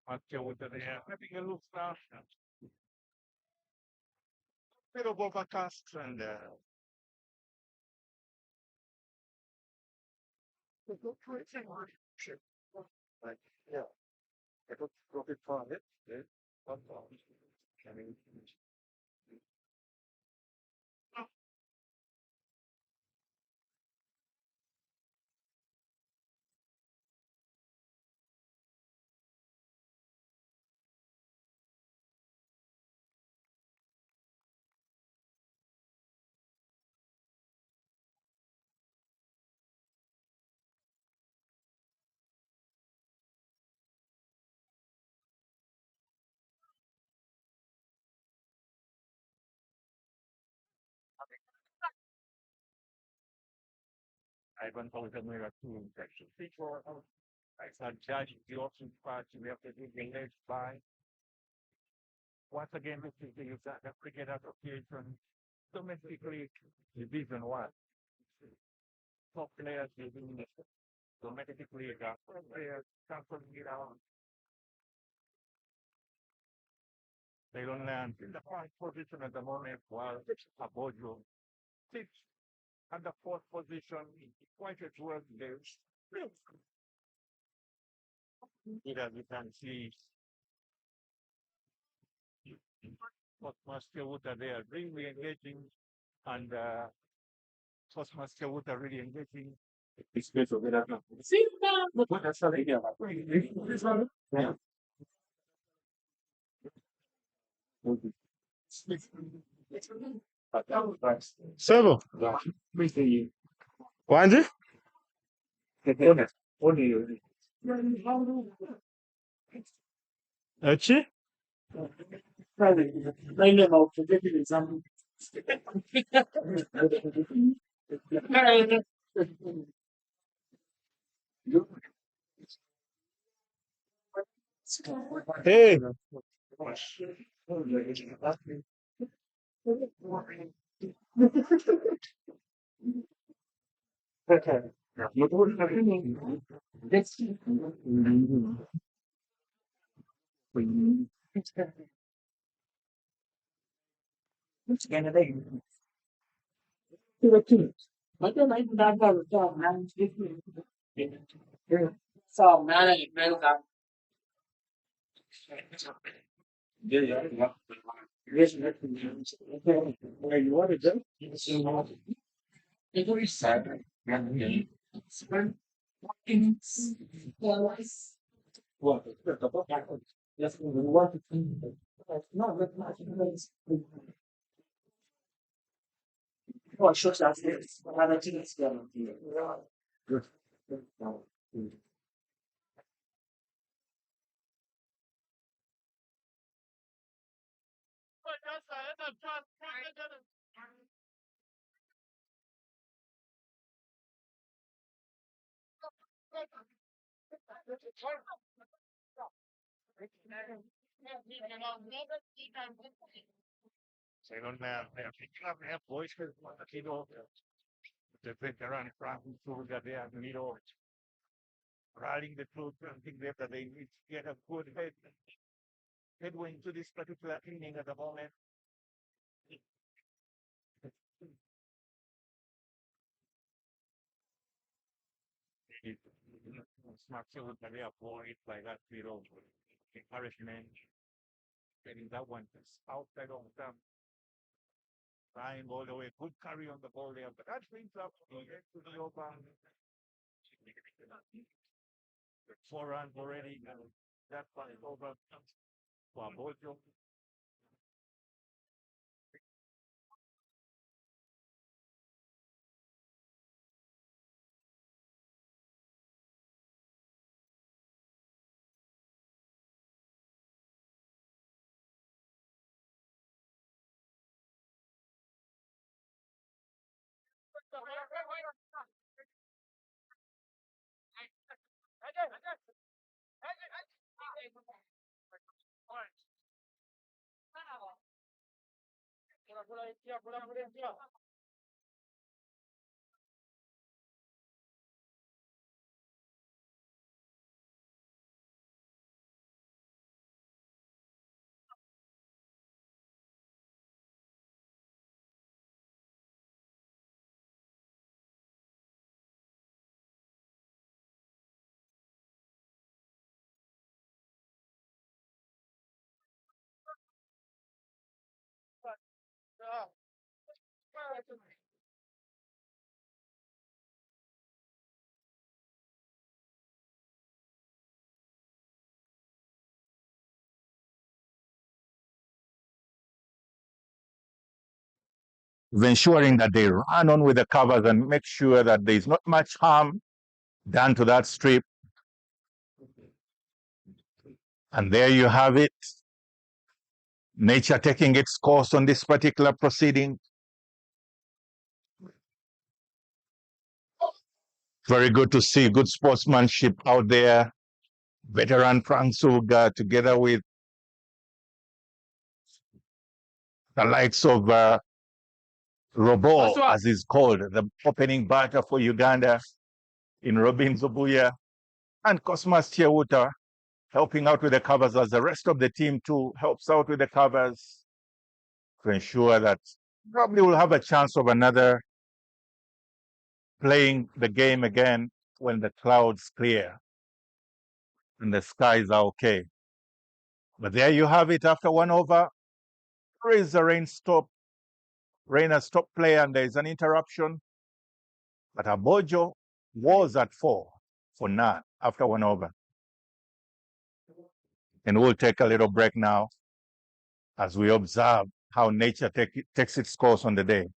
Master with the having a look now. Bit of overcast and like, yeah, I got it for it. Yeah. But, I mean, I went over the mirror to section before I start judging the options part we have to do the left by. Once again, this is the Uganda Cricket Association domestically division one. Top players within domestically players transferred around Ceylon land in the first position at the moment while Aboojo sits at the fourth position, quite a well there. As you can see, Toastmaster Water they are really engaging and Toastmaster Water really engaging. It's good to get up. See, what that's how they get. Yeah. Sebo, wanje? Echi? Hey, Ceylon man, they are picking up their voices, you know, the veteran Francis Suga there, you know, rallying the troops and things that they need to get a good headway into this particular inning at the moment. Smart children that they are it by that bit of encouragement, getting that one outside of them, flying all the way, good carry on the ball there, but that brings up the over. The 4 runs already, and that one is over for Aboojo. ensuring that they run on with the covers and make sure that there's not much harm done to that strip. And there you have it. Nature taking its course on this particular proceeding. Very good to see good sportsmanship out there. Veteran Frank Suga together with the likes of Robo, as he's called, the opening batter for Uganda in Robin Zobuya, and Cosmas Tiawuta helping out with the covers as the rest of the team too helps out with the covers to ensure that probably we'll have a chance of another playing the game again when the clouds clear and the skies are okay. But there you have it after 1 over. There is a rain has stopped play and there is an interruption. But Aboojo was at 4 for none after 1 over. And we'll take a little break now as we observe how nature takes its course on the day.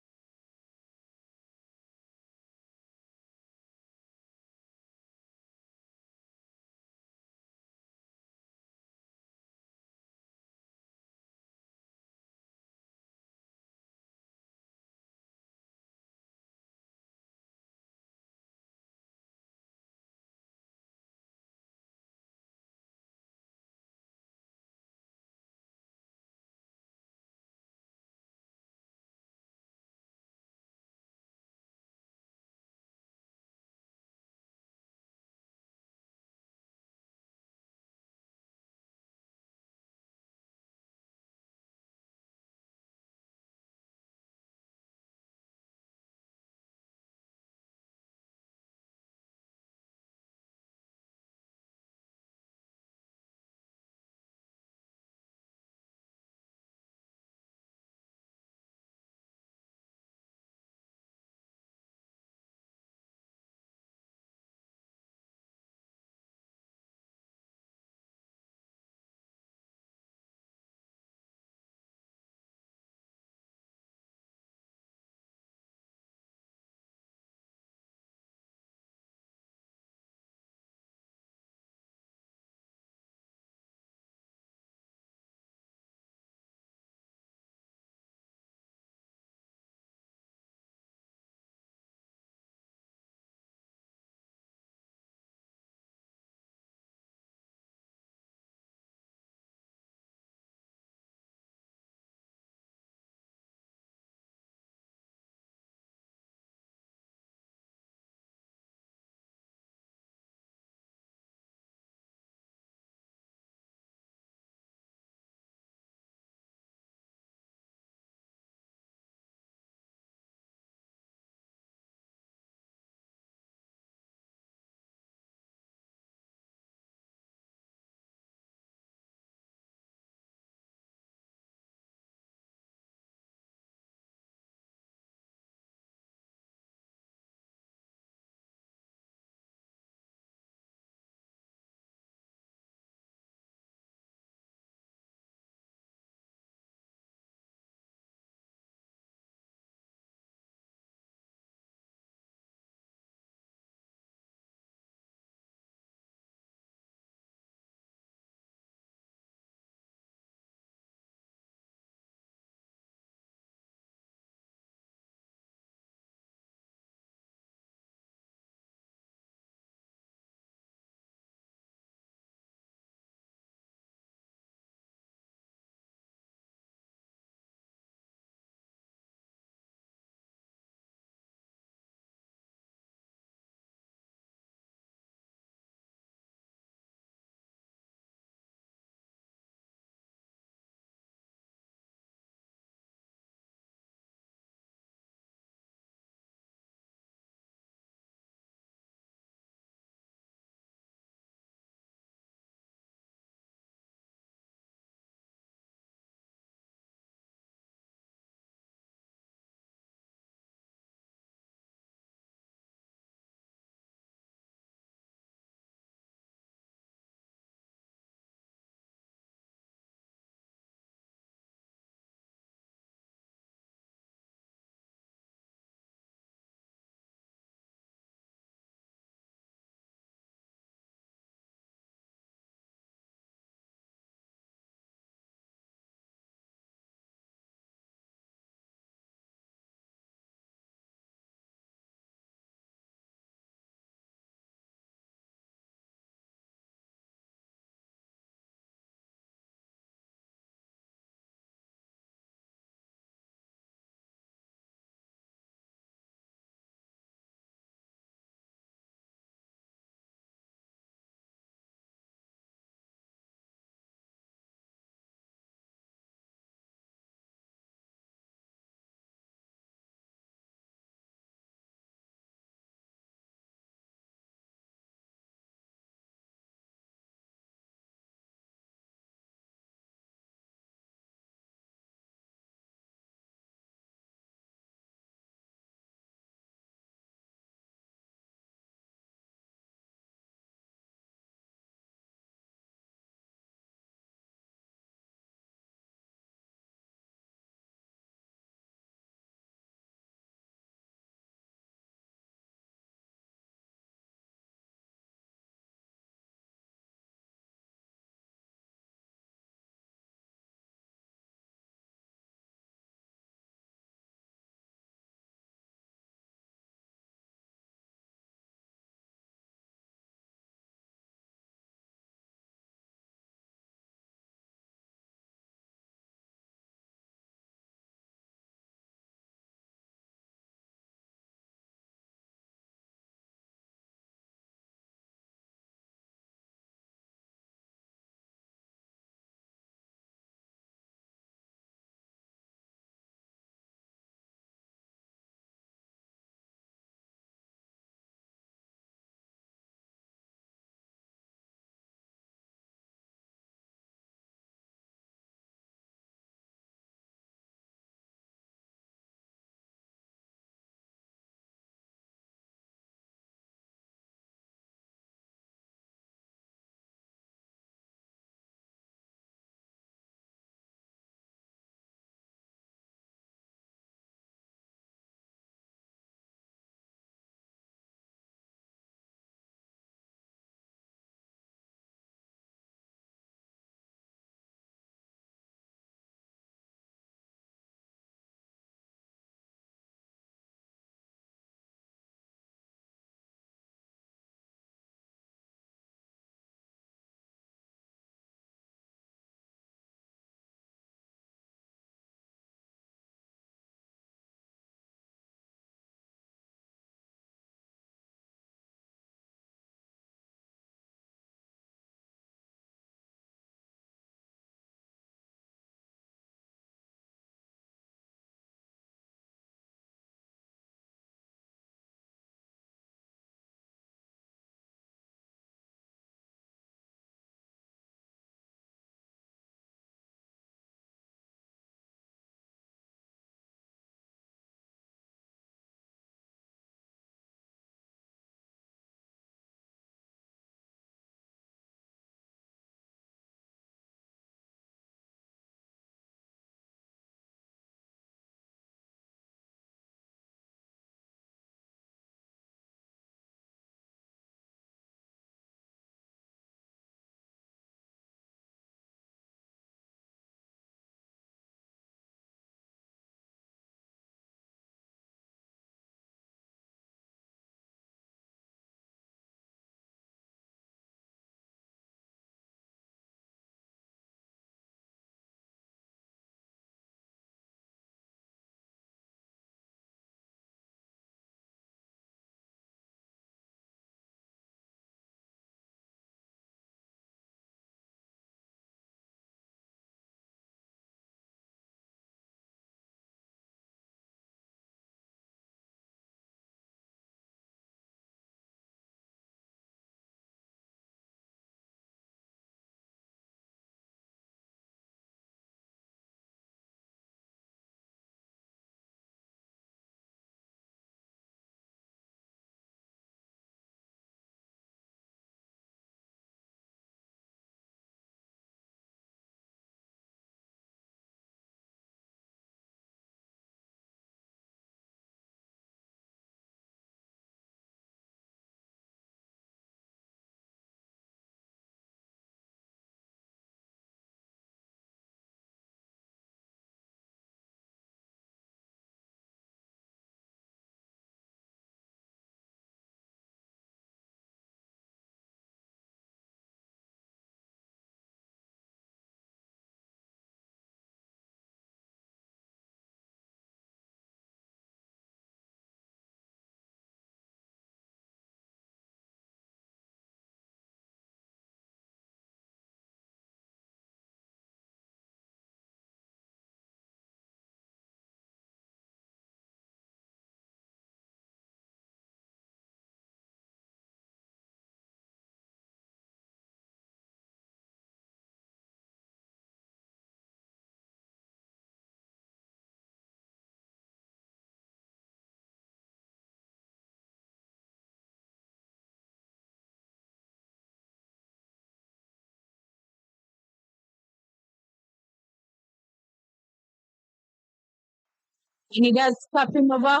And he does tap him over,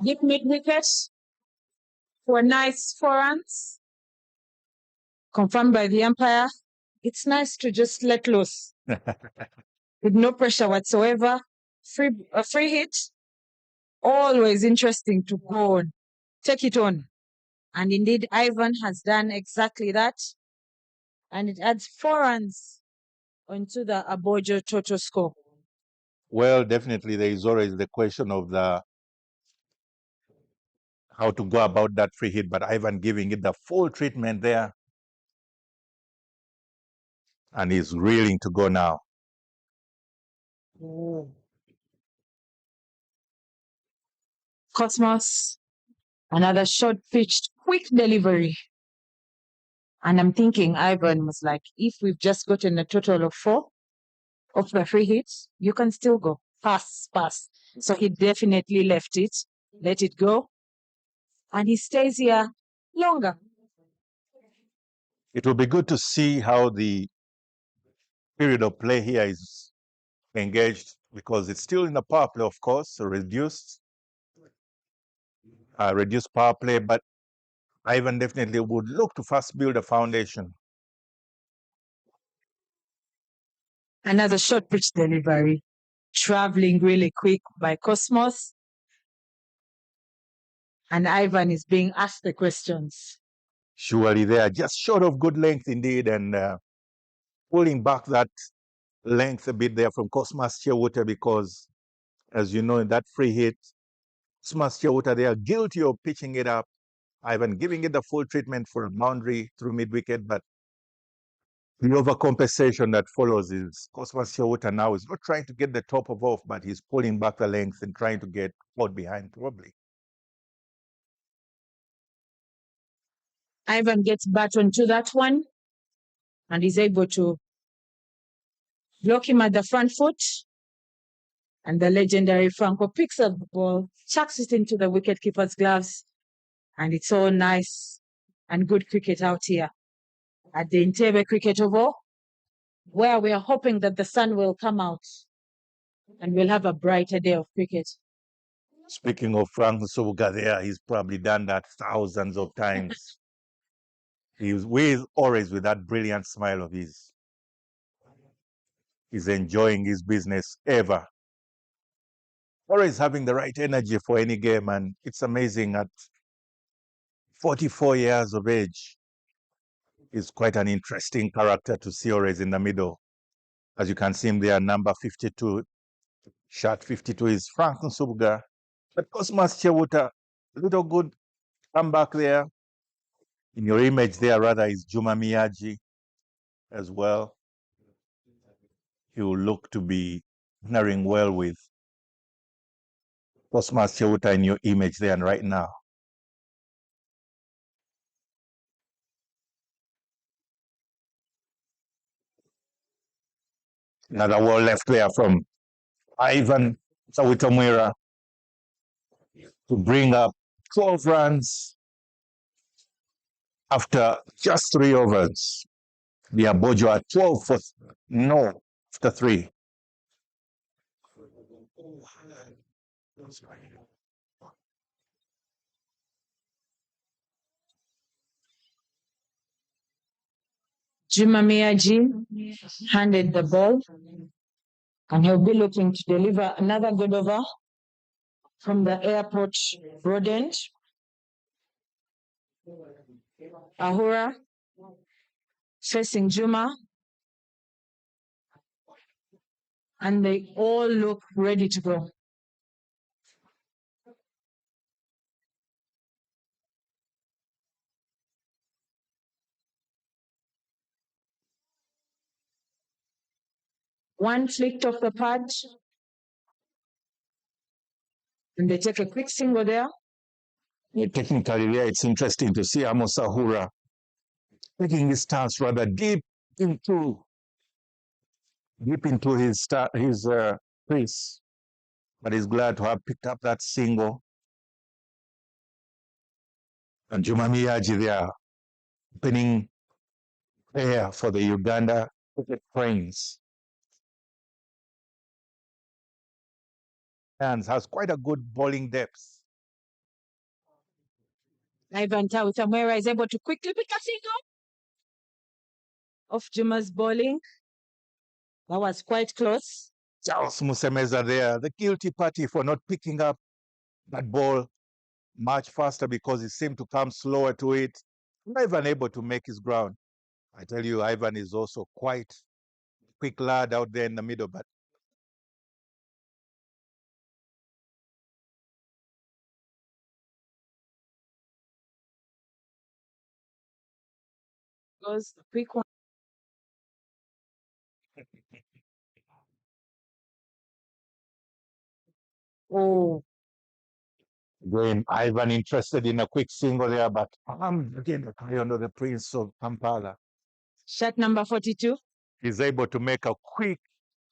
deep mid wicket for a nice 4 runs. Confirmed by the umpire. It's nice to just let loose with no pressure whatsoever. A free hit, always interesting to go on. Take it on. And indeed, Ivan has done exactly that. And it adds 4 runs onto the Aboojo total score. Well, definitely there is always the question of how to go about that free hit, but Ivan giving it the full treatment there. And he's reeling to go now. Cosmos, another short pitched, quick delivery. And I'm thinking Ivan was like, if we've just gotten a total of 4 of the free hits, you can still go. Pass. So he definitely left it, let it go. And he stays here longer. It will be good to see how the period of play here is engaged, because it's still in the power play, of course, so reduced power play, but Ivan definitely would look to first build a foundation. Another short pitch delivery, traveling really quick by Cosmos. And Ivan is being asked the questions. Surely they are just short of good length indeed, and pulling back that length a bit there from Cosmas Chewuta, because as you know, in that free hit, Cosmas Chewuta, they are guilty of pitching it up. Ivan giving it the full treatment for a boundary through mid-wicket, but the overcompensation that follows is Cosmas Chewuta now is not trying to get the top of off, but he's pulling back the length and trying to get caught behind probably. Ivan gets back onto that one and is able to block him at the front foot. And the legendary Franco picks up the ball, chucks it into the wicketkeeper's gloves, and it's all nice and good cricket out here at the Entebbe Cricket Oval, where we are hoping that the sun will come out and we'll have a brighter day of cricket. Speaking of Frank Nsubuga there, he's probably done that thousands of times. He's always with that brilliant smile of his. He's enjoying his business ever. Always having the right energy for any game, and it's amazing at 44 years of age. He's quite an interesting character to see always in the middle. As you can see him there, number 52, shot 52 is Frank Nsubuga. But Cosmas Chewuta, little good comeback there. In your image there, rather, is Juma Miyaji as well. He will look to be partnering well with Cosmas Chewuta in your image there and right now. Another ball left there from Ivan Sawitomwira to bring up 12 runs after just 3 overs. The Aboojo at 12 for no after 3. Juma Miyaji handed the ball, and he'll be looking to deliver another good over from the airport rodent. Ahura facing Juma, and they all look ready to go. One flicked off the pad, and they take a quick single there. Yeah, technically, yeah, it's interesting to see Amos Ahura taking his stance rather deep into his crease, but he's glad to have picked up that single. And Juma Miyaji there, opening prayer for the Uganda cricket Cranes. and has quite a good bowling depth. Ivan Tautamwera is able to quickly pick a single off Juma's bowling. That was quite close. Charles Musemeza there, the guilty party for not picking up that ball much faster because he seemed to come slower to it. Not even able to make his ground. I tell you, Ivan is also quite a quick lad out there in the middle, but Goes the quick one. Oh, again, Ivan interested in a quick single there, but again, the Lion of the Prince of Kampala. shot number 42. He's able to make a quick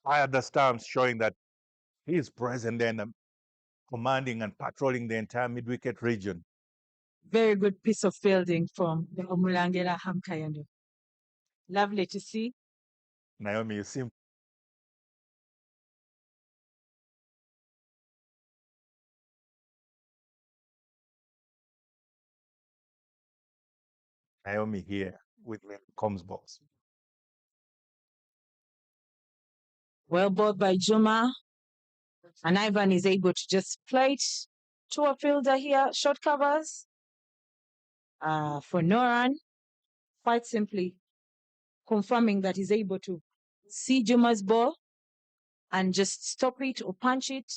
fire the stumps, showing that he's present there and commanding and patrolling the entire mid-wicket region. Very good piece of fielding from the Omulangela Hamkayando. Lovely to see. Naomi, you see Naomi here with the comms box. Well bowled by Juma. And Ivan is able to just play it to a fielder here. Short covers for Noran. Quite simply confirming that he's able to see Juma's ball and just stop it or punch it.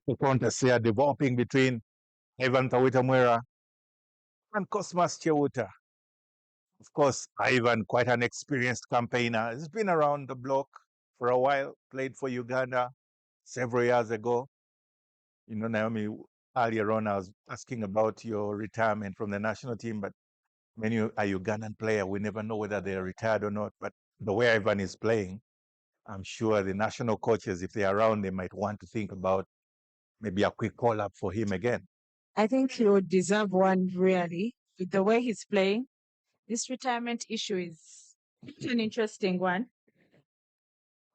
The contest here developing between Ivan Tawitamwera and Cosmas Chewuta. Of course, Ivan, quite an experienced campaigner. He's been around the block for a while, played for Uganda several years ago. You know, Naomi, earlier on, I was asking about your retirement from the national team, but when you're a Ugandan player, we never know whether they're retired or not. But the way Ivan is playing, I'm sure the national coaches, if they're around, they might want to think about maybe a quick call up for him again. I think he would deserve one really. With the way he's playing, this retirement issue is an interesting one.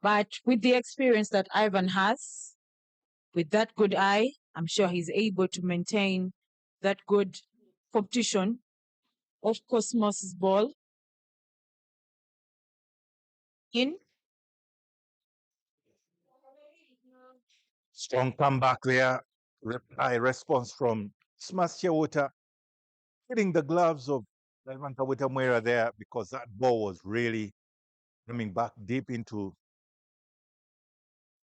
But with the experience that Ivan has, with that good eye, I'm sure he's able to maintain that good competition of Cosmos's ball in. Strong comeback there. Reply response from Smash Chewuta. hitting the gloves of Ivan Kabutamwera there because that ball was really coming back deep into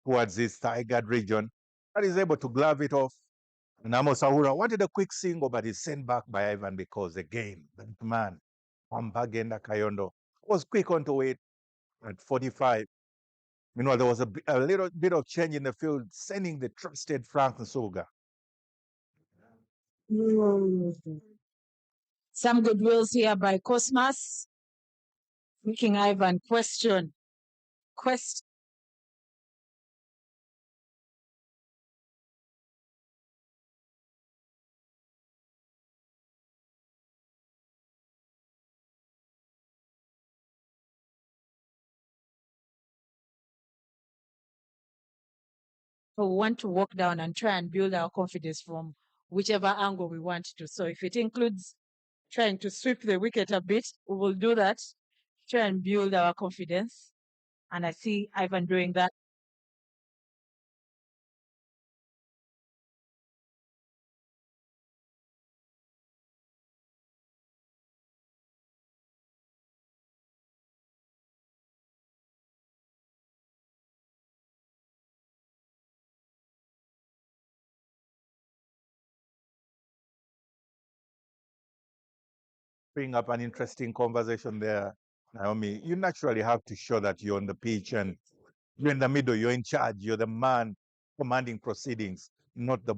towards this thigh guard region. But he's able to glove it off. And Amos Ahura wanted a quick single, but he's sent back by Ivan because again, that man, Ambagenda Kayondo, was quick onto it at 45. Meanwhile, there was a little bit of change in the field, sending the trusted Frank Nsuga. Some good wills here by Cosmas, making Ivan question. We want to walk down and try and build our confidence from whichever angle we want to. So if it includes trying to sweep the wicket a bit, we will do that. Try and build our confidence. And I see Ivan doing that. Bring up an interesting conversation there, Naomi. You naturally have to show that you're on the pitch and you're in the middle, you're in charge, you're the man commanding proceedings, not the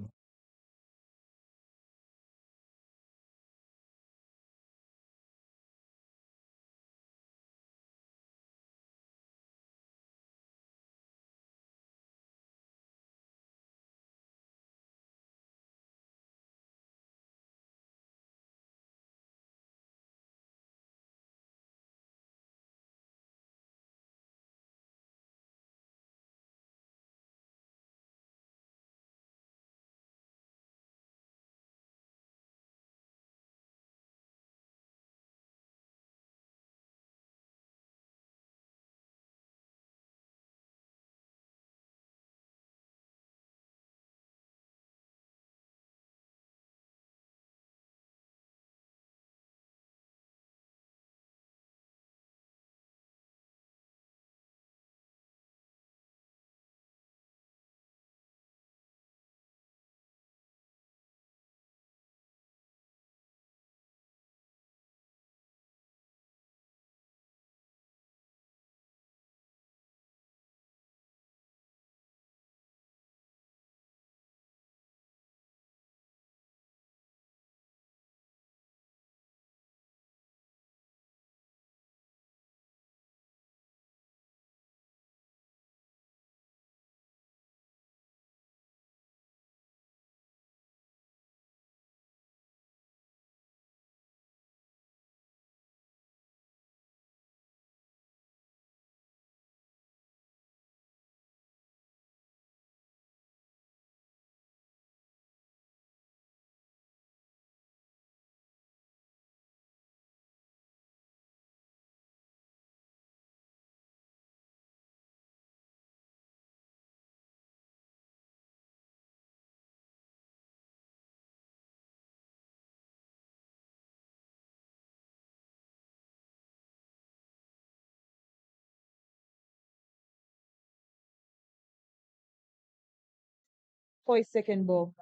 For his second ball.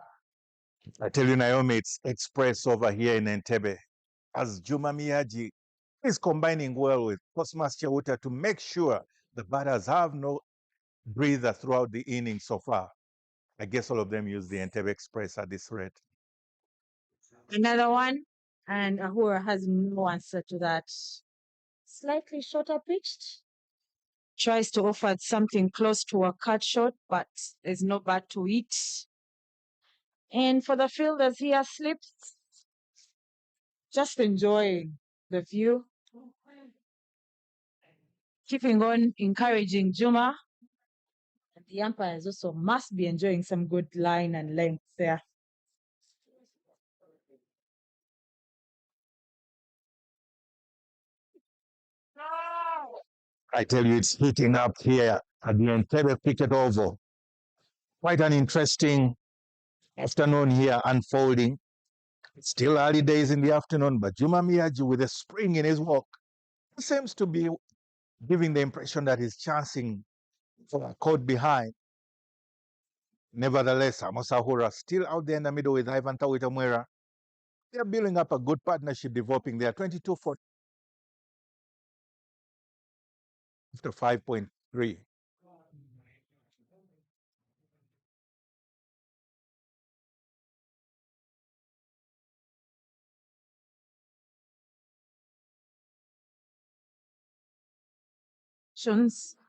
I tell you, Naomi, it's express over here in Entebbe. As Juma Miyaji is combining well with Cosmas Chawuta to make sure the batters have no breather throughout the inning so far. I guess all of them use the Entebbe Express at this rate. Another one, and Ahura has no answer to that. Slightly shorter pitched. Tries to offer something close to a cut shot, but there's no bat to it. And for the fielders here, slips. Just enjoying the view. Keeping on encouraging Juma. And the umpires also must be enjoying some good line and length there. I tell you, it's heating up here at the Entebbe Cricket Oval. Quite an interesting afternoon here unfolding. It's still early days in the afternoon, but Juma Miyaji, with a spring in his walk, seems to be giving the impression that he's chancing for a caught behind. Nevertheless, Amos Ahura still out there in the middle with Ivan Tawitamwera. They're building up a good partnership, developing there. 22 for after 5.3.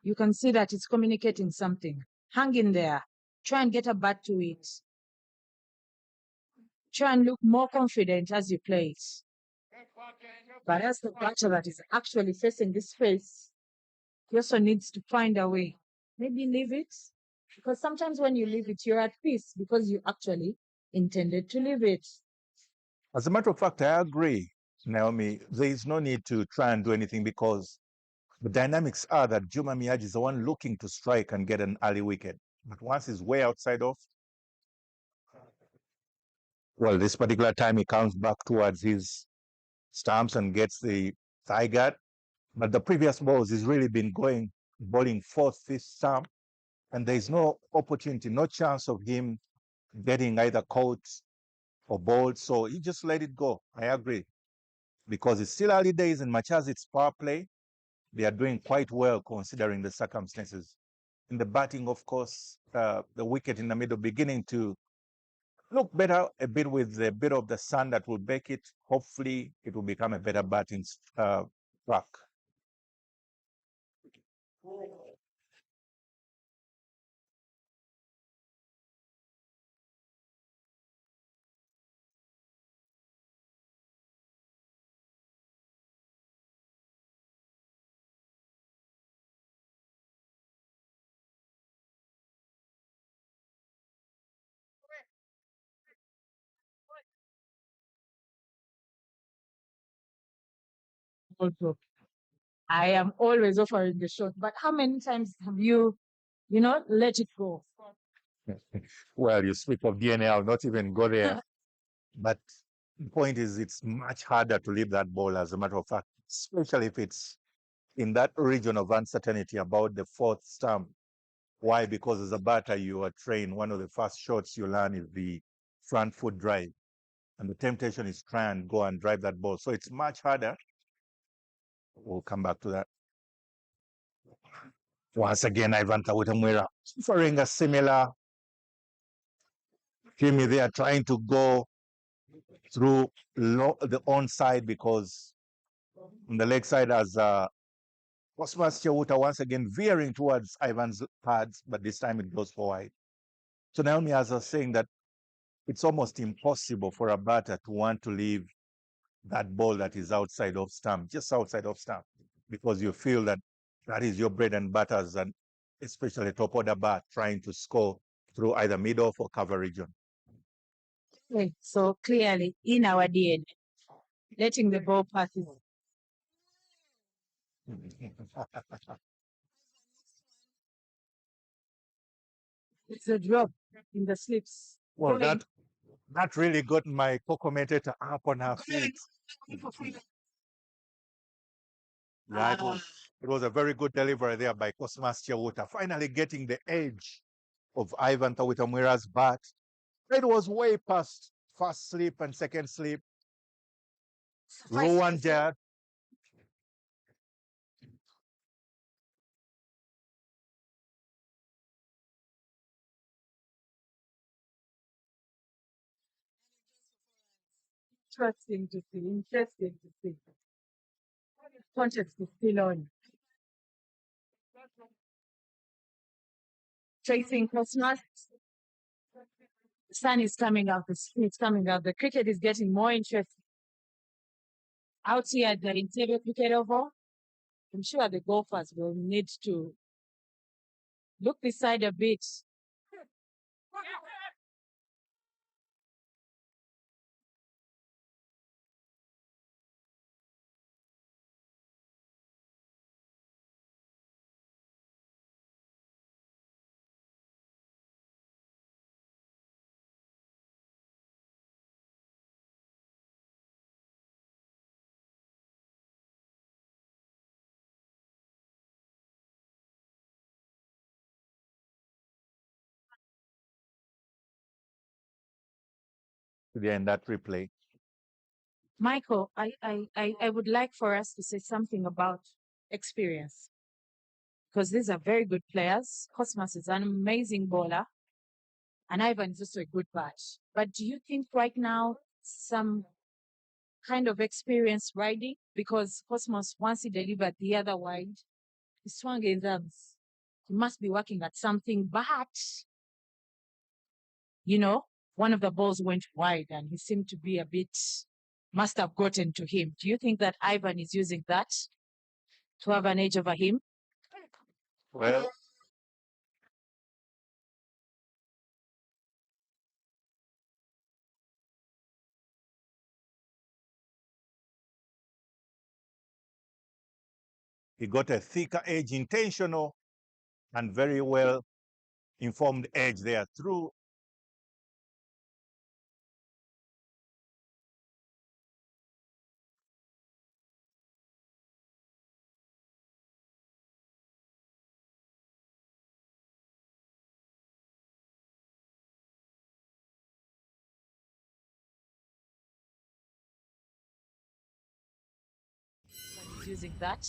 You can see that it's communicating something. Hang in there. Try and get a bat to it. Try and look more confident as you play it. But as the batter that is actually facing this face, he also needs to find a way. Maybe leave it. Because sometimes when you leave it, you're at peace because you actually intended to leave it. As a matter of fact, I agree, Naomi. There is no need to try and do anything because the dynamics are that Juma Miyaji is the one looking to strike and get an early wicket. But once he's way outside off, well, this particular time he comes back towards his stumps and gets the thigh guard. But the previous balls, he's really been bowling fourth, fifth stump, and there's no opportunity, no chance of him getting either caught or bowled. So he just let it go. I agree. Because it's still early days, and much as it's power play, they are doing quite well considering the circumstances. In the batting, of course, the wicket in the middle beginning to look better a bit with a bit of the sun that will bake it. Hopefully, it will become a better batting track. Also, I am always offering the shot, but how many times have you, let it go? Well, you speak of DNA, I'll not even go there. But the point is, it's much harder to leave that ball, as a matter of fact, especially if it's in that region of uncertainty about the fourth stump. Why? Because as a batter, you are trained. One of the first shots you learn is the front foot drive. And the temptation is try and go and drive that ball. So it's much harder. We'll come back to that. Once again, Ivan Tawitamwera offering a similar Jimmy there, trying to go through the onside because on the leg side as Cosmas Chewuta once again veering towards Ivan's pads, but this time it goes for wide. So Naomi has us saying that it's almost impossible for a batter to want to leave that ball that is outside of stump, just outside of stump, because you feel that that is your bread and butter as an especially top order bat trying to score through either mid-off or cover region. Okay, so clearly in our DNA, letting the ball pass is it's a drop in the slips. Well, that really got my co-commentator up on her feet. Yeah, it was a very good delivery there by Cosmas Chewuta, finally getting the edge of Ivan Tawitamwera's bat. It was way past first slip and second slip. Rowan Jack. Interesting to see. Interesting to see. Context is still on. Tracing Cosmas. The sun is coming out. The sun is coming out. The cricket is getting more interesting. Out here at the Entebbe Cricket Oval, I'm sure the golfers will need to look beside a bit. there in that replay. Michael, I would like for us to say something about experience because these are very good players. Cosmas is an amazing bowler, and Ivan is also a good bat. But do you think right now some kind of experience riding? Because Cosmos, once he delivered the other wide, he swung his arms. He must be working at something, but you know, one of the balls went wide and he seemed to be a bit, must have gotten to him. Do you think that Ivan is using that to have an edge over him? Well, he got a thicker edge, intentional and very well informed edge there through. He's using that.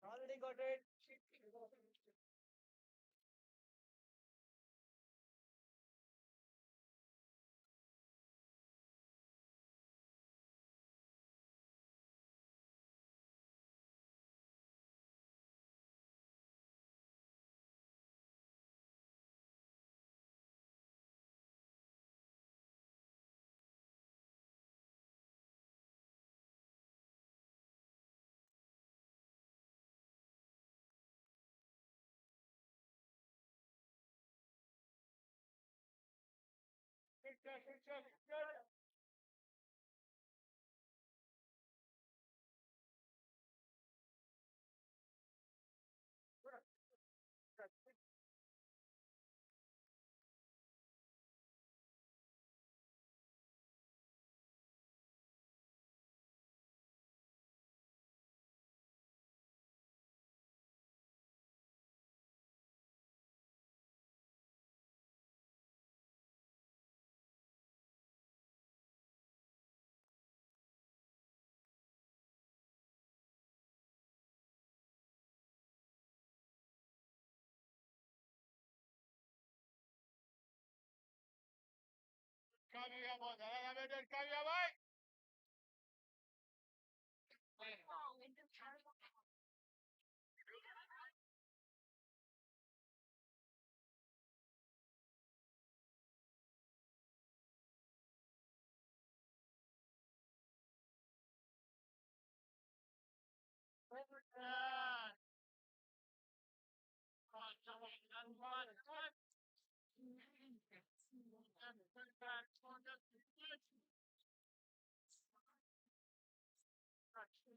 Already got it.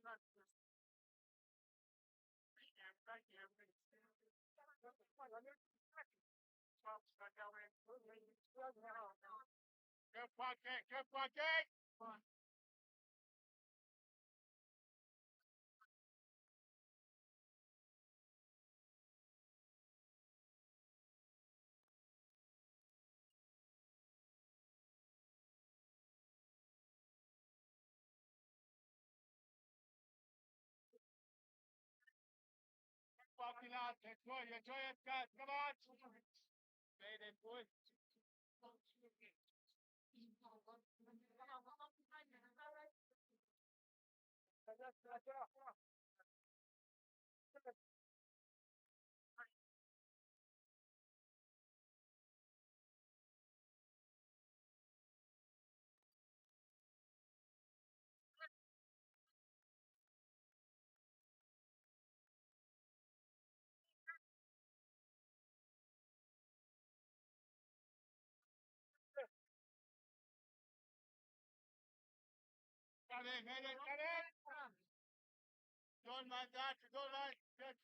Good pocket. Popular, enjoy it, guys. Come on. Made it good. Come in, come in, come in. Don't mind that. Don't mind. Get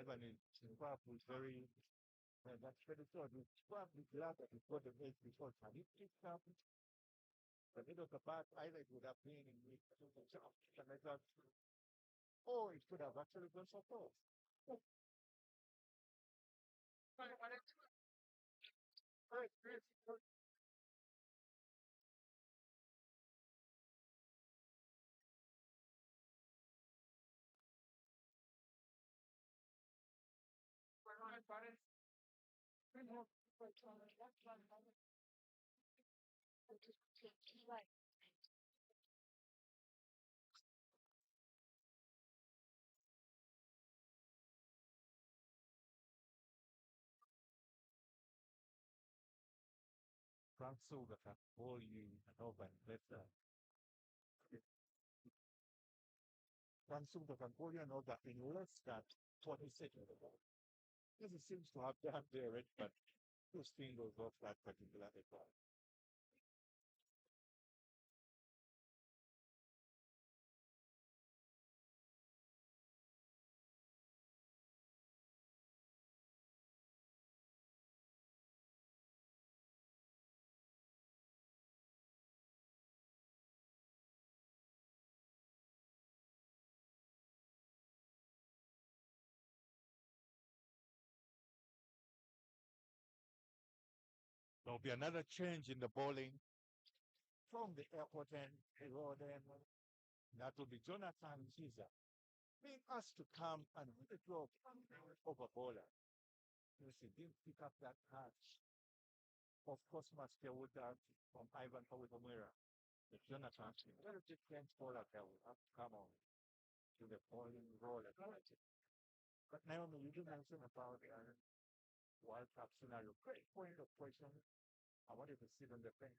Ivan is probably very, that's very good. He's probably glad that he got the edge before time. If it happened, the middle of the back, Isaac would have been in the job. And I thought, oh, it could have actually gone so close. Frank Silva can call you and over and better. Frank Silva can call you and over in less than 20 seconds. This seems to have done there, right? But those fingers off that particular part. There'll be another change in the bowling from the airport end, the road end. That will be Jonathan Chiza being asked to come and withdraw over bowler. You see, didn't pick up that catch. Of course, Master from Ivan Kawamura. The Jonathan, very different bowler that will have to come on to the bowling role at it. But Naomi, you did mention about the World Cup scenario. Great point of question. I wanted to sit on the bench.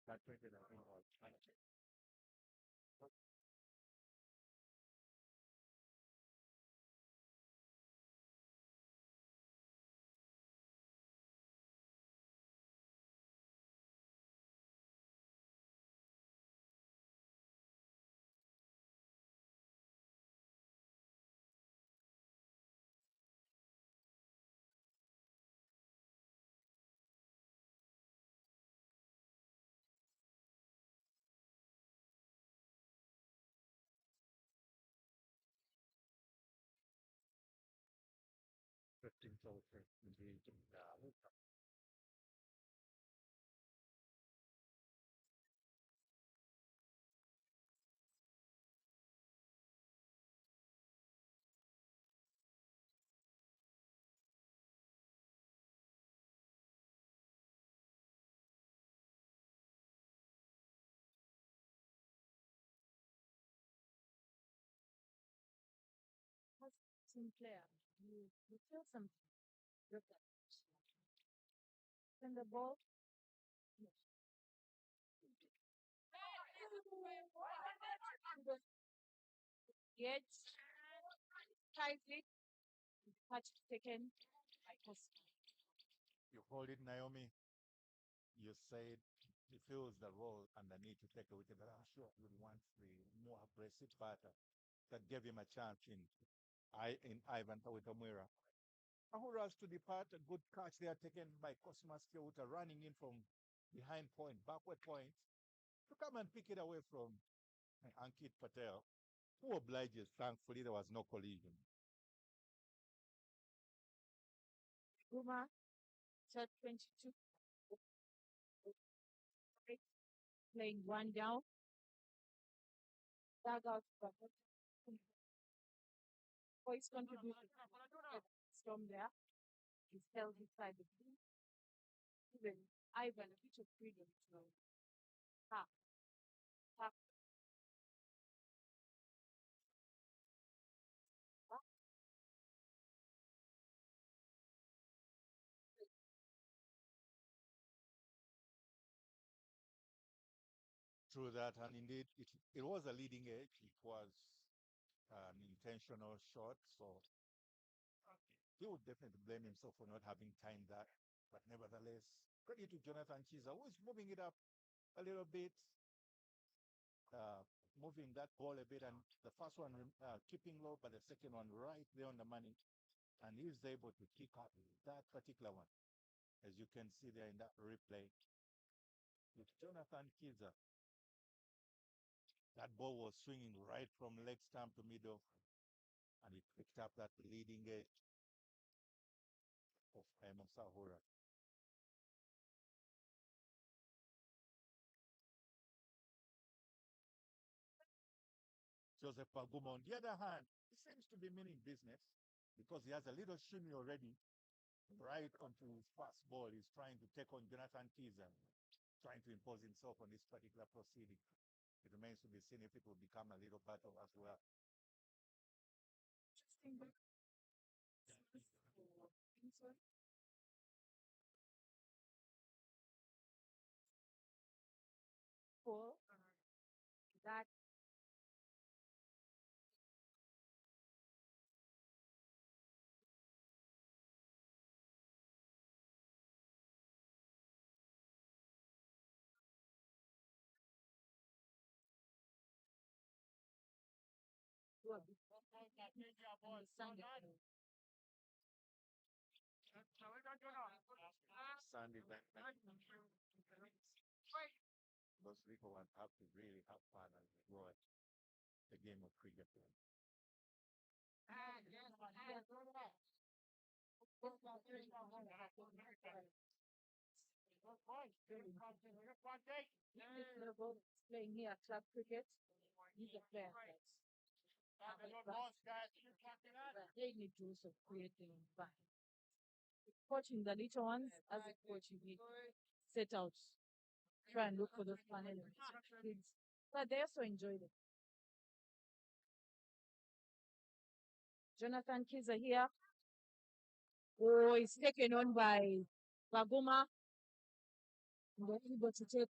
That 2019 was 15 over indeed. Sinclair, you feel something. Look at it. Then the ball. Gets tightly touched taken by customer. You hold it, Naomi. You said he feels the role and the need to take a wicket, but I'm sure he wants the more aggressive batter that gave him a chance in Ivan Tawitamura. Who has to depart, a good catch there taken by Cosmas Kyoto, running in from behind point, backward point, to come and pick it away from Ankit Patel, who obliges. Thankfully, there was no collision. Guma, set 22. Playing one down. Dugout for his contribution. Storm there. He's held inside the blue. Even Ivan, a bit of freedom to tap. Tap. Through that, and indeed, it was a leading edge. It was an intentional shot, so he would definitely blame himself for not having timed that. But nevertheless, credit to Jonathan Chiza, who is moving it up a little bit. moving that ball a bit, and the first one keeping low, but the second one right there on the money, and he was able to kick up that particular one, as you can see there in that replay. With Jonathan Kiza, that ball was swinging right from leg stump to middle, and he picked up that leading edge of Sahura. Joseph Paguma, on the other hand, he seems to be meaning business because he has a little shimmy already right onto his fast ball. He's trying to take on Jonathan Kiza, trying to impose himself on this particular proceeding. It remains to be seen if it will become a little battle as well. For that Sandy, those little ones have to really have fun and enjoy the game of cricket. level playing here, club cricket. He's a player that they need to also create their own fun. Coaching the little ones as a coach, you need set out, try and look for those fun elements with kids, but they also enjoy them. Jonathan Kiza here. Oh, he's taken on by Baguma. They're able to take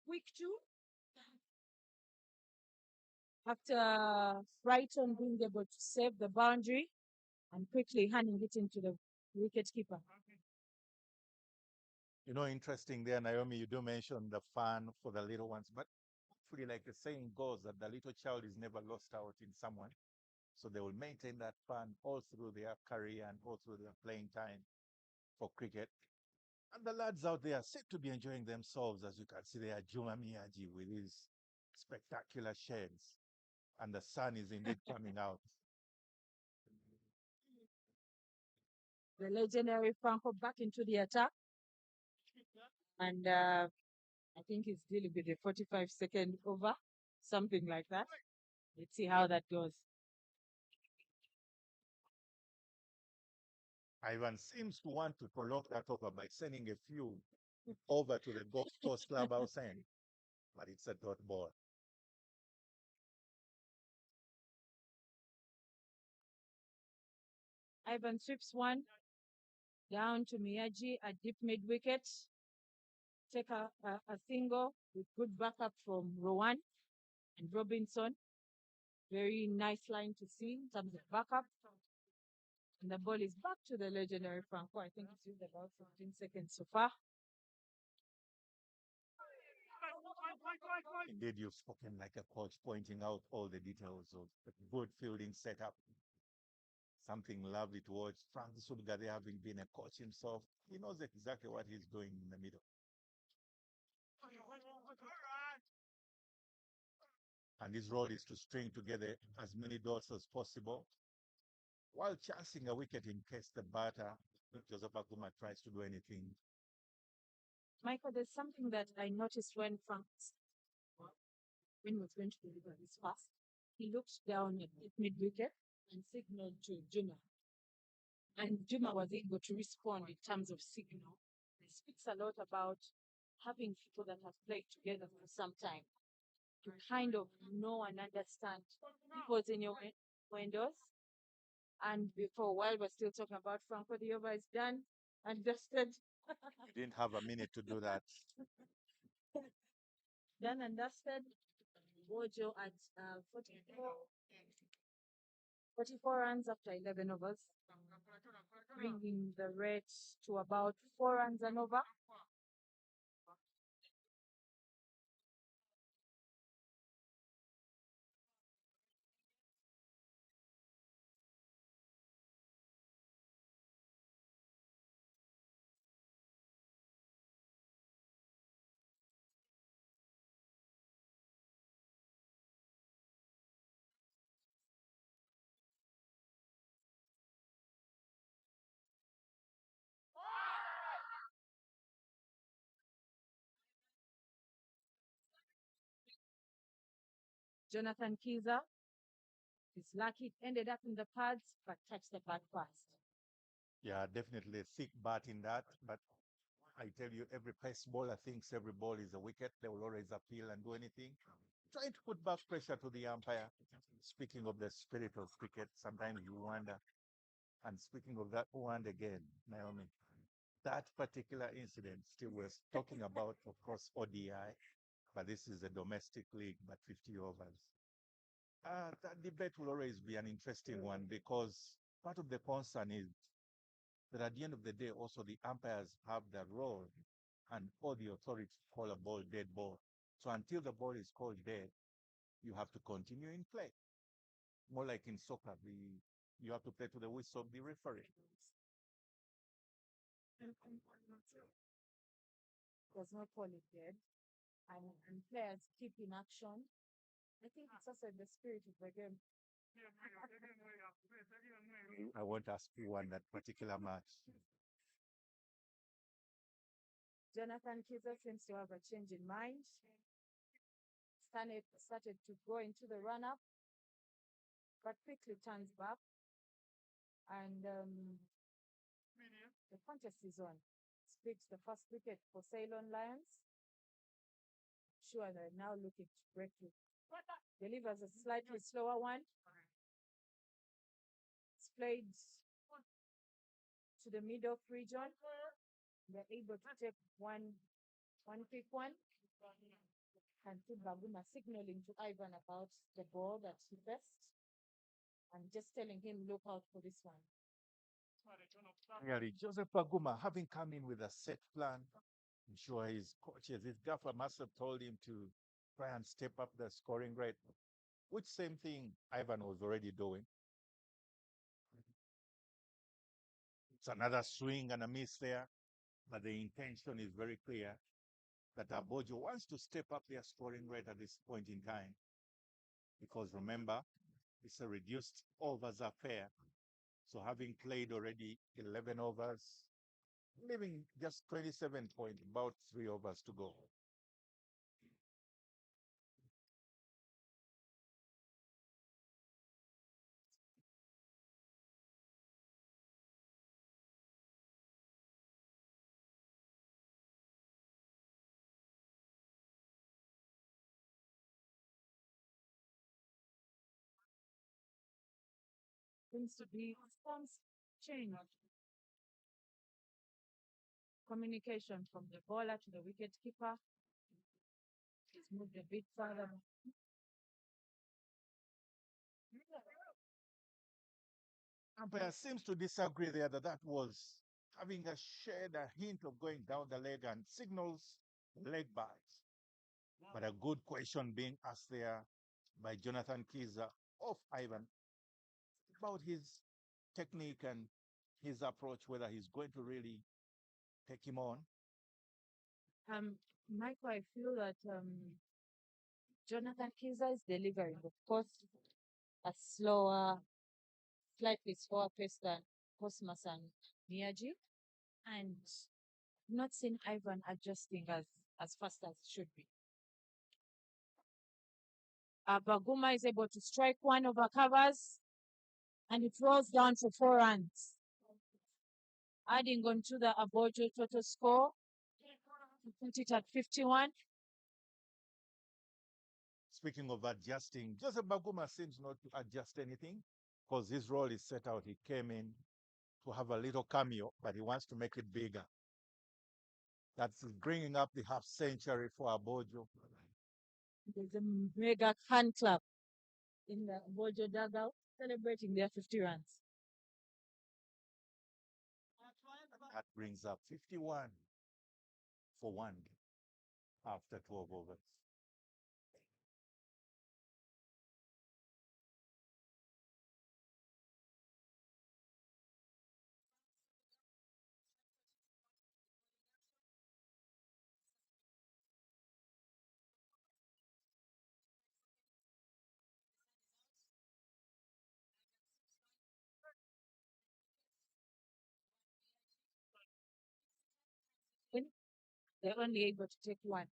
quick two. After Brighton being able to save the boundary and quickly handing it into the wicket keeper. You know, interesting there, Naomi, you do mention the fun for the little ones, but hopefully, like the saying goes, that the little child is never lost out in someone. So they will maintain that fun all through their career and all through their playing time for cricket. And the lads out there seem to be enjoying themselves, as you can see there, Juma Miyaji with his spectacular shades. And the sun is indeed coming out. The legendary Franco back into the attack. And I think it's dealing with a 45-second over, something like that. Let's see how that goes. Ivan seems to want to prolong that over by sending a few over to the golf course clubhouse end, but it's a dot ball. Ivan sweeps one down to Miyaji at deep mid wicket. Take a single with good backup from Rowan and Robinson. Very nice line to see in terms of backup. And the ball is back to the legendary Franco. I think it's used about 15 seconds so far. Indeed, you've spoken like a coach, pointing out all the details of the good fielding setup. Something lovely to watch. Frank Sulgade, having been a coach himself, he knows exactly what he's doing in the middle. And his role is to string together as many dots as possible while chancing a wicket in case the batter, Joseph Aguma, tries to do anything. Michael, there's something that I noticed when he was going to deliver his pass. He looked down at mid wicket and signaled to Juma. And Juma was able to respond in terms of signal. It speaks a lot about having people that have played together for some time to kind of know and understand people's in your windows. And before, while we're still talking about Franco, the over is done and dusted. You didn't have a minute to do that. Done and dusted. Aboojo at 44 runs after 11 overs, bringing the rate to about 4 runs and over. Jonathan Kiza. His lucky it ended up in the pads, but touched the pad first. Yeah, definitely a thick bat in that. But I tell you, every pace bowler thinks every ball is a wicket. They will always appeal and do anything. Trying to put back pressure to the umpire. Speaking of the spirit of cricket, sometimes you wonder. And speaking of that one again, Naomi, that particular incident still we're talking about, of course, ODI, but this is a domestic league, but 50 overs. That debate will always be an interesting one because part of the concern is that at the end of the day, also the umpires have the role and all the authority to call a ball dead ball. So until the ball is called dead, you have to continue in play. More like in soccer, you have to play to the whistle of the referee. There's no call it dead. And players keep in action. I think it's also the spirit of the game. I want to ask you on that particular match. Jonathan Kiza seems to have a change in mind. Started to go into the run-up, but quickly turns back. And the contest is on. Speaks the first wicket for Ceylon Lions. Sure, they're now looking to break through. Delivers a slightly slower one. It's played to the mid-off region. They're able to take one quick one. And Baguma signaling to Ivan about the ball that he faced and just telling him, look out for this one. Really, Joseph Paguma, having come in with a set plan, I'm sure his coaches, his gaffer must have told him to try and step up the scoring rate, which same thing Ivan was already doing. It's another swing and a miss there, but the intention is very clear that Aboojo wants to step up their scoring rate at this point in time. Because remember, it's a reduced overs affair. So having played already 11 overs, leaving just 27 points, about 3 overs to go. Seems to be some change. Communication from the bowler to the wicket keeper. He's moved a bit further. Umpire seems to disagree there that was having a shade, a hint of going down the leg and signals leg bites. But a good question being asked there by Jonathan Kiza of Ivan about his technique and his approach, whether he's going to really take him on. Michael, I feel that Jonathan Kiza is delivering, of course, a slightly slower pace than Cosmas and Niaji. And not seen Ivan adjusting as fast as it should be. Baguma is able to strike one over covers, and it rolls down to 4 runs. Adding on to the Aboojo total score, to put it at 51. Speaking of adjusting, Joseph Baguma seems not to adjust anything because his role is set out. He came in to have a little cameo, but he wants to make it bigger. That's bringing up the half century for Aboojo. There's a mega fan club in the Aboojo dugout celebrating their 50 runs. That brings up 51 for one after 12 overs. They're only able to take one.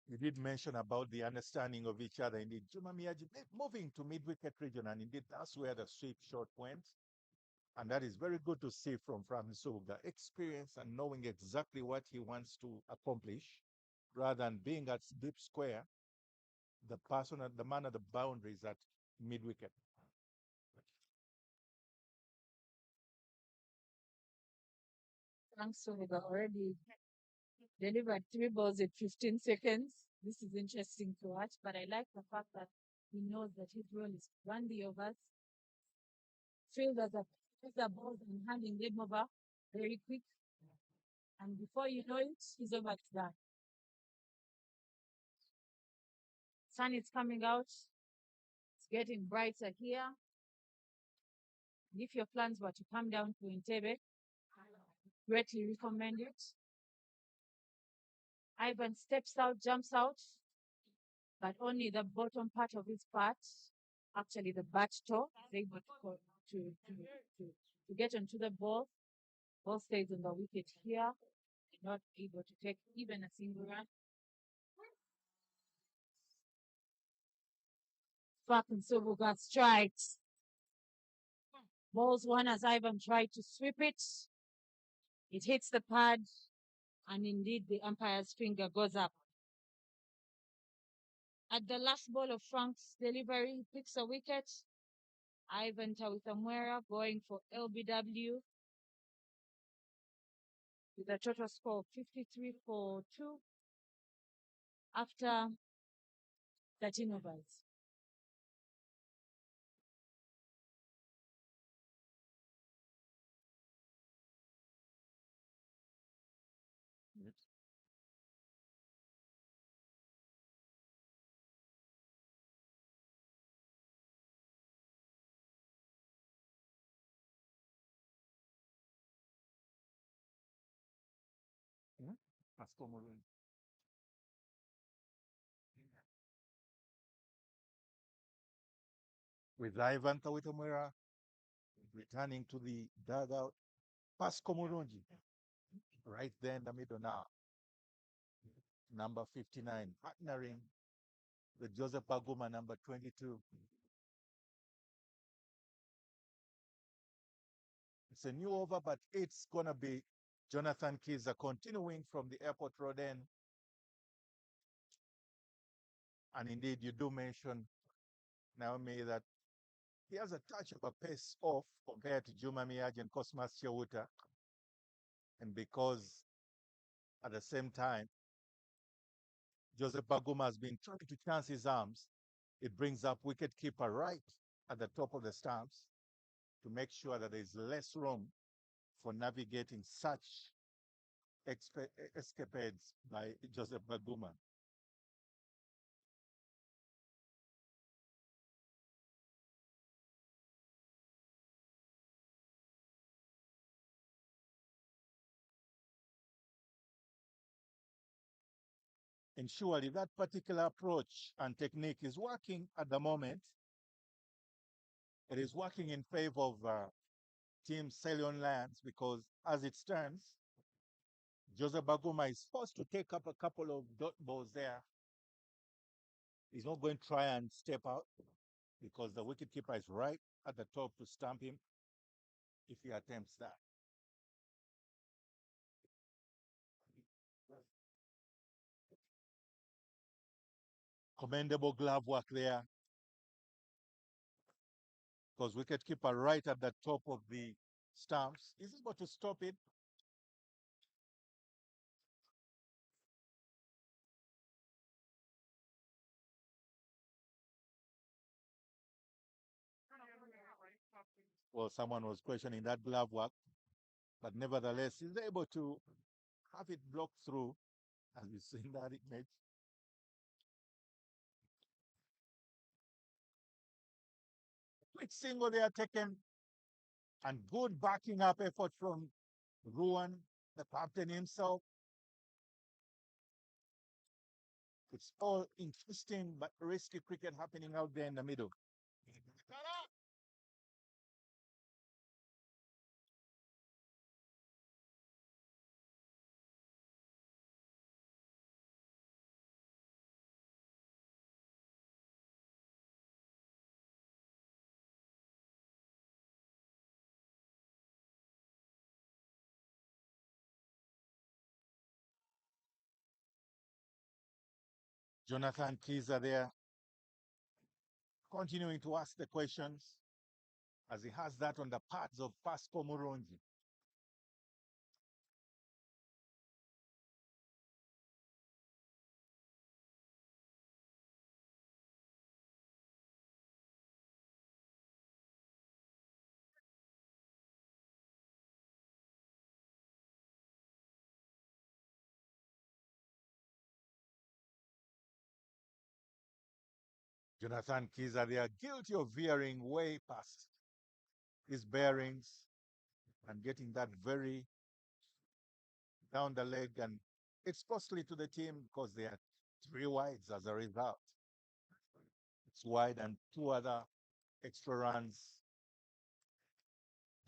You did mention about the understanding of each other. Indeed, Juma Miyaji moving to mid-wicket region, and indeed that's where the sweep shot went. And that is very good to see from Francis Suga. Experience and knowing exactly what he wants to accomplish, rather than being at deep square, the man at the boundaries at mid-wicket. Thanks, Suga. Already delivered 3 balls in 15 seconds. This is interesting to watch, but I like the fact that he knows that his role is to run the overs, field as the balls and handing them over very quick. And before you know it, he's over to that. Sun is coming out. It's getting brighter here. And if your plans were to come down to Entebbe, greatly recommend it. Ivan steps out, jumps out, but only the bottom part of his part, actually the bat toe, is able to get onto the ball. Ball stays on the wicket here, not able to take even a single run. Fucking Subuga strikes. Balls one as Ivan tried to sweep it. It hits the pad, and indeed the umpire's finger goes up. At the last ball of Frank's delivery, he picks a wicket. Ivan Tawitamwera going for LBW with a total score of 53 for 2 after 13 overs. With Ivan Tawitamwera returning to the dugout, Pasco Murungi, right there in the middle now. Number 59, partnering with Joseph Baguma, number 22. It's a new over, but it's going to be Jonathan Kiza continuing from the airport road end. And indeed, you do mention, Naomi, that he has a touch of a pace off compared to Juma Miyaji and Cosmas Chewuta. And because at the same time, Joseph Baguma has been trying to chance his arms, it brings up wicketkeeper right at the top of the stumps to make sure that there's less room for navigating such escapades by Joseph Baguma. And surely that particular approach and technique is working at the moment. It is working in favor of Team Ceylon Lands because as it stands, Joseph Baguma is forced to take up a couple of dot balls there. He's not going to try and step out because the wicketkeeper is right at the top to stamp him if he attempts that. Commendable glove work there because wicketkeeper right at the top of the stumps is able to stop it. Well, someone was questioning that glove work, but nevertheless, he's able to have it blocked through, as you see in that image. Quick single there taken, and good backing up effort from Ruan, the captain himself. It's all interesting but risky cricket happening out there in the middle. Jonathan Kiza there, continuing to ask the questions as he has that on the pads of Pasco Muronji. Jonathan Kiza, they are guilty of veering way past his bearings and getting that very down the leg. And it's costly to the team because they are 3 wides as a result. It's wide and 2 other extra runs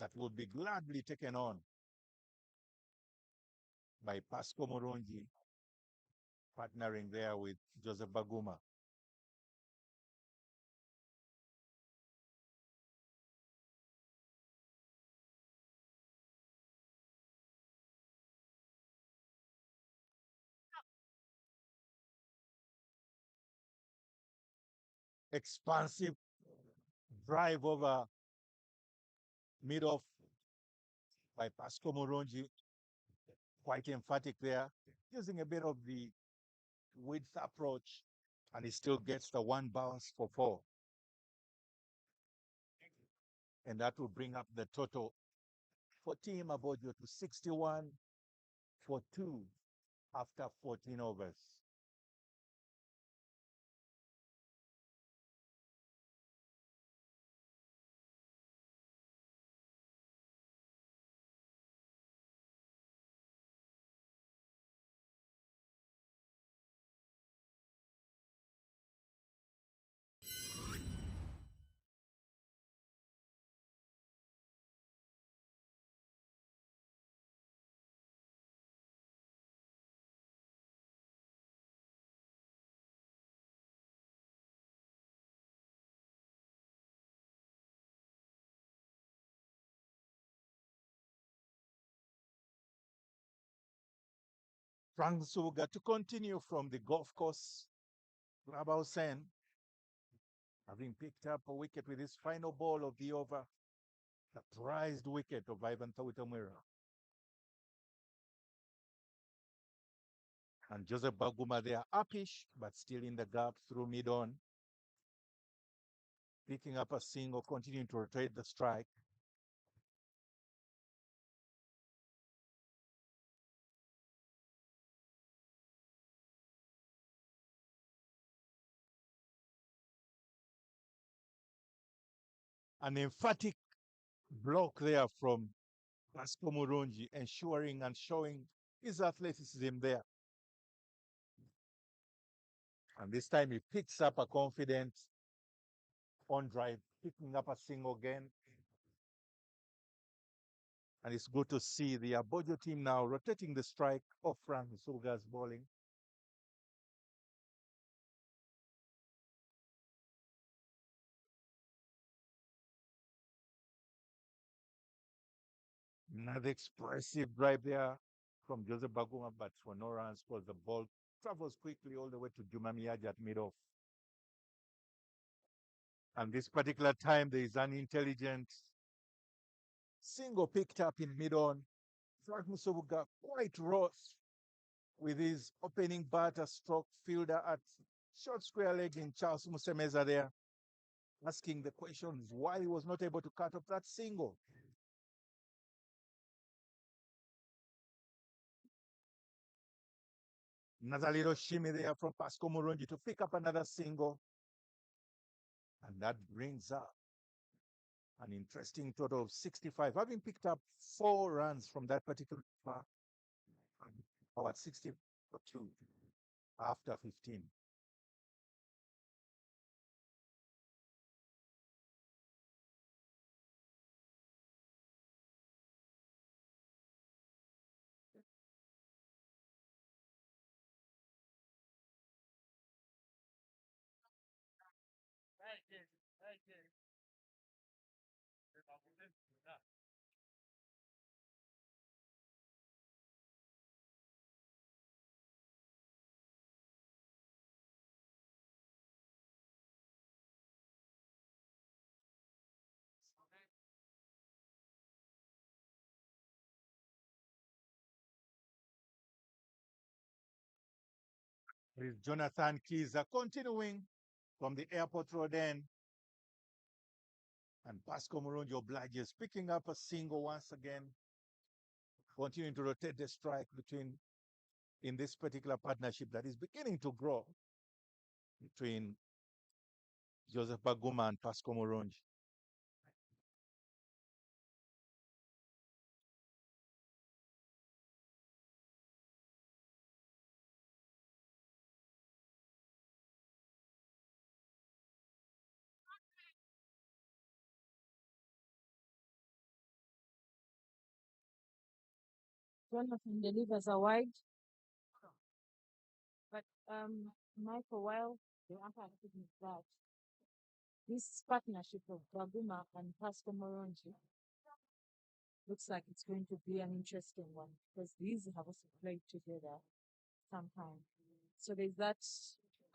that will be gladly taken on by Pasco Moronji, partnering there with Joseph Baguma. Expansive drive over mid-off by Pasco Moronji, quite emphatic there, using a bit of the width approach, and he still gets the 1 bounce for 4. And that will bring up the total for Team Aboojo to 61 for 2 after 14 overs. Frank Suga to continue from the golf course. Clubhouse end, having picked up a wicket with his final ball of the over, the prized wicket of Ivan Tawitamwira. And Joseph Baguma there, uppish, but still in the gap through mid-on. Picking up a single, continuing to rotate the strike. An emphatic block there from Pasco Murunji, ensuring and showing his athleticism there. And this time he picks up a confident on drive, picking up a single again. And it's good to see the Aboojo team now rotating the strike of Frank Suga's bowling. Another expressive drive there from Joseph Baguma, but for no runs because the ball travels quickly all the way to Juma Miyaji at mid-off. And this particular time, there is an intelligent single picked up in mid-on. Frank Musobuga quite rough with his opening batter stroke fielder at short square leg in Charles Musemeza there, asking the questions why he was not able to cut off that single. Another little shimmy there from Pasco Murunji to pick up another single. And that brings up an interesting total of 65, having picked up 4 runs from that particular far. At 62 after 15. With Jonathan Kiza continuing from the airport road end. And Pascal Murungi obliges, picking up a single once again, continuing to rotate the strike between in this particular partnership that is beginning to grow between Joseph Baguma and Pascal Murungi. Jonathan delivers a wide, but Michael, while the umpire is that this partnership of Baguma and Pascal Moronji looks like it's going to be an interesting one because these have also played together sometime. So there's that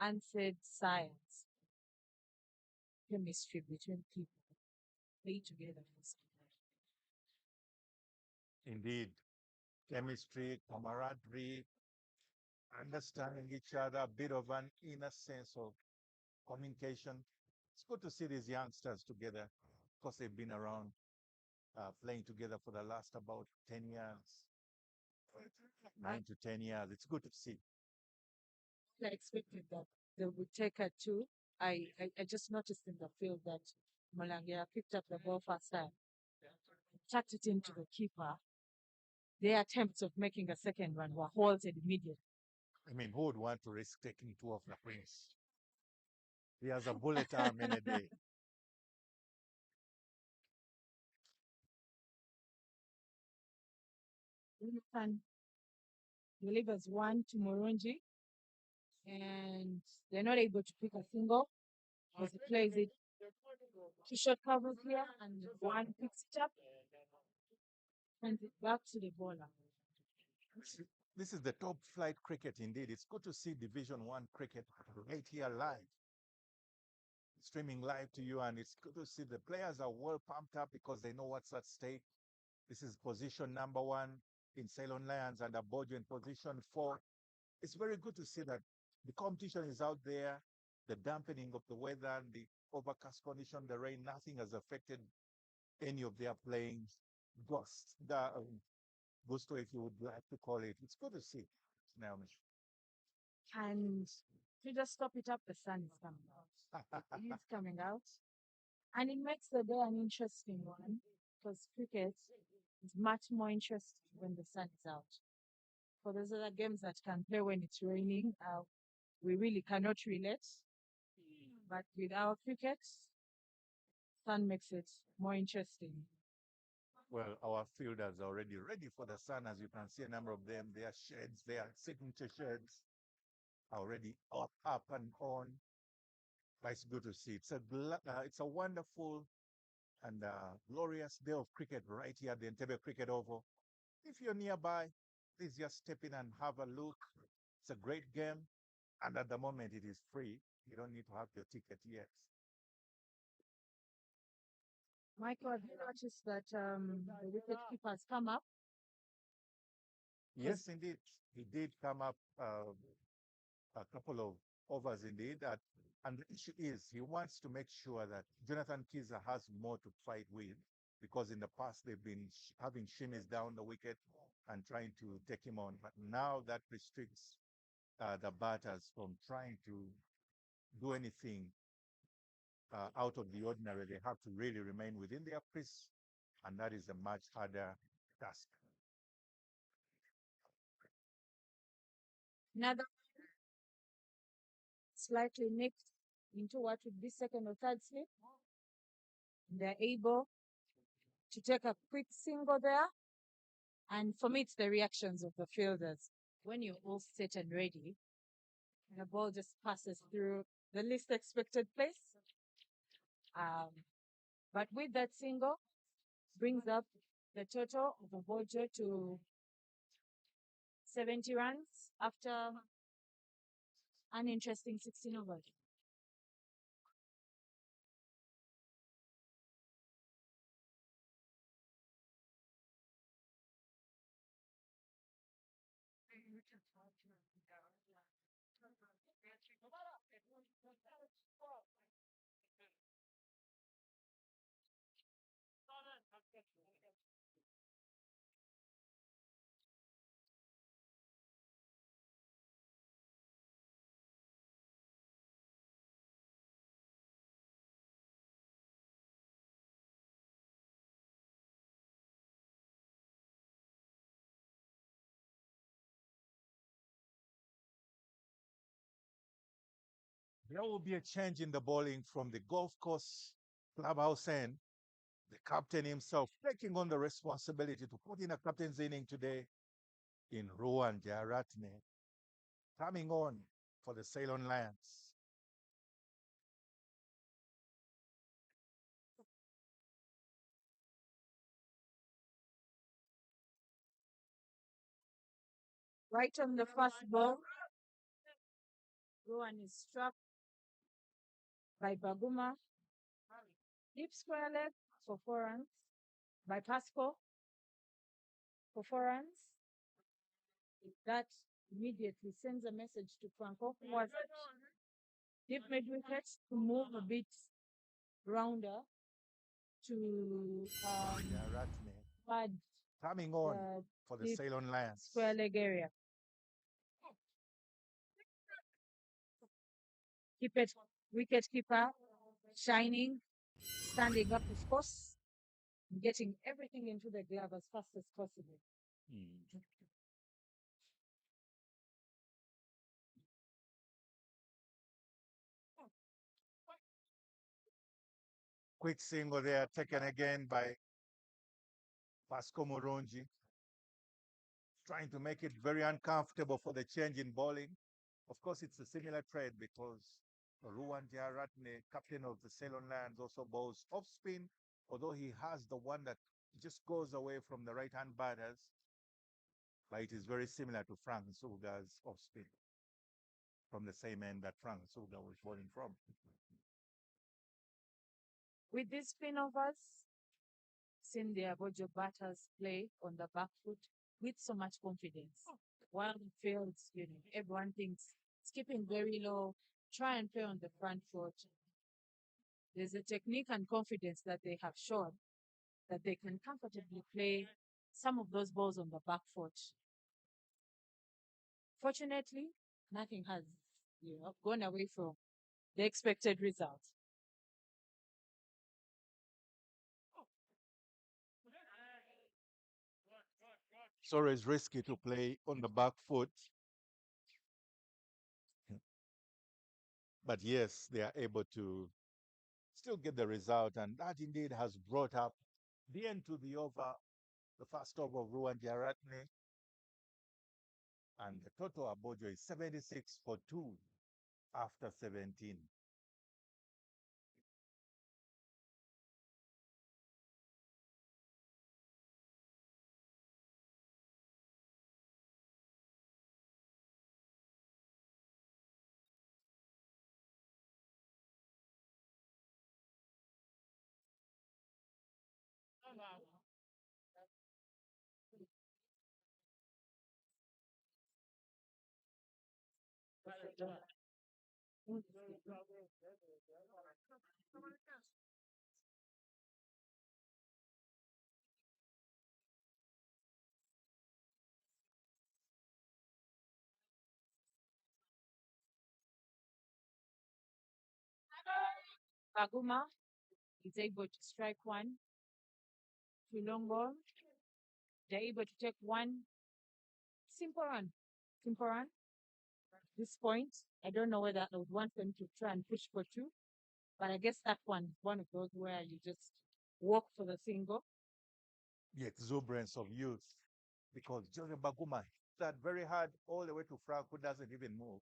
unsaid science, chemistry between people play together for some time. Indeed, chemistry, camaraderie, understanding each other, a bit of an inner sense of communication. It's good to see these youngsters together because they've been around playing together for the last about 10 years, 9 to 10 years. It's good to see. I expected that they would take her too. I just noticed in the field that Malangia picked up the ball first time, tucked it into the keeper. Their attempts of making a second one were halted immediately. I mean, who would want to risk taking two of the Prince? He has a bullet arm in a day. Jonathan delivers one to Moronji, and they're not able to pick a single because he plays it two short covers here, and one picks it up, sends it back to the bowler. This is the top flight cricket indeed. It's good to see Division 1 cricket right here live, streaming live to you, and it's good to see the players are well pumped up because they know what's at stake. This is position number 1 in Ceylon Lions and Aboojo in position 4. It's very good to see that the competition is out there. The dampening of the weather, the overcast condition, the rain, nothing has affected any of their playing. Gusto, if you would like to call it. It's good to see, Naomi. And to just stop it up, the sun is coming out. It is coming out. And it makes the day an interesting one because cricket is much more interesting when the sun is out. For those other games that can play when it's raining, we really cannot relate. But with our cricket, sun makes it more interesting. Well, our fielders are already ready for the sun. As you can see, a number of them, their sheds, their signature sheds are already up and on. But it's good to see. It's a wonderful and glorious day of cricket right here at the Entebbe Cricket Oval. If you're nearby, please just step in and have a look. It's a great game. And at the moment, it is free. You don't need to have your ticket yet. Michael, have you noticed that the wicket keeper has come up? Yes, indeed. He did come up a couple of overs indeed. And the issue is he wants to make sure that Jonathan Kiza has more to fight with because in the past they've been having shimmies down the wicket and trying to take him on. But now that restricts the batters from trying to do anything out of the ordinary. They have to really remain within their crease, and that is a much harder task. Another slightly nicked into what would be second or third slip. They're able to take a quick single there. And for me, it's the reactions of the fielders. When you're all set and ready, the ball just passes through the least expected place. But with that single, brings up the total of Aboojo to 70 runs after an interesting 16 overs. There will be a change in the bowling from the golf course clubhouse end. The captain himself taking on the responsibility to put in a captain's inning today in Ruan Jaratne, coming on for the Ceylon Lions. Right on the first ball, Rowan is struck by Baguma. Deep square leg for 4 runs. By Pasco for 4 runs. That immediately sends a message to Franco, who was deep mid wicket, to move a bit rounder to Jaratne pad coming on the for the deep Ceylon Lions. square leg area. Wicket keeper shining, standing up, of course, getting everything into the glove as fast as possible. Quick single there taken again by Pasco Moronji, trying to make it very uncomfortable for the change in bowling. Of course, it's a similar trade because Ruwan Jaratne, captain of the Ceylon Lions, also bowls off spin, although he has the one that just goes away from the right-hand batters. But it is very similar to Frank Suga's off spin from the same end that Frank Suga was bowling from. With these spin overs, seen the Aboojo batters play on the back foot with so much confidence. While it feels, everyone thinks it's keeping very low, try and play on the front foot. There's a technique and confidence that they have shown that they can comfortably play some of those balls on the back foot. Fortunately, nothing has, gone away from the expected result. It's always risky to play on the back foot. But yes, they are able to still get the result, and that indeed has brought up the end to the over, the first over of Ruwan Jaratne. And the total Aboojo is 76 for 2 after 17. Baguma is able to strike one to long ball. They're able to take one simple run. Simple run. At this point, I don't know whether I would want them to try and push for 2, but I guess that one is one of those where you just walk for the single. The exuberance of youth, because Joseph Baguma hit that very hard all the way to Frank, who doesn't even move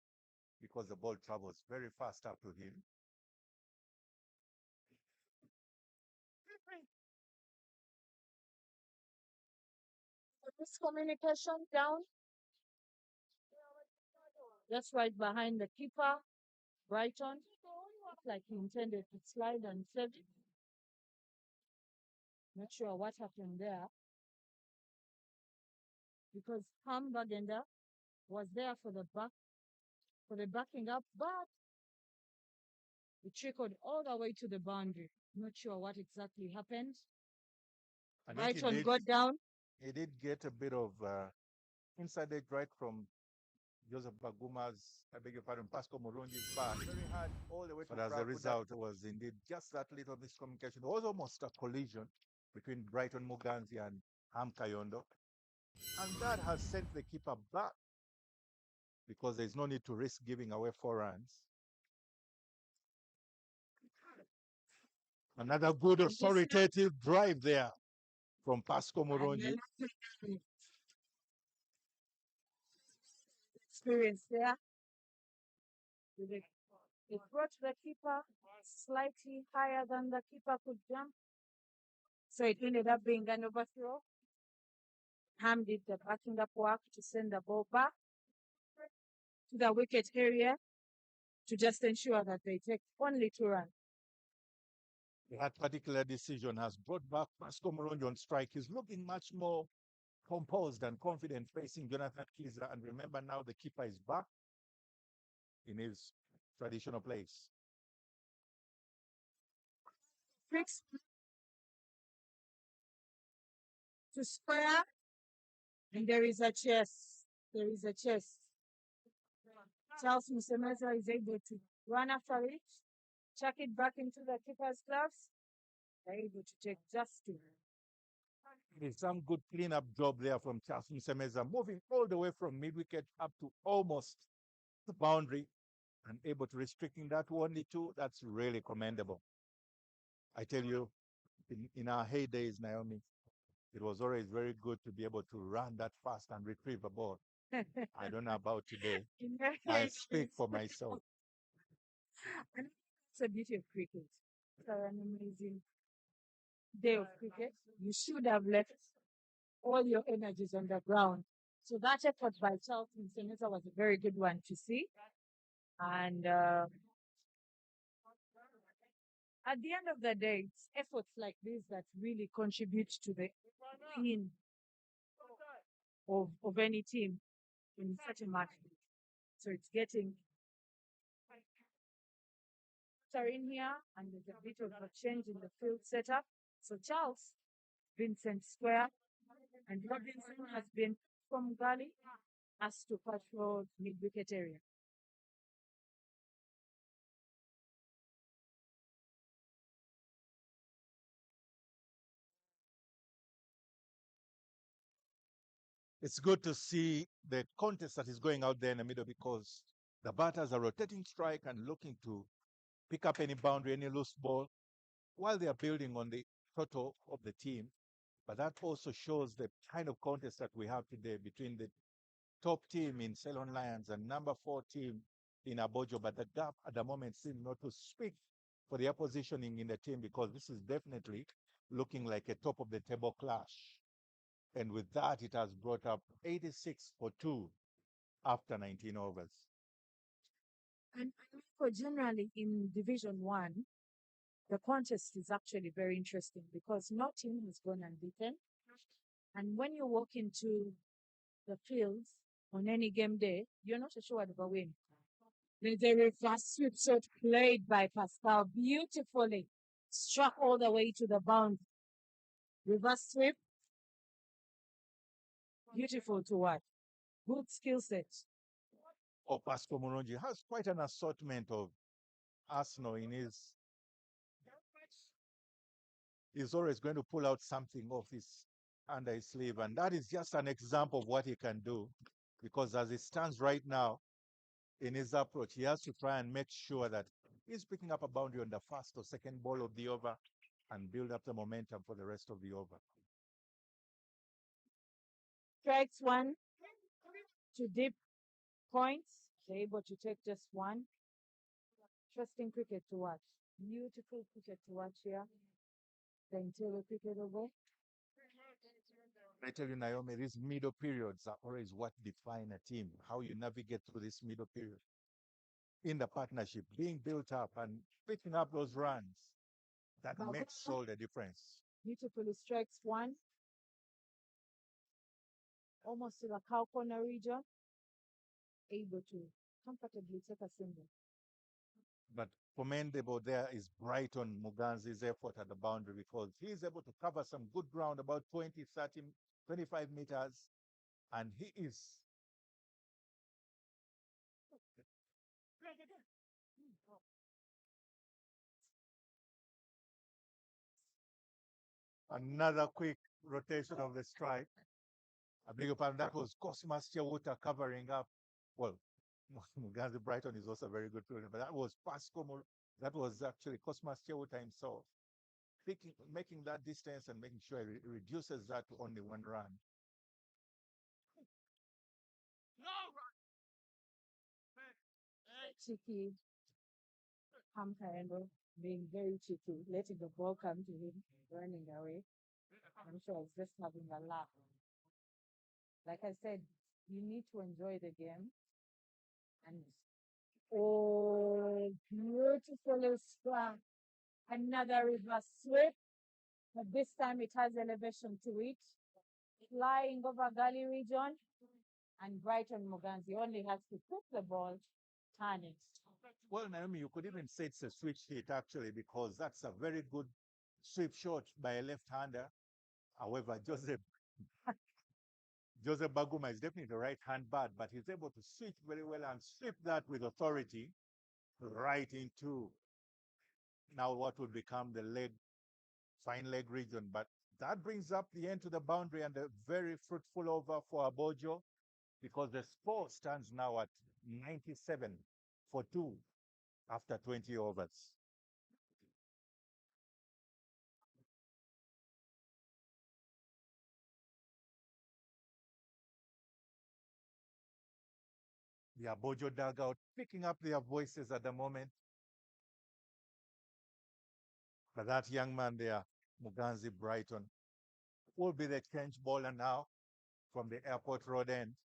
because the ball travels very fast up to him. Miscommunication down. Just right behind the keeper, Brighton. Looks like he intended to slide and save it. Not sure what happened there. Because Hamburgender was there for the backing up, but it trickled all the way to the boundary. Not sure what exactly happened. And Brighton got down. He did get a bit of inside edge right from Joseph Baguma's, I beg your pardon, Pasco Moronji's bat. Very hard all the way to But as a result, it was indeed just that little miscommunication. It was almost a collision between Brighton Muganzi and Ham Kayondo. And that has sent the keeper back because there's no need to risk giving away 4 runs. Another good And this authoritative drive there from Pasco and Moronji. then experience there. With it. It brought the keeper slightly higher than the keeper could jump. So it ended up being an overthrow. Ham did the backing up work to send the ball back to the wicket area to just ensure that they take only 2 runs. That particular decision has brought back Pasco Moronji on strike. He's looking much more composed and confident facing Jonathan Kiza. And remember now the keeper is back in his traditional place. Fix to square, and there is a chess. There is a chess. Charles Musemeza is able to run after it, chuck it back into the keeper's gloves. They're able to take just 2. There's some good cleanup job there from Charles Musemeza, moving all the way from mid-wicket up to almost the boundary and able to restricting that to only 2. That's really commendable. I tell you, in our heydays, Naomi, it was always very good to be able to run that fast and retrieve a ball. I don't know about today. I speak for myself. It's a beauty of cricket. It's an amazing day of cricket. You should have left all your energies on the ground. So that effort by Charles Musemeza was a very good one to see. And at the end of the day, it's efforts like this that really contribute to the win of any team in such a match. So it's getting in here, and there's a bit of a change in the field setup. So Charles, Vincent Square, and Robinson has been from Gully as to patrol mid-wicket area. It's good to see the contest that is going out there in the middle because the batters are rotating strike and looking to pick up any boundary, any loose ball while they are building on the total of the team. But that also shows the kind of contest that we have today between the top team in Ceylon Lions and number 4 team in Aboojo. But the gap at the moment seems not to speak for their positioning in the team because this is definitely looking like a top of the table clash. And with that, it has brought up 86 for 2 after 19 overs. And generally in Division 1, the contest is actually very interesting because no team has gone unbeaten. And when you walk into the fields on any game day, you're not assured of a win. There's a reverse sweep shot played by Pascal beautifully, struck all the way to the boundary. Reverse sweep, beautiful to watch. Good skill set. Oh, Pasco Moronji has quite an assortment of arsenal in his. He's always going to pull out something off his under his sleeve, and that is just an example of what he can do. Because as it stands right now, in his approach, he has to try and make sure that he's picking up a boundary on the first or second ball of the over and build up the momentum for the rest of the over. Strikes 1 to deep points. They're able to take just 1. Interesting cricket to watch. Beautiful cricket to watch here. The interior cricket over. I tell you, Naomi, these middle periods are always what define a team, how you navigate through this middle period. In the partnership, being built up and picking up those runs, that makes all the difference. Beautifully strikes 1. Almost to the cow corner region. Able to comfortably take a single. But commendable there is Brighton Muganzi's effort at the boundary because he is able to cover some good ground, about 20, 30, 25 meters, and he is another quick rotation of the strike. I beg your pardon, that was Cosmas Chewuta covering up. Well, Muganzi Brighton is also a very good player, but that was that was actually Cosmas Chewuta himself making that distance and making sure it reduces that to only 1 run. Cheeky, Hamka being very cheeky, letting the ball come to him, running away. I'm sure he's just having a laugh. Like I said, you need to enjoy the game. And oh, beautifully sprung. Another reverse sweep, but this time it has elevation to it. Flying over Gully region, and Brighton Muganzi only has to put the ball, turn it. Well, Naomi, you could even say it's a switch hit actually, because that's a very good sweep shot by a left-hander. However, Joseph Baguma is definitely the right-hand bat, but he's able to switch very well and sweep that with authority right into now what would become the fine leg region. But that brings up the end to the boundary and a very fruitful over for Aboojo, because the score stands now at 97 for 2 after 20 overs. The Aboojo dugout picking up their voices at the moment. But that young man there, Muganzi Brighton, will be the change bowler now from the airport road end.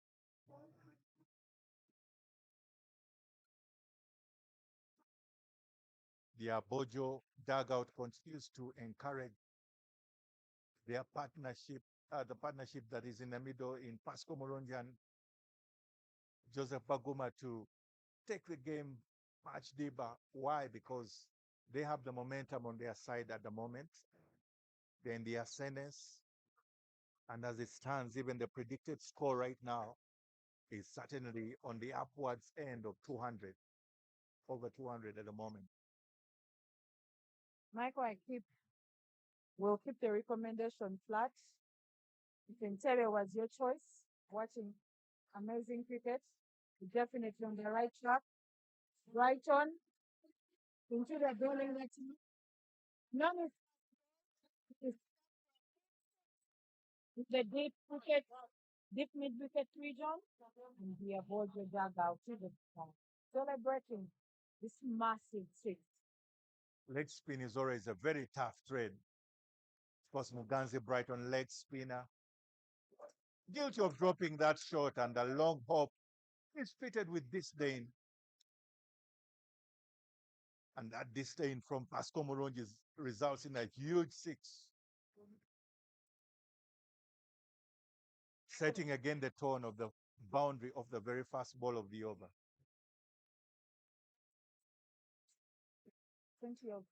The Aboojo dugout continues to encourage their partnership, the partnership that is in the middle in Pasco Mulungi and Joseph Baguma, to take the game much deeper. Why? Because they have the momentum on their side at the moment. They're in the ascendance. And as it stands, even the predicted score right now is certainly on the upwards end of 200, over 200 at the moment. Michael, we'll keep the recommendation flat. You can tell it was your choice, watching amazing cricket. You're definitely on the right track. Right on into the bowling team. None is the deep mid wicket region, and we avoid the dugout to the top, celebrating this massive six. Leg spin is always a very tough trade. Of course, Muganzi Brighton leg spinner, guilty of dropping that shot, and the long hop is treated with disdain. And that disdain from Pasco Mulungi results in a huge 6. Setting again the tone of the boundary of the very first ball of the over. Plenty of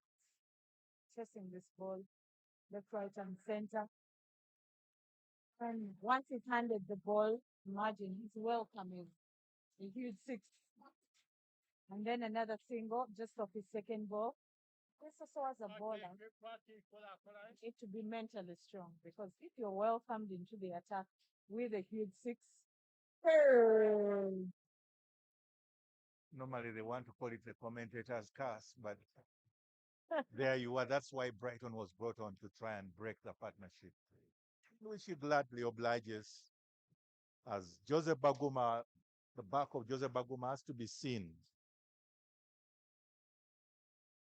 chasing this ball, left, right, and center. And once he handed the ball, imagine he's welcoming a huge 6. And then another single just off his second ball. This also as a bowler, you need to be mentally strong, because if you're welcomed into the attack with a huge 6, Normally they want to call it the commentator's curse, but there you are. That's why Brighton was brought on, to try and break the partnership, which he gladly obliges, as Joseph Baguma, the back of Joseph Baguma has to be seen.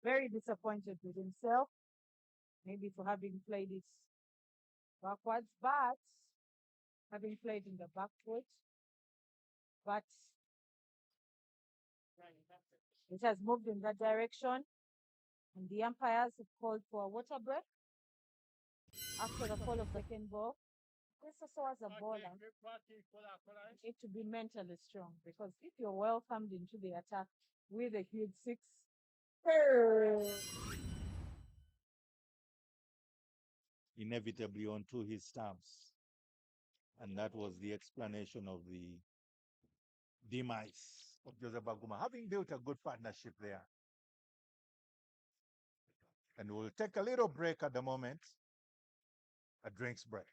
very disappointed with himself, maybe for having played it backwards, but having played in the back foot, but it has moved in that direction, and the umpires have called for a water break after the call of second ball. This also as a bowler, you need to be mentally strong, because if you're welcomed into the attack with a huge 6, Inevitably onto his stumps. And that was the explanation of the demise of Joseph Baguma, having built a good partnership there. And we'll take a little break at the moment, a drinks break.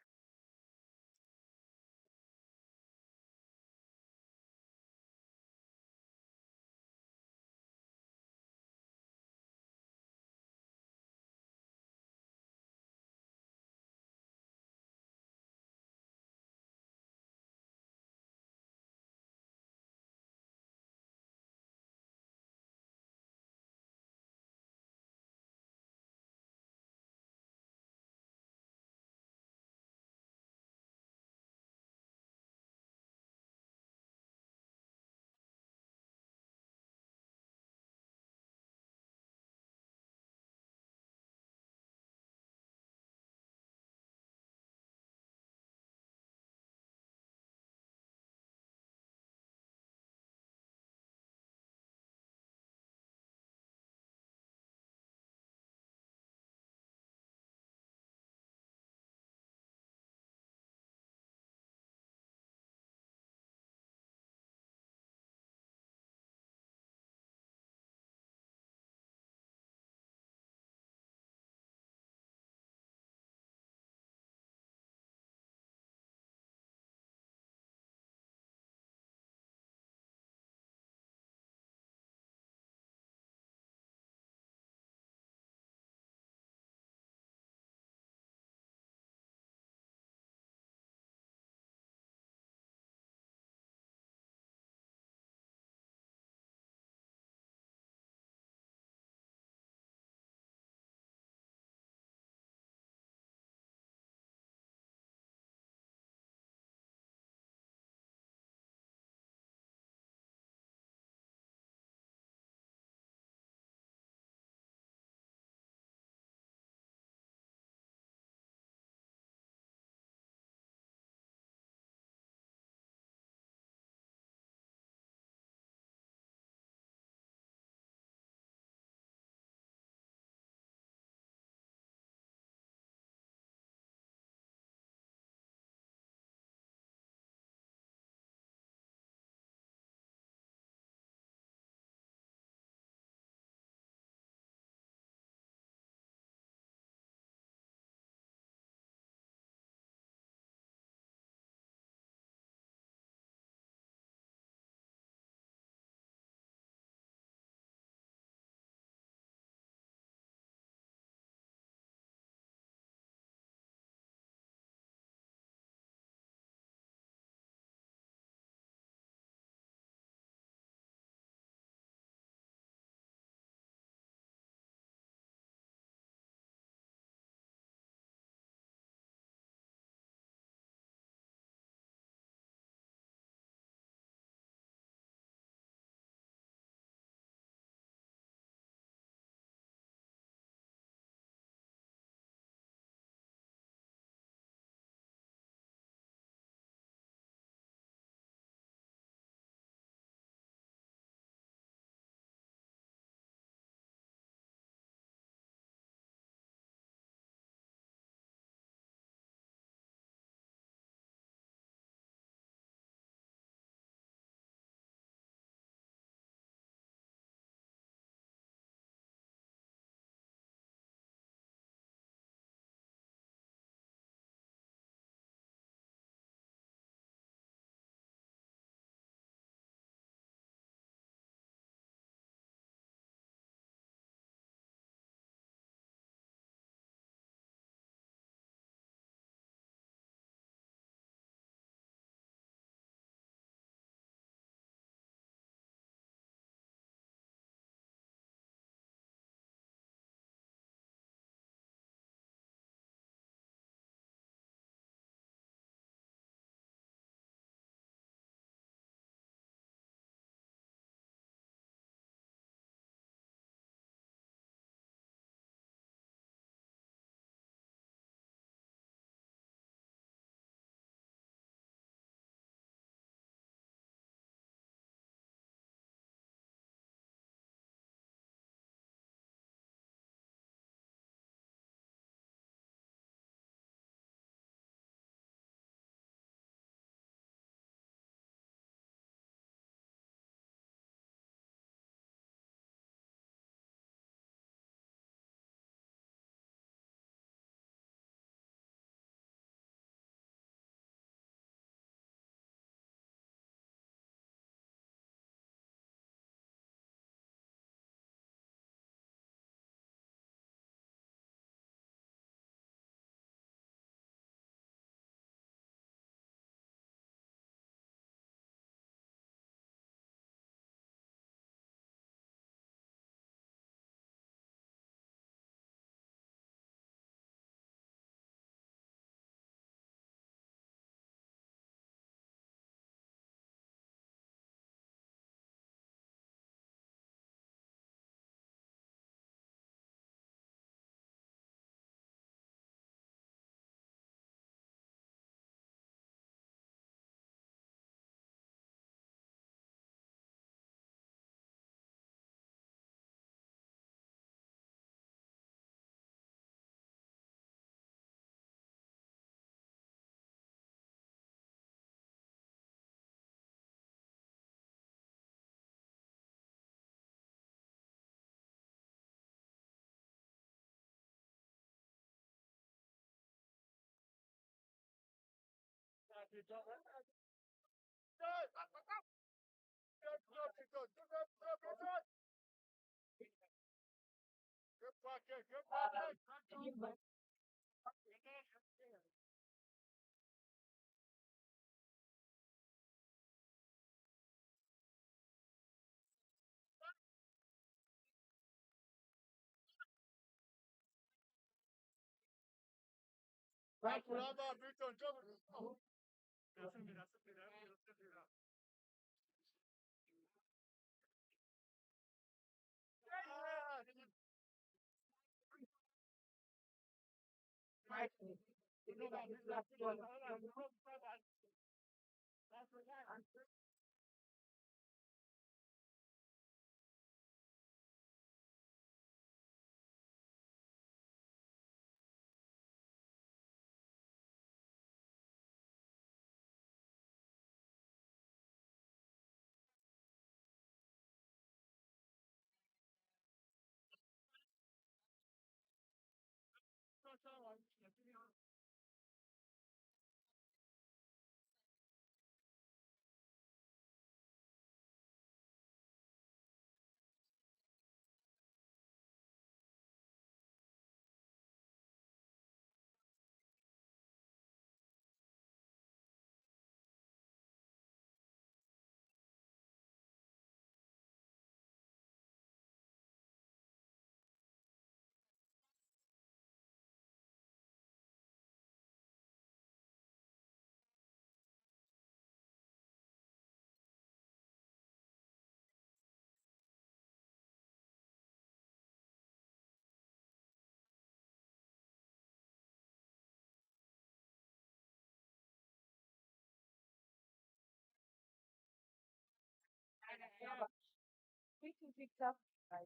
Quickly picked up by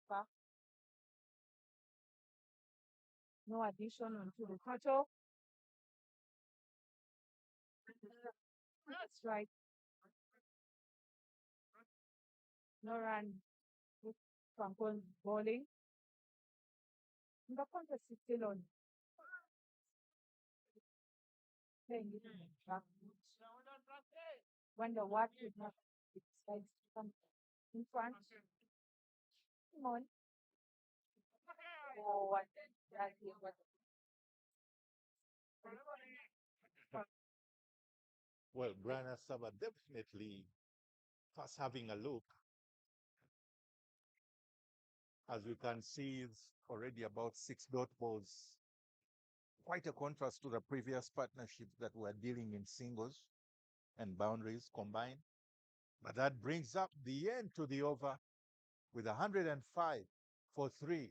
back. No addition onto the total. That's right. No run with Francon bowling. The contest is still on. Playing it in the back. Wonder what would happen if it decides to come in front. Come on. Oh, what that is what Well, Brian Saba definitely first having a look. As you can see, it's already about 6 dot balls. Quite a contrast to the previous partnerships that were dealing in singles and boundaries combined. But that brings up the end to the over with 105 for 3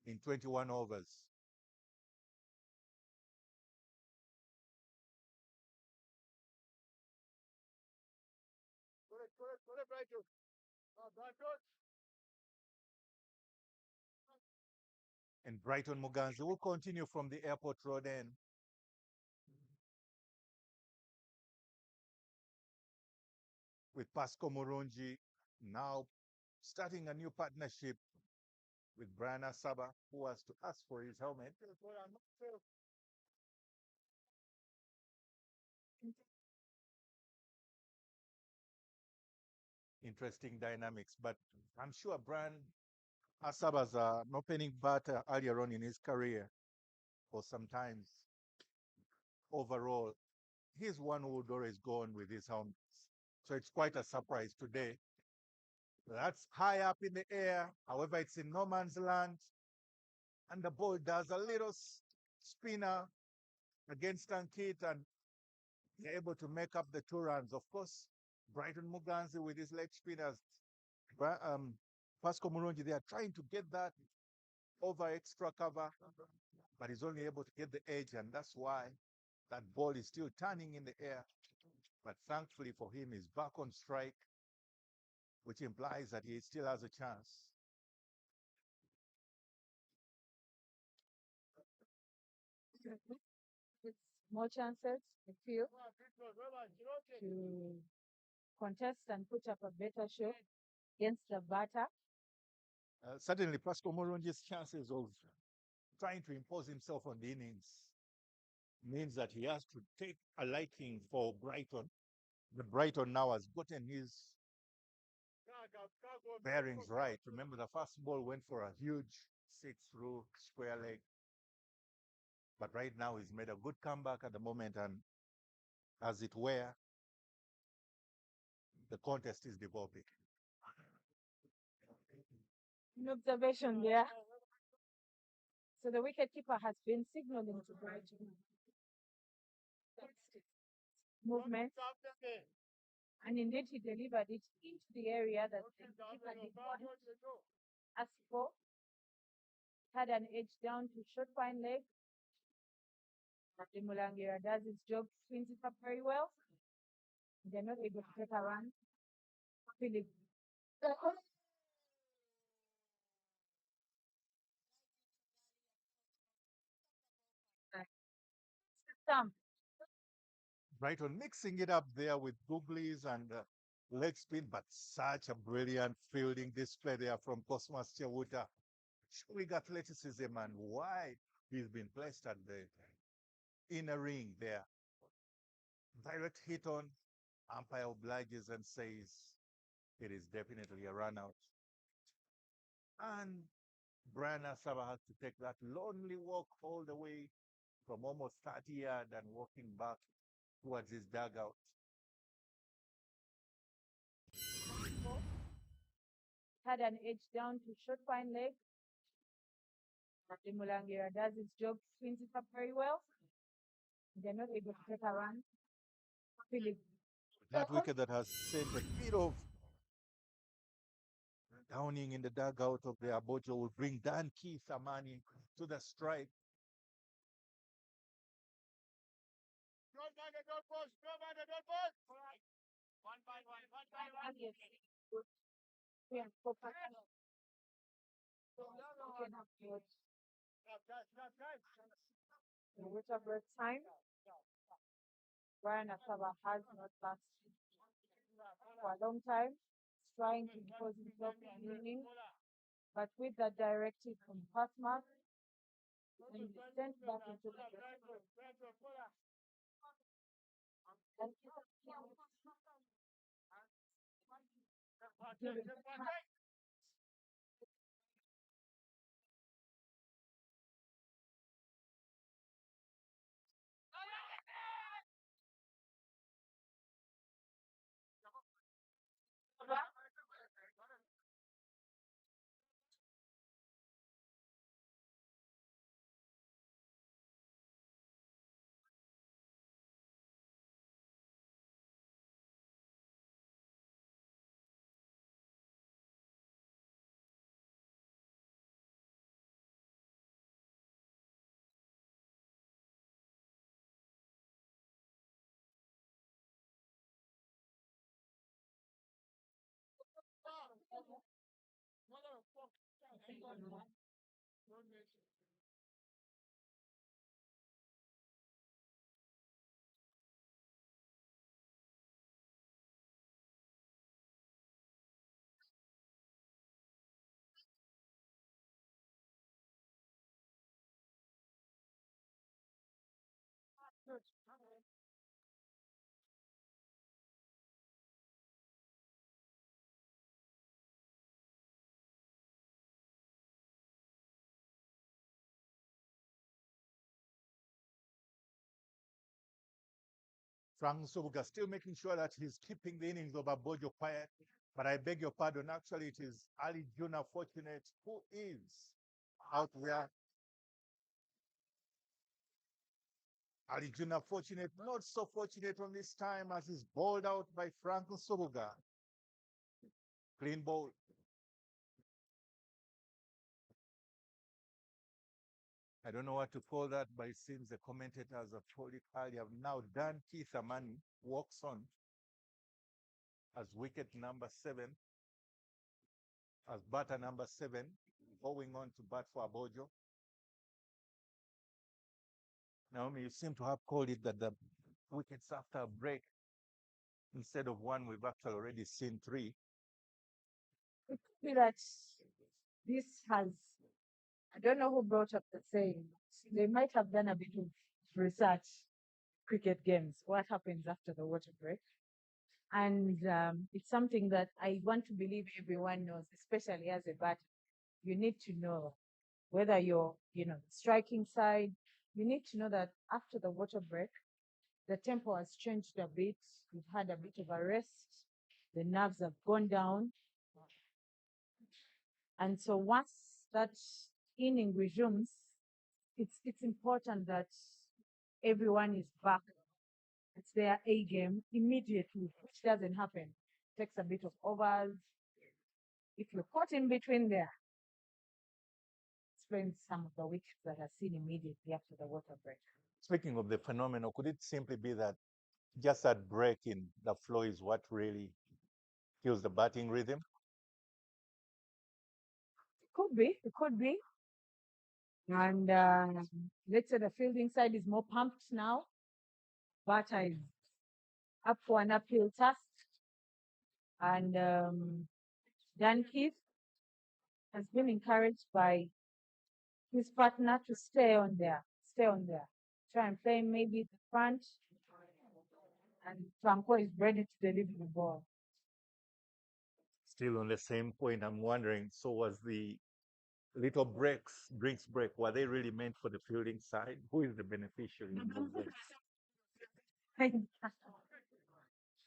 in 21 overs. And Brighton Muganzi will continue from the airport road end. With Pasco Murungi now starting a new partnership with Brian Asaba, who has to ask for his helmet. Interesting dynamics, but I'm sure Brian Asaba's an opening batter earlier on in his career, or sometimes overall, he's one who would always go on with his helmets. So it's quite a surprise today. That's high up in the air. However, it's in no man's land. And the ball does a little spinner against Ankit, and they're able to make up the 2 runs. Of course, Brighton Muganzi with his leg spinners, Pasco Murungi, they are trying to get that over extra cover, but he's only able to get the edge, and that's why that ball is still turning in the air. But thankfully for him, he's back on strike, which implies that he still has a chance. it's more chances, I feel, to contest and put up a better show against the batter. Certainly, Pasco Murungi's chances of trying to impose himself on the innings means that he has to take a liking for Brighton. The Brighton now has gotten his bearings right. Remember, the first ball went for a huge six through square leg. But right now, he's made a good comeback at the moment, and as it were, the contest is developing. An observation there. So the wicketkeeper has been signaling to Brighton movement, and indeed he delivered it into the area that the keeper did not ask for. Had an edge down to short fine leg. The Mulangira does his job, swings it up very well. They're not able to take a run. Philip. Stump. Brighton mixing it up there with googlies and leg spin, but such a brilliant fielding display there from Cosmas Chewuta, showing athleticism and why he's been placed at the inner ring there. Direct hit on, umpire obliges and says it is definitely a run out. And Brian Asaba has to take that lonely walk all the way from almost 30 yards and walking back towards his dugout. Had an edge down to short fine leg. The Mulangira does his job, swings it up very well. They're not able to take a run. Philip. That wicket that has sent a bit of downing in the dugout of the Aboojo will bring Dan Keith Amani to the strike. Whatever time Brian Asaba has not passed for a long time, trying to impose himself in the inning, but with that directive from Fatma, and he sent back into the Frank Subuga still making sure that he's keeping the innings of Aboojo quiet. But I beg your pardon, actually it is Ali Juna Fortunate who is out there. Ali Juna Fortunate, not so fortunate on this time as he's bowled out by Frank Subuga. Clean ball. I don't know what to call that, but it seems the commentators have told it earlier. Now Dan Keith Amani walks on as wicket number 7, as batter number 7, going on to bat for Aboojo. Naomi, you seem to have called it that the wickets after a break, instead of one, we've actually already seen 3. It could be that this has, I don't know who brought up the saying. They might have done a bit of research cricket games, what happens after the water break. And it's something that I want to believe everyone knows, especially as a batter. You need to know whether you're, striking side. You need to know that after the water break, the tempo has changed a bit. We've had a bit of a rest. The nerves have gone down. And so once that inning resumes, it's important that everyone is back. It's their A game immediately, which doesn't happen. It takes a bit of overs. If you're caught in between there, explain some of the wickets that are seen immediately after the water break. Speaking of the phenomenon, could it simply be that just that break in the flow is what really kills the batting rhythm? It could be. And let's say the fielding side is more pumped now. Batter is up for an uphill task. And Dan Keith has been encouraged by his partner to stay on there. Try and play maybe the front. And Franco is ready to deliver the ball. Still on the same point, I'm wondering, so was the little drinks break, were they really meant for the fielding side? Who is the beneficiary of those breaks?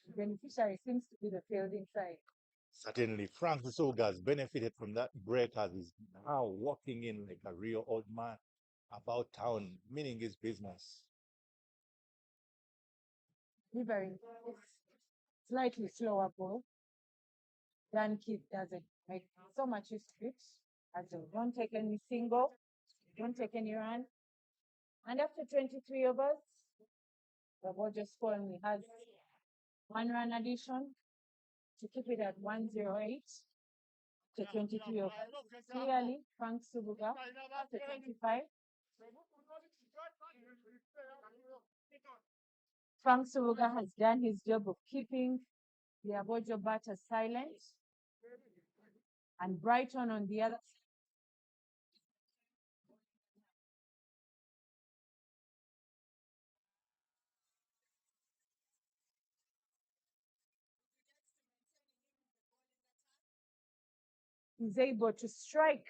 The beneficiary seems to be the fielding side. Certainly, Frank Suga has benefited from that break as he's now walking in like a real old man about town, meaning his business. Delivering is slightly slower ball. Dan Keith doesn't make so much use of it. As you don't take any single, don't take any run. And after 23 overs, the ball just only has 1 run addition to keep it at 108 to 23 overs. Clearly, Frank Subuga after 25. Frank Subuga has done his job of keeping the Aboojo batter silent. And Brighton on the other side. Is able to strike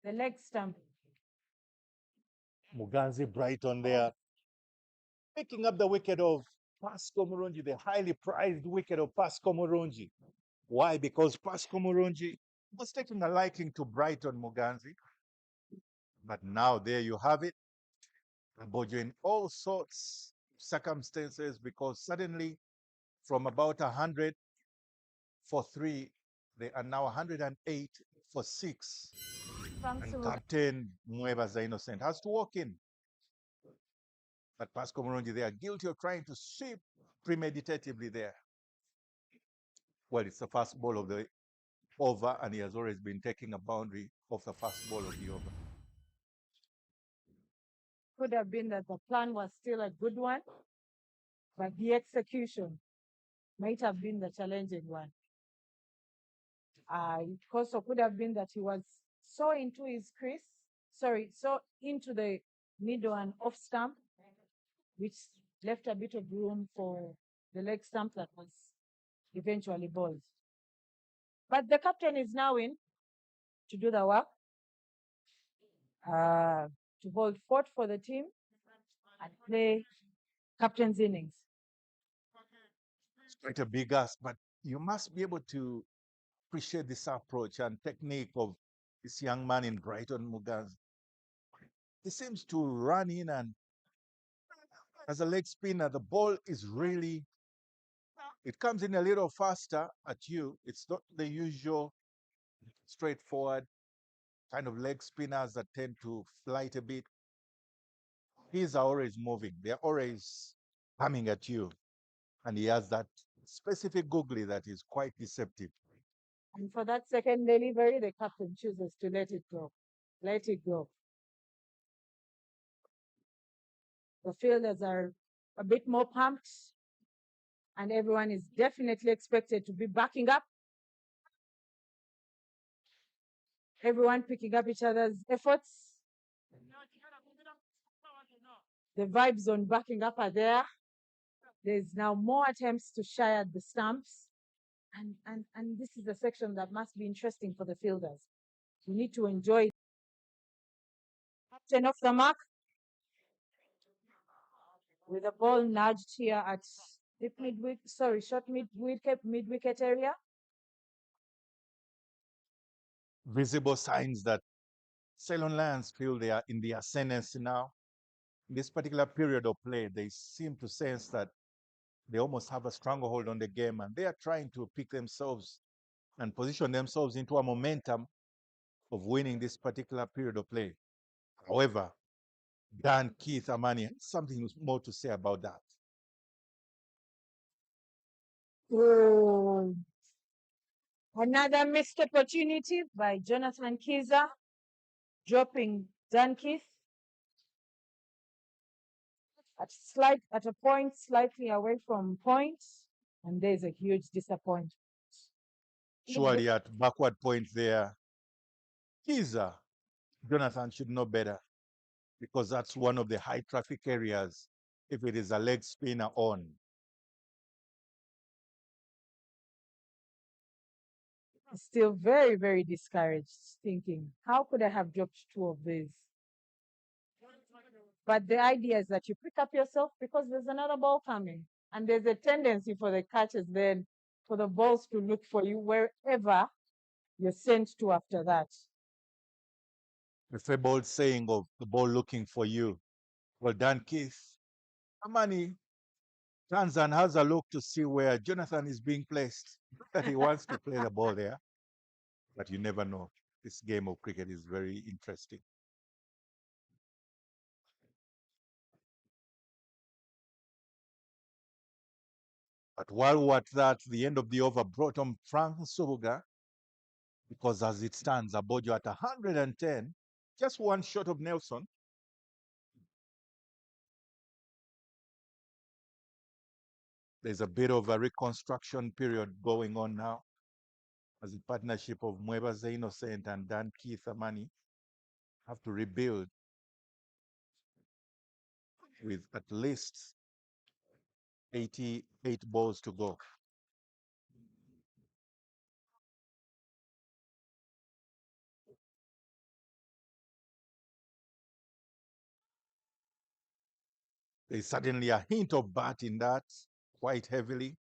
the leg stump. Muganzi Brighton there, picking up the wicket of Pascal Murungi, the highly prized wicket of Pascal Murungi. Why? Because Pascal Murungi was taking a liking to Brighton Muganzi. But now there you have it. Aboojo in all sorts of circumstances, because suddenly from about 100 for 3, they are now 108 for 6. And Captain Muebaza Innocent has to walk in. But Pascal Murungi, they are guilty of trying to sweep premeditatively there. Well, it's the first ball of the over, and he has always been taking a boundary of the first ball of the over. Could have been that the plan was still a good one, but the execution might have been the challenging one. It also could have been that he was so into his crease, so into the middle and off stump, which left a bit of room for the leg stump that was eventually bowled. But the captain is now in to do the work, to hold fort for the team and play captain's innings. It's quite a big ask, but you must be able to appreciate this approach and technique of this young man in Brighton Muganzi. He seems to run in, and as a leg spinner, the ball is really, it comes in a little faster at you. It's not the usual straightforward kind of leg spinners that tend to flight a bit. These are always moving. They're always coming at you. And he has that specific googly that is quite deceptive. And for that second delivery, the captain chooses to let it go. Let it go. The fielders are a bit more pumped, and everyone is definitely expected to be backing up. Everyone picking up each other's efforts. The vibes on backing up are there. There's now more attempts to shy at the stumps. And this is a section that must be interesting for the fielders. You need to enjoy. Captain off the mark with the ball nudged here at deep short mid-wicket area. Visible signs that Ceylon Lions feel they are in the ascendancy now. In this particular period of play, they seem to sense that they almost have a stranglehold on the game, and they are trying to pick themselves and position themselves into a momentum of winning this particular period of play. However, Dan Keith Amani has something more to say about that. Oh. Another missed opportunity by Jonathan Kiza, dropping Dan Keith at a point slightly away from point, and there's a huge disappointment. Surely at backward point there, Kiza, Jonathan should know better, because that's one of the high traffic areas if it is a leg spinner on. Still very, very discouraged, thinking, how could I have dropped two of these? But the idea is that you pick up yourself because there's another ball coming. And there's a tendency for the catches then for the balls to look for you wherever you're sent to after that. The fabled saying of the ball looking for you. Well done, Keith. Amani turns and has a look to see where Jonathan is being placed. That he wants to play the ball there. But you never know. This game of cricket is very interesting. But while we're at that, the end of the over brought on Frank Nsubuga, because as it stands, Aboojo at 110, just one short of Nelson. There's a bit of a reconstruction period going on now as the partnership of Mwebaze Innocent and Dan Keith Amani have to rebuild with at least 88 balls to go. There's certainly a hint of bat in that, quite heavily.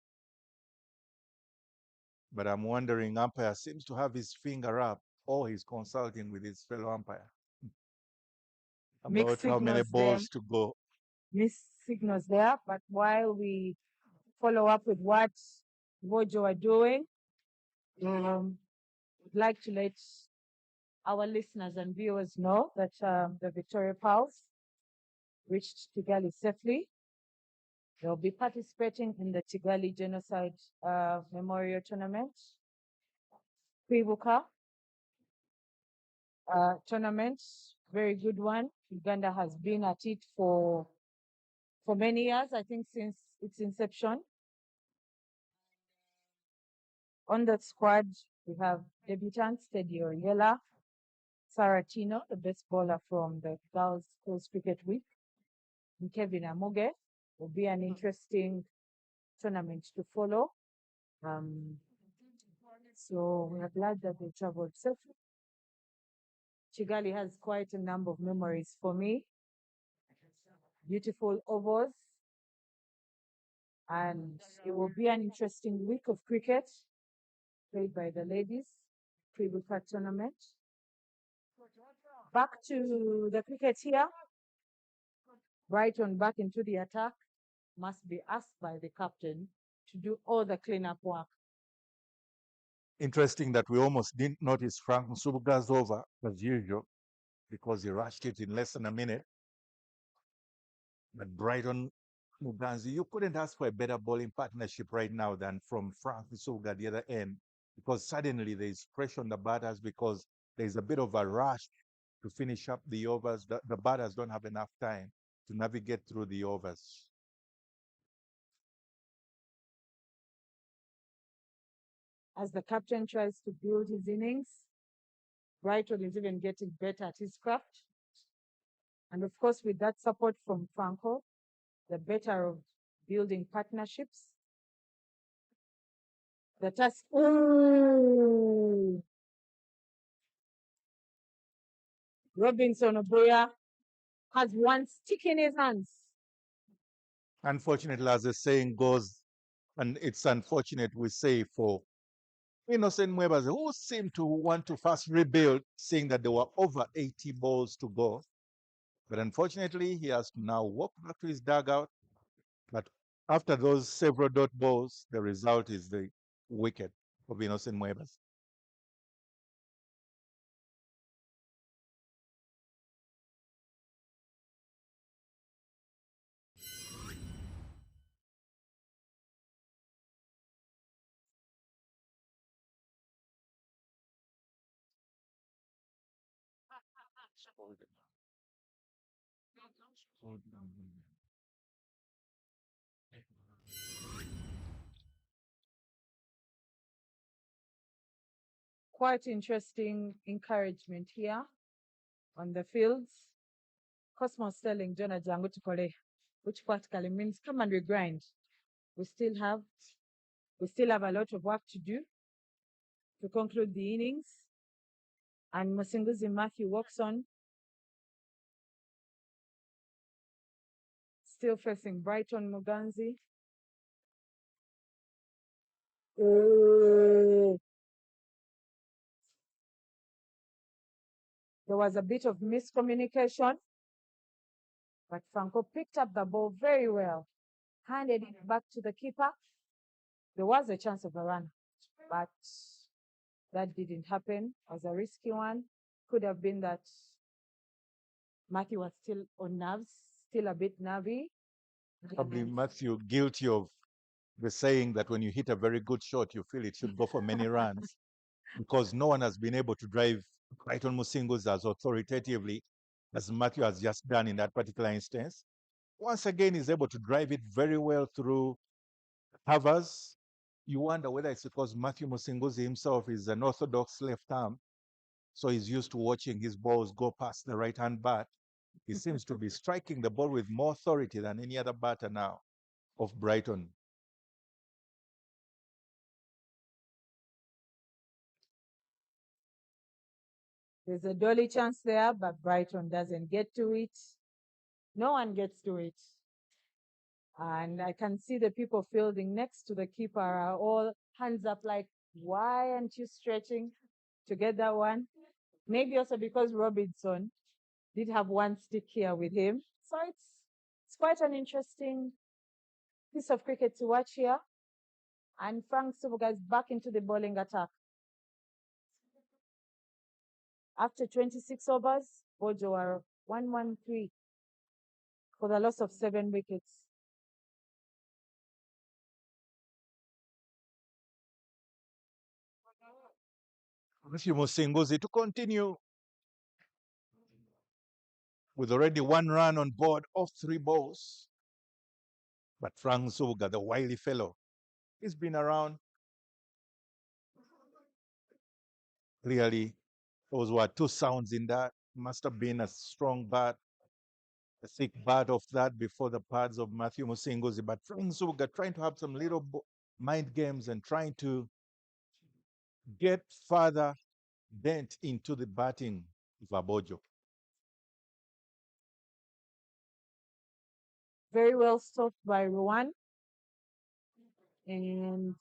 But I'm wondering, umpire seems to have his finger up, or he's consulting with his fellow umpire about how many balls to go. Mixed signals there, but while we follow up with what Aboojo are doing, I'd like to let our listeners and viewers know that the Victoria Pulse reached Kigali safely. They'll be participating in the Kigali Genocide Memorial Tournament, Kwibuka tournament, very good one. Uganda has been at it for many years, I think since its inception. On that squad, we have debutants Teddy Oyela, Sarah Tino, the best bowler from the Girls Schools Cricket Week, and Kevin Amuge. Will be an interesting tournament to follow. So we are glad that they traveled safely. Kigali has quite a number of memories for me. Beautiful ovals. And it will be an interesting week of cricket played by the ladies, Kwibuka tournament. Back to the cricket here. Brighton back into the attack. Must be asked by the captain to do all the cleanup work. Interesting that we almost didn't notice Frank Nsubuga's over as usual, because he rushed it in less than a minute. But Brighton Muganzi, you couldn't ask for a better bowling partnership right now than from Frank Nsubuga at the other end, because suddenly there's pressure on the batters because there's a bit of a rush to finish up the overs. The batters don't have enough time to navigate through the overs. As the captain tries to build his innings, Brighton is even getting better at his craft. And of course, with that support from Franco, the better of building partnerships. The task. Ooh. Robinson Oboya has one stick in his hands. Unfortunately, as the saying goes, and it's unfortunate we say for Innocent Mwebas, who seemed to want to first rebuild, seeing that there were over 80 balls to go. But unfortunately, he has to now walk back to his dugout. But after those several dot balls, the result is the wicket of Innocent Mwebas. Quite interesting encouragement here on the fields. Cosmos telling Jonah Jangu to Kole, which practically means come and we grind. We still have a lot of work to do to conclude the innings. And Musinguzi Matthew walks on, still facing Brighton Muganzi. There was a bit of miscommunication, but Franco picked up the ball very well, handed it back to the keeper. There was a chance of a run, but that didn't happen. It was a risky one. Could have been that Matthew was still on nerves, still a bit nervy. Probably Matthew guilty of the saying that when you hit a very good shot, you feel it should go for many runs, because no one has been able to drive Brighton Musingus as authoritatively as Matthew has just done in that particular instance. Once again, he's able to drive it very well through covers. You wonder whether it's because Matthew Musinguzi himself is an orthodox left arm, so he's used to watching his balls go past the right-hand bat. He seems to be striking the ball with more authority than any other batter now of Brighton. There's a dolly chance there, but Brighton doesn't get to it. No one gets to it. And I can see the people fielding next to the keeper are all hands up like, why aren't you stretching to get that one? Maybe also because Robinson did have one stick here with him. So it's quite an interesting piece of cricket to watch here. And Frank Subuga is back into the bowling attack. After 26 overs, Aboojo are 113 for the loss of 7 wickets. Matthew Musinguzi to continue with already 1 run on board off 3 balls. But Frank Subuga, the wily fellow, he's been around. Clearly, those were 2 sounds in that. Must have been a strong bat, a thick bat of that before the pads of Matthew Musinguzi. But Frank Subuga trying to have some little mind games and trying to get further dent into the batting of Aboojo. Very well stopped by Ruan. And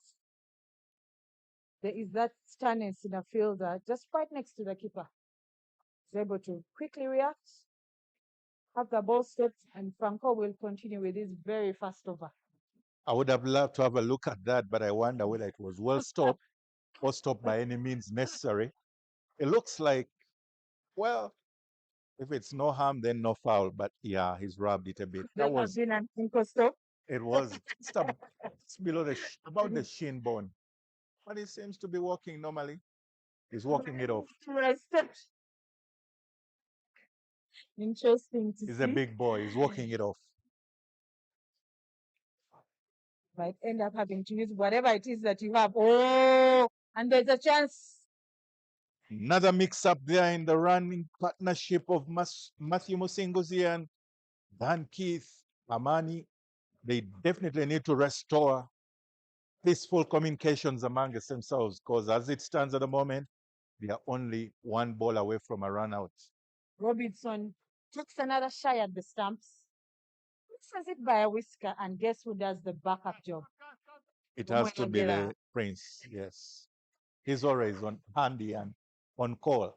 there is that sternness in a fielder just right next to the keeper. He's able to quickly react, have the ball stopped, and Franco will continue with his very fast over. I would have loved to have a look at that, but I wonder whether it was well stopped or stopped by any means necessary. It looks like, well, if it's no harm, then no foul. But yeah, he's rubbed it a bit. That was been an stop. it was just below about the shin bone, but he seems to be walking normally. He's walking it off. Interesting to He's see. a big boy. He's walking it off. Might end up having to use whatever it is that you have. Oh, and there's a chance. Another mix-up there in the running partnership of Matthew Musinguzi and Dan Keith Amani. They definitely need to restore peaceful communications amongst themselves, because as it stands at the moment, they are only one ball away from a run out. Robinson takes another shy at the stumps, misses it by a whisker, and guess who does the backup job? It has to be Omwenyagera. the Prince, yes. He's always on handy and on call.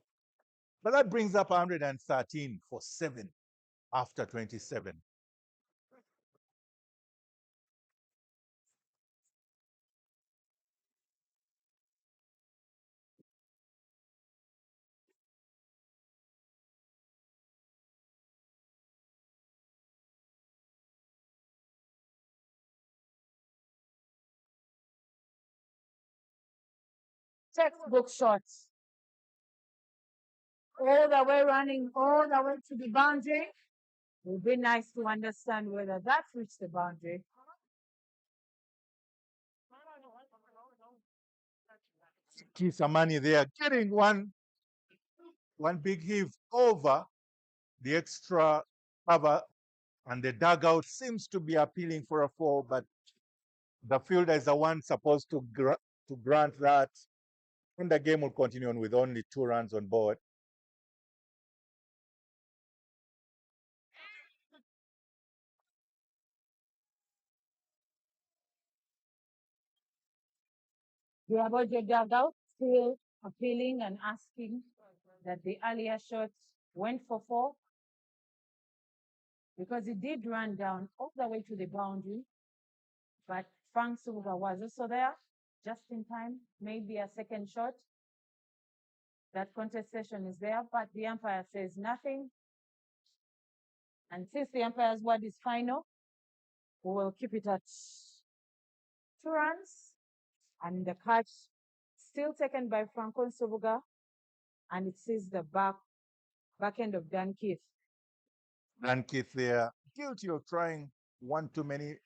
But that brings up 113 for 7 after 27. Textbook shots. All the way running, all the way to the boundary. It would be nice to understand whether that reached the boundary. Keith Amani there getting one big heave over the extra cover, and the dugout seems to be appealing for a four, but the fielder is the one supposed to grant that, and the game will continue on with only 2 runs on board. The Aboojo dugout still appealing and asking that the earlier shots went for 4 because it did run down all the way to the boundary, but Frank Subuga was also there just in time, maybe a second shot. That contestation is there, but the umpire says nothing. And since the umpire's word is final, we will keep it at 2 runs. And the catch still taken by Franco Subuga, and it sees the back end of Dan Keith. Dan Keith there, guilty of trying one too many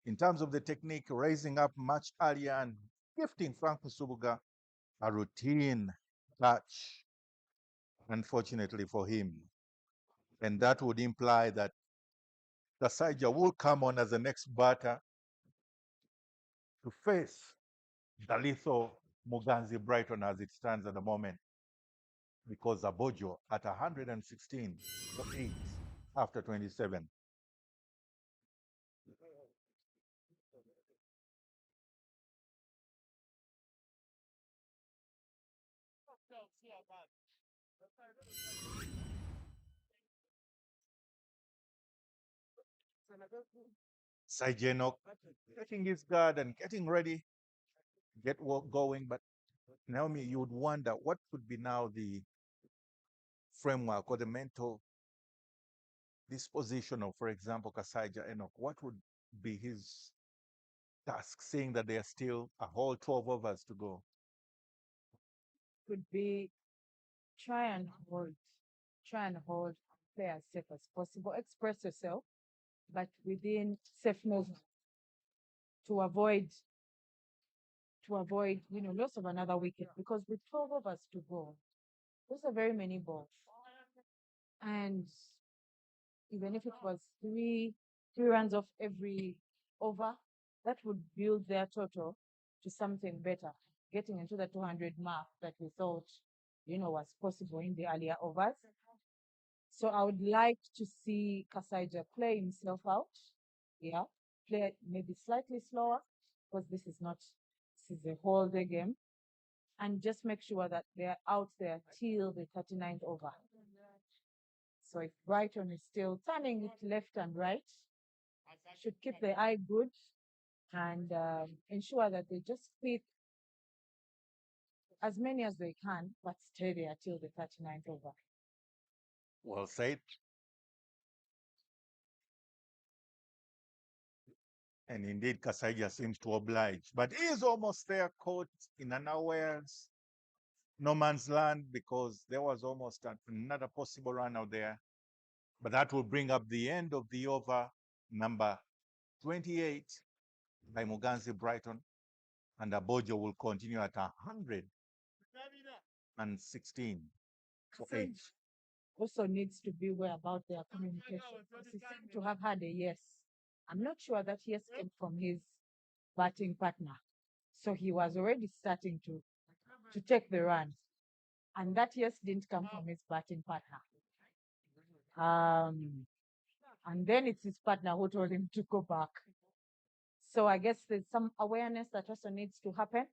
in terms of the technique, raising up much earlier and gifting Franco Subuga a routine touch, unfortunately for him. And that would imply that Kasaija will come on as the next batter to face the lethal Muganzi Brighton as it stands at the moment, because Aboojo at 116 for 8 after 27. Sajenok taking his guard and getting ready, get work going. But Naomi, you would wonder what could be now the framework or the mental disposition of, for example, Kasaija Enoch. What would be his task, seeing that there are still a whole 12 overs to go? Could be try and hold, play as safe as possible, express yourself, but within safe measures to avoid loss of another wicket, because with 12 overs to go, those are very many balls. And even if it was three runs off every over, that would build their total to something better, getting into the 200 mark that we thought, was possible in the earlier overs. So I would like to see Kasaija play himself out. Yeah, play maybe slightly slower, because this is a whole day game. And just make sure that they're out there till the 39th over. So if Brighton is still turning it left and right, should keep the eye good and ensure that they just pick as many as they can, but stay there till the 39th over. Well said. And indeed, Kasaija seems to oblige. But he is almost there, caught in an unawares no man's land, because there was almost another possible run out there. But that will bring up the end of the over, number 28 by Muganzi Brighton. And Aboojo will continue at 100 and 16 for So 8. also needs to be aware about their communication. Because he seemed to have had a yes. I'm not sure that yes came from his batting partner. So he was already starting to take the run. And that yes didn't come from his batting partner. And then it's his partner who told him to go back. So I guess there's some awareness that also needs to happen.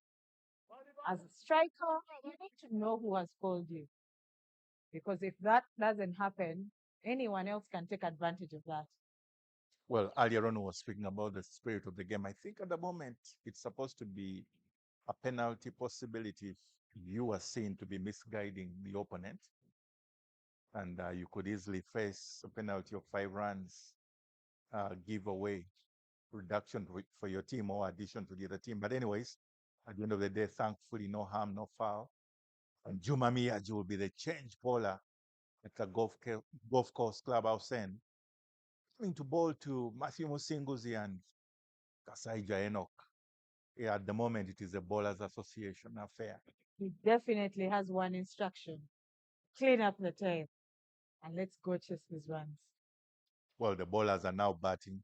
As a striker, you need to know who has called you. Because if that doesn't happen, anyone else can take advantage of that. Well, earlier on was speaking about the spirit of the game. I think at the moment it's supposed to be a penalty possibility if you are seen to be misguiding the opponent. And you could easily face a penalty of 5 runs, give away reduction for your team or addition to the other team. But anyways, at the end of the day, thankfully, no harm, no foul. And Juma Miyaji will be the change bowler at the golf course clubhouse end, coming to bowl to Matthew Musinguzi and Kasaija Enoch. Yeah, at the moment, it is a bowlers association affair. He definitely has one instruction: clean up the tail and let's go chase these runs. Well, the bowlers are now batting.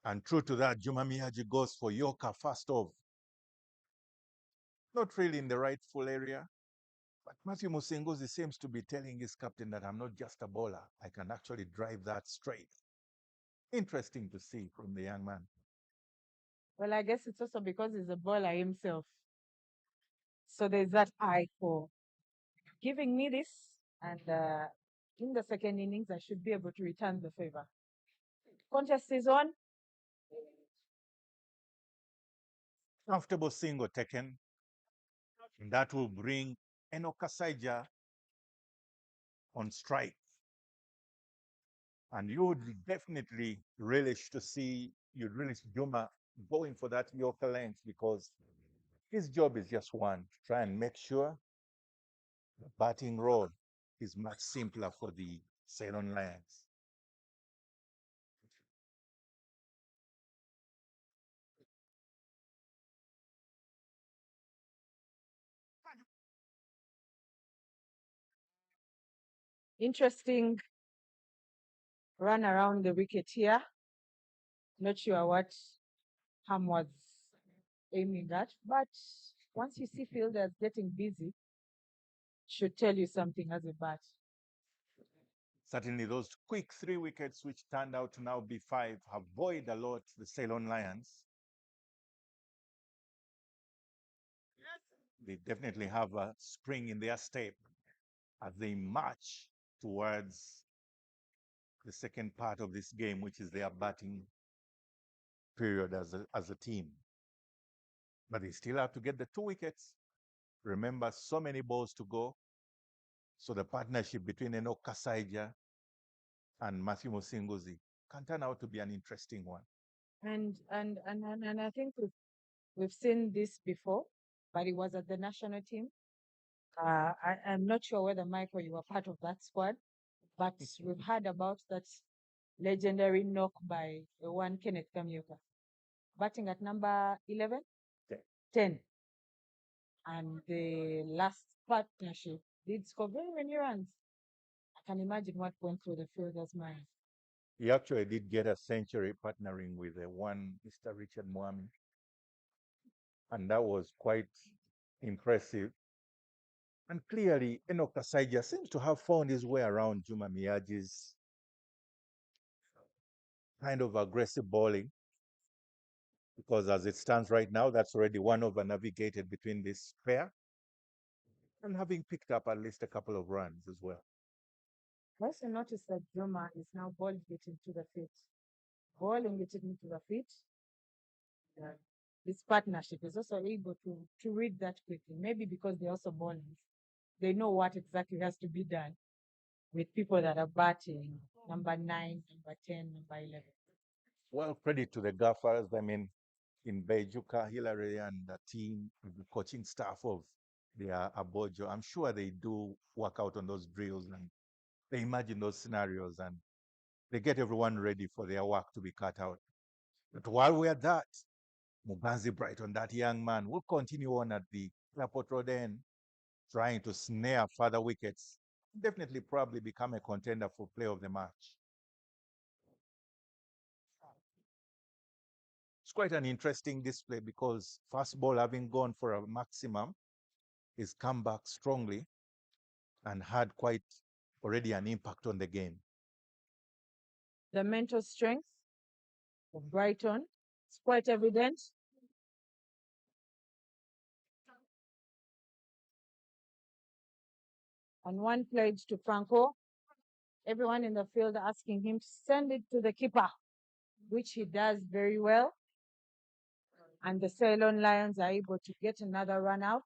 And true to that, Juma Miyaji goes for Yorker first off. Not really in the rightful area, but Matthew Musinguzi seems to be telling his captain that I'm not just a bowler. I can actually drive that straight. Interesting to see from the young man. Well, I guess it's also because he's a bowler himself. So there's that eye for giving me this, and in the second innings, I should be able to return the favor. Contest is on. Comfortable single taken. And that will bring Enoch Kasaija on strike. And you would definitely relish to see, you'd relish Juma going for that Yorker length, because his job is just one, to try and make sure the batting role is much simpler for the Ceylon Lions. Interesting run around the wicket here. Not sure what Ham was aiming at, but once you see fielders getting busy, should tell you something as a bat. Certainly those quick 3 wickets, which turned out to now be 5, have buoyed a lot the Ceylon Lions. They definitely have a spring in their step as they march towards the second part of this game, which is their batting period as a team. But they still have to get the 2 wickets. Remember, so many balls to go. So the partnership between Enoch Kasaija and Matthew Musinguzi can turn out to be an interesting one. And I think we've seen this before, but it was at the national team. I'm not sure whether, Michael, you were part of that squad, but we've heard about that legendary knock by the one Kenneth Kamioka, batting at number 11? 10. And the last partnership did score very many runs. I can imagine what went through the fielder's mind. He actually did get a century partnering with one Mr. Richard Mwami. And that was quite impressive. And clearly, Enoch Kasaija seems to have found his way around Juma Miyaji's kind of aggressive bowling, because as it stands right now, that's already 1 over navigated between this pair, and having picked up at least a couple of runs as well. I also noticed that Juma is now bowling it into the feet. Bowling it into the feet. This partnership is also able to read that quickly. Maybe because they're also bowling. They know what exactly has to be done with people that are batting, number 9, number 10, number 11. Well, credit to the gaffers. I mean, in Bejuka, Hillary, and the team, the coaching staff of the Aboojo, I'm sure they do work out on those drills and they imagine those scenarios and they get everyone ready for their work to be cut out. But while we're at that, Muganzi Brighton, that young man, will continue on at the airport road end, trying to snare further wickets. Definitely probably become a contender for player of the match. It's quite an interesting display because first ball having gone for a maximum, is come back strongly and had quite already an impact on the game. The mental strength of Brighton is quite evident. And one played to Franco. Everyone in the field asking him to send it to the keeper, which he does very well. And the Ceylon Lions are able to get another run out,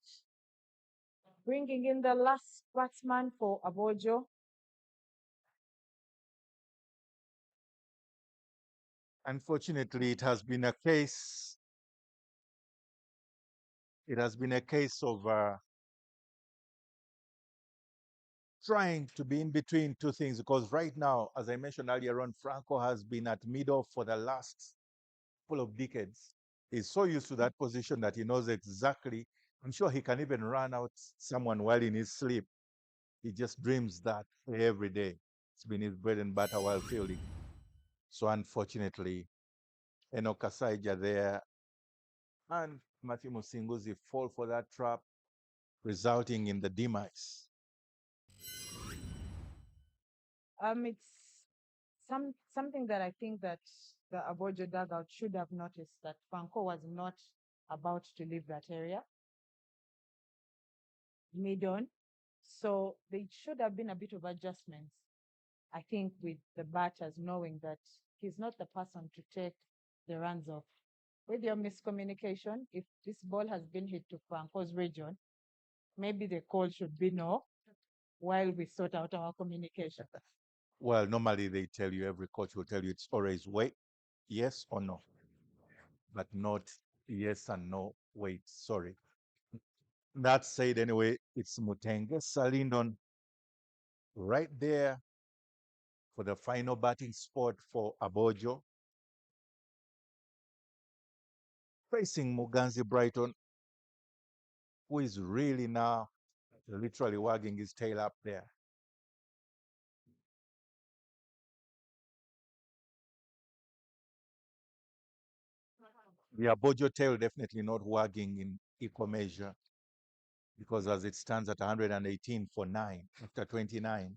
bringing in the last batsman for Aboojo. Unfortunately, it has been a case of trying to be in between two things, because right now, as I mentioned earlier on, Franco has been at middle for the last couple of decades. He's so used to that position that he knows exactly. I'm sure he can even run out someone while in his sleep. He just dreams that every day. It's been his bread and butter while fielding. So unfortunately, Enoch Kasaija there and Matthew Musinguzi fall for that trap, resulting in the demise. It's something that I think that the Aboojo dugout should have noticed, that Franco was not about to leave that area mid-on. So there should have been a bit of adjustments, I think, with the batters knowing that he's not the person to take the runs off. With your miscommunication, if this ball has been hit to Franco's region, maybe the call should be no, while we sort out our communication. Well, normally they tell you, every coach will tell you it's always wait, yes or no, but not yes and no, wait, sorry. That said, anyway, it's Mutenge Salindon right there for the final batting spot for Aboojo, facing Muganzi Brighton, who is really now literally wagging his tail up there. The Aboojo tail definitely not wagging in equal measure, because as it stands at 118 for 9 after 29,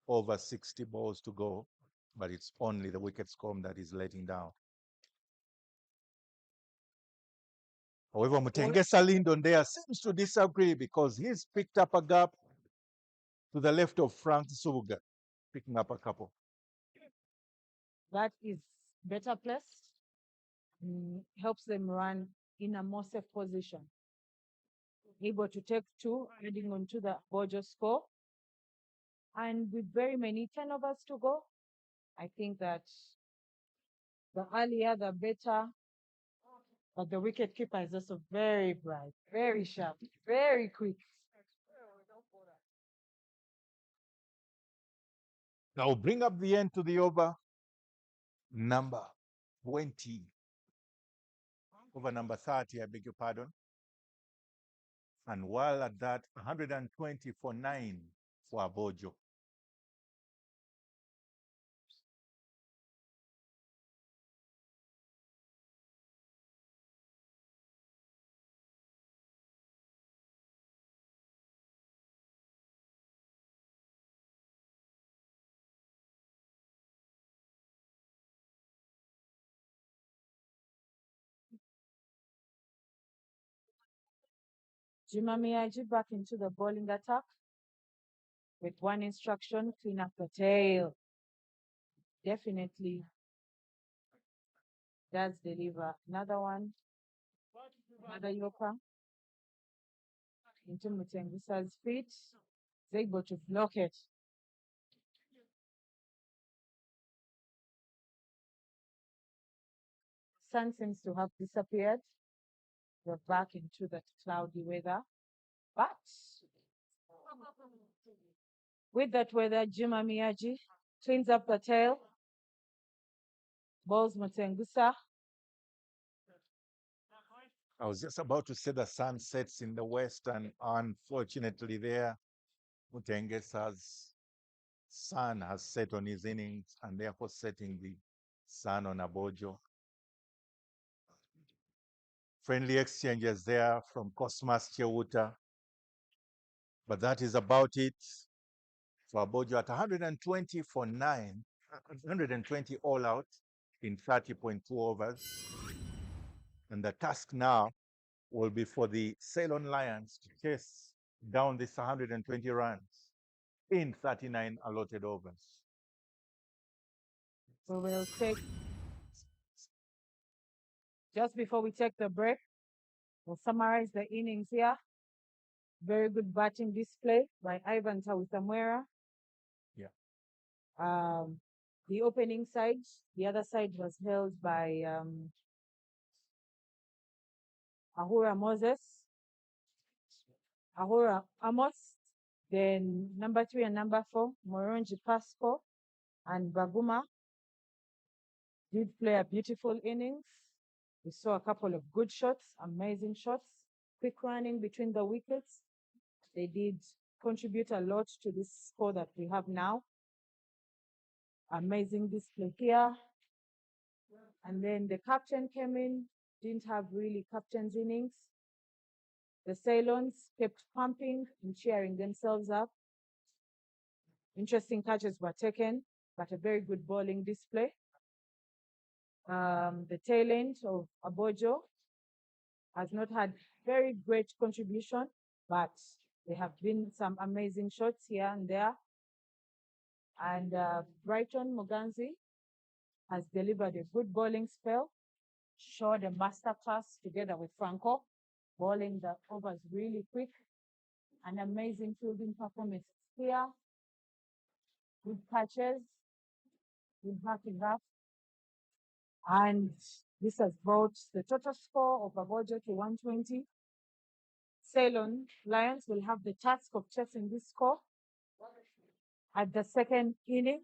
over 60 balls to go, but it's only the Wicketscombe that is letting down. However, Mutengesa Lindon there seems to disagree, because he's picked up a gap to the left of Frank Suga, picking up a couple. That is better placed, helps them run in a more safe position. Able to take 2, adding on to the Aboojo score. And with very many turnovers to go, I think that the earlier the better. But the wicket keeper is also very bright, very sharp, very quick. Now bring up the end to the over number 20. Over number 30, I beg your pardon. And while at that, 120 for 9 for Aboojo. Juma Miyaji back into the bowling attack with one instruction: clean up the tail. Definitely does deliver. Another one, another yoker into Mutengusa's feet. Is able to block it. Sun seems to have disappeared. We're back into that cloudy weather. But with that weather, Juma Miyaji cleans up the tail, bowls Mutengusa, I was just about to say the sun sets in the west, and unfortunately, there, Mutengesa's sun has set on his innings, and therefore setting the sun on Aboojo. Friendly exchanges there from Cosmas Chewuta, but that is about it for Aboojo at 120 for 9, 120 all out in 30.2 overs. And the task now will be for the Ceylon Lions to chase down this 120 runs in 39 allotted overs. We will take, just before we take the break, we'll summarize the innings here. Very good batting display by Ivan Tawisamwera. Yeah. The opening side, the other side was held by Ahura Amos, then number 3 and number 4, Moronji Pasco and Baguma did play a beautiful innings. We saw a couple of good shots, amazing shots, quick running between the wickets. They did contribute a lot to this score that we have now. Amazing display here. And then the captain came in, didn't have really captain's innings. The Ceylons kept pumping and cheering themselves up. Interesting catches were taken, but a very good bowling display. The tail end of Aboojo has not had very great contribution, but there have been some amazing shots here and there. And Brighton Muganzi has delivered a good bowling spell, showed a masterclass together with Franco, bowling the overs really quick. An amazing fielding performance here. Good catches, good backing up. And this has brought the total score of Aboojo to 120. Ceylon Lions will have the task of chasing this score at the second innings.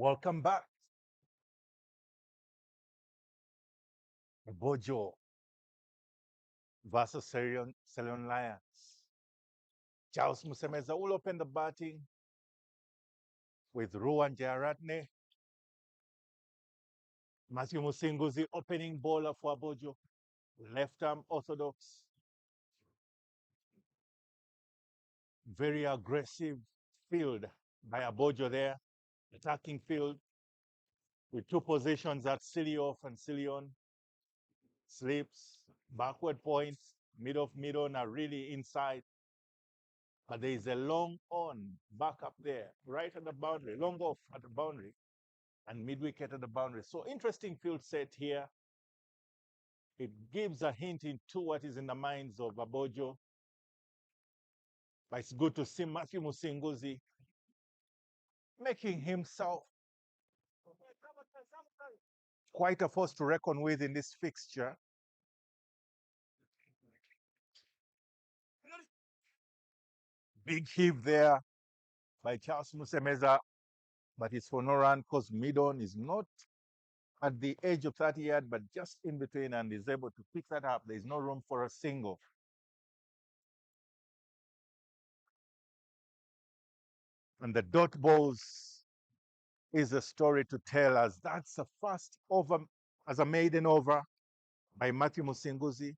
Welcome back. Aboojo versus Ceylon Lions. Charles Musemeza will open the batting with Ruan Jaratne. Matthew Musinguzi opening bowler for Aboojo. Left arm orthodox. Very aggressive field by Aboojo there. Attacking field with two positions at silly off and silly on. Slips, backward points, mid off, mid on are really inside. But there is a long on back up there, right at the boundary, long off at the boundary, and mid wicket at the boundary. So interesting field set here. It gives a hint into what is in the minds of Aboojo. But it's good to see Matthew Musinguzi making himself quite a force to reckon with in this fixture. Big heave there by Charles Musemeza, but it's for no run because mid-on is not at the edge of 30 yard, but just in between, and is able to pick that up. There's no room for a single. And the dot balls is a story to tell us. That's a first over as a maiden over by Matthew Musinguzi.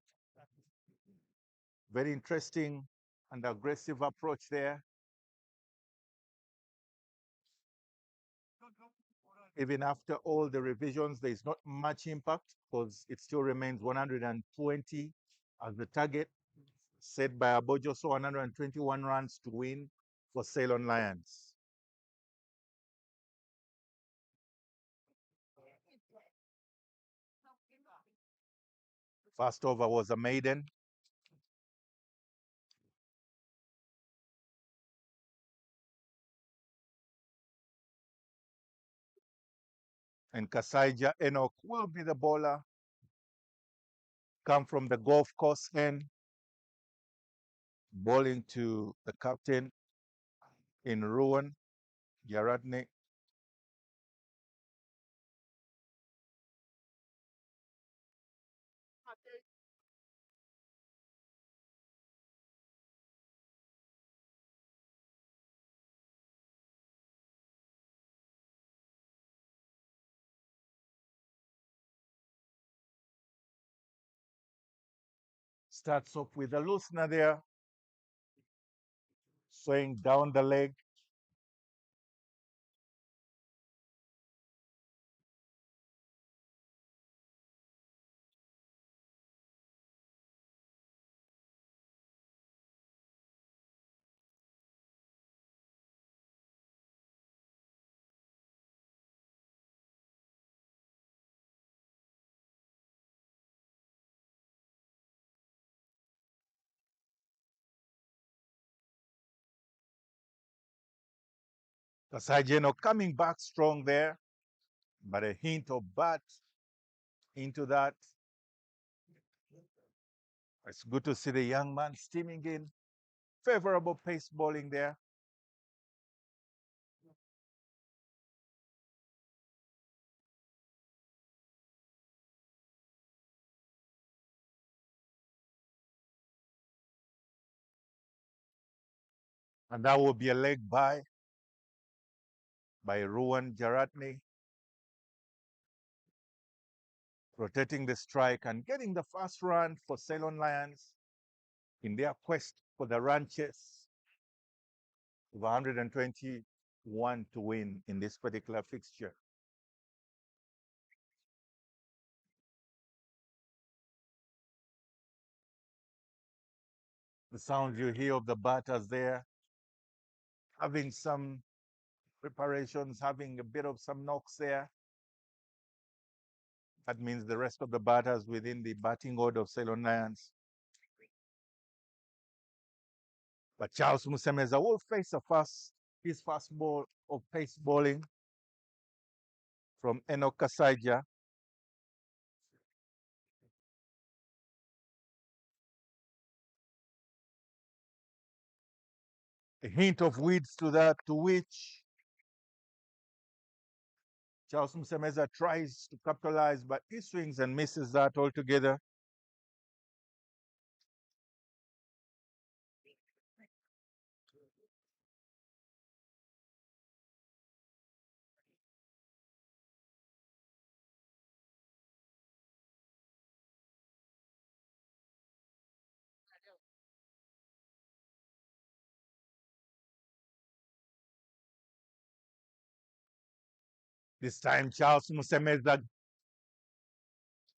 Very interesting and aggressive approach there. Even after all the revisions, there is not much impact because it still remains 120 as the target set by Aboojo, so 121 runs to win for Ceylon Lions. First over was a maiden. And Kasaija Enoch will be the bowler. Come from the golf course end. Bowling to the captain in Ruan, Yaratne. Starts off with a loosener there. Swing down the leg. Kasaija Enoch coming back strong there, but a hint of bat into that. It's good to see the young man steaming in. Favorable pace bowling there. And that will be a leg by Ruan Jaratne. Rotating the strike and getting the first run for Ceylon Lions in their quest for the run chase of 121 to win in this particular fixture. The sound you hear of the batters there, having some preparations, having a bit of some knocks there. That means the rest of the batters within the batting order of Ceylon Lions. But Charles Musemeza will face his first ball of pace bowling from Enoch Kasaija. A hint of weeds to that, to which Charles Msemeza tries to capitalize, but he swings and misses that altogether. This time, Charles Msemeza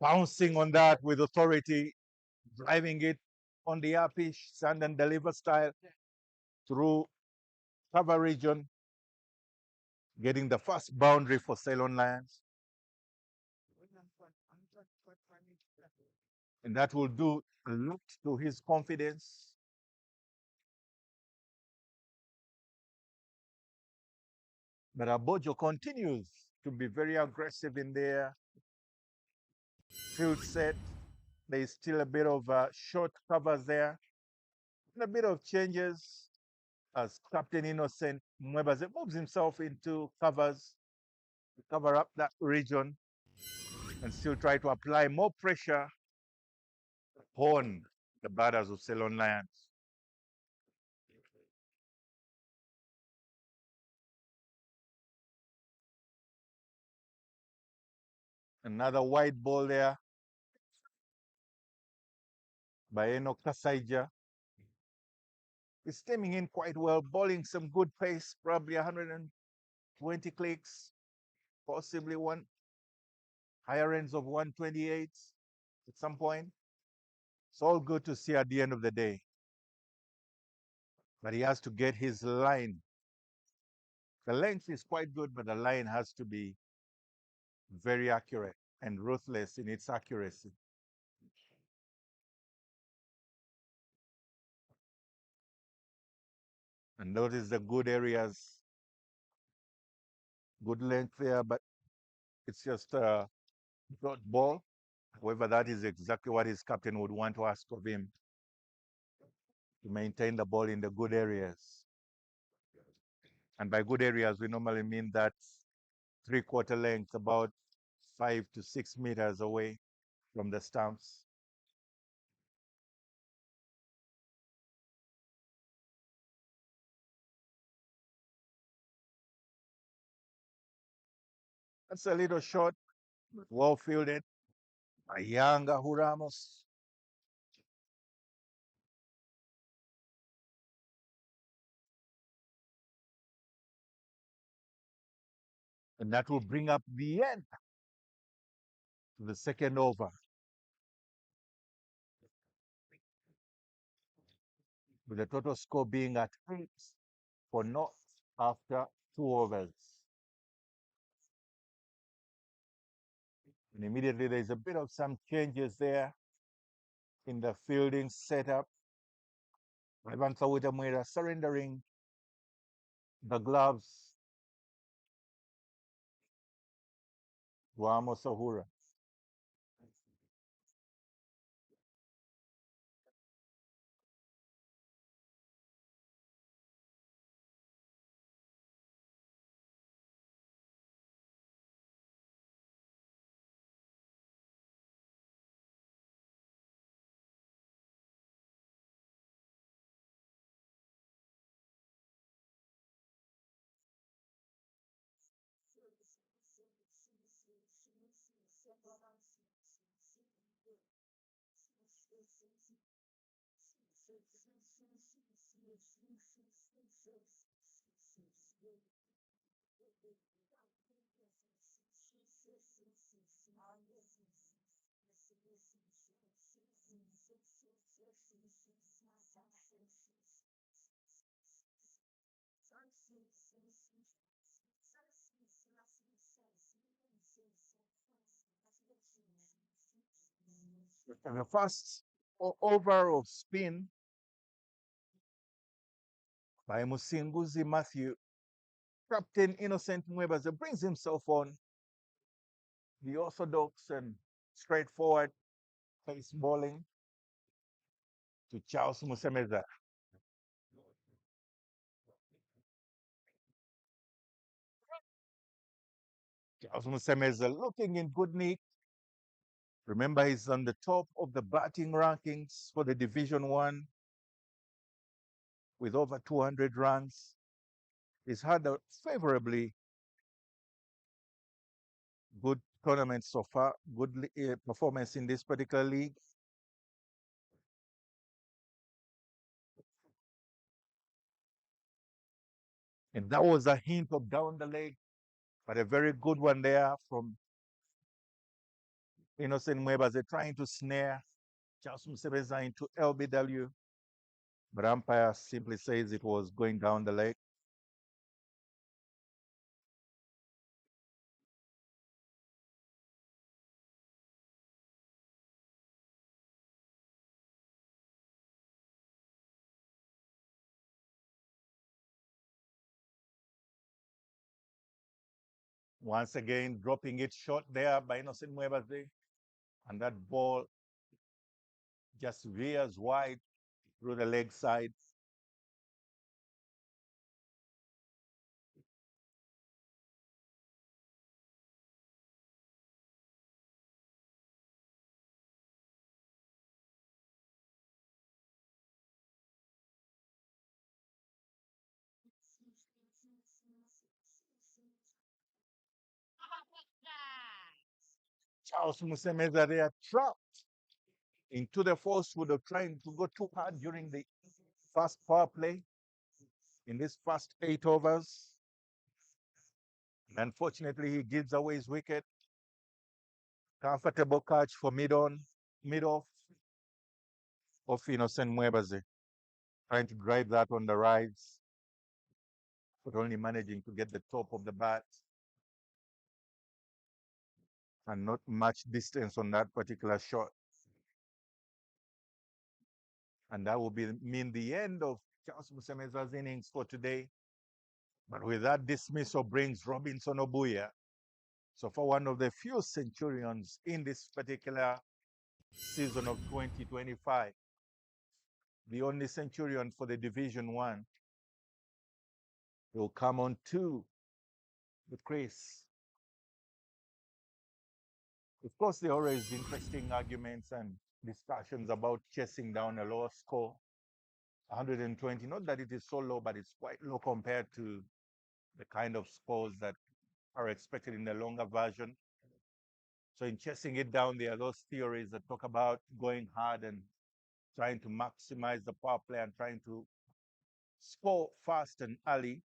bouncing on that with authority, driving it on the upish, sand and deliver style through cover region, getting the first boundary for Ceylon Lions. And that will do a lot to his confidence. But Aboojo continues to be very aggressive in their field set. There is still a bit of short covers there, and a bit of changes as Captain Innocent Mwebaze moves himself into covers to cover up that region and still try to apply more pressure upon the batters of Ceylon Lions. Another wide ball there by Enoch Kasaija. He's stemming in quite well, bowling some good pace, probably 120 clicks, possibly one higher ends of 128 at some point. It's all good to see at the end of the day. But he has to get his line. The length is quite good, but the line has to be very accurate and ruthless in its accuracy. And notice the good areas, good length there, but it's just a dot ball. However, that is exactly what his captain would want to ask of him, to maintain the ball in the good areas. And by good areas, we normally mean that 3/4 length, about 5 to 6 meters away from the stumps. That's a little short, well fielded by young Ahu Ramos. And that will bring up the end to the second over. With the total score being at 8 for North after 2 overs. And immediately there's a bit of some changes there in the fielding setup. Ivan Sawita Mwera surrendering the gloves to Amos Ahura. And the first over of spin by Musinguzi Matthew. Captain Innocent Mwebaze brings himself on the orthodox and straightforward pace bowling to Charles Musemeza. Charles Musemeza looking in good nick. Remember, he's on the top of the batting rankings for the Division 1 with over 200 runs. He's had a favorably good tournament so far, good performance in this particular league. And that was a hint of down the leg, but a very good one there from Innocent Mwebaze trying to snare Charles Musemeza into LBW. But umpire simply says it was going down the leg. Once again, dropping it short there by Innocent Mwebaze. And that ball just veers wide through the leg side. Charles Musemeza there trapped into the force would have trying to go too hard during the first power play in this first 8 overs. Unfortunately, he gives away his wicket. Comfortable catch for mid-off of Innocent Mwebaze. Trying to drive that on the rise, but only managing to get the top of the bat. And not much distance on that particular shot. And that will mean the end of Charles Musemeza's innings for today. But with that dismissal brings Robinson Obuya. So for one of the few centurions in this particular season of 2025, the only centurion for the Division 1 will come on to the crease. Of course, there are always interesting arguments and discussions about chasing down a lower score. 120, not that it is so low, but it's quite low compared to the kind of scores that are expected in the longer version. So in chasing it down, there are those theories that talk about going hard and trying to maximize the power play and trying to score fast and early.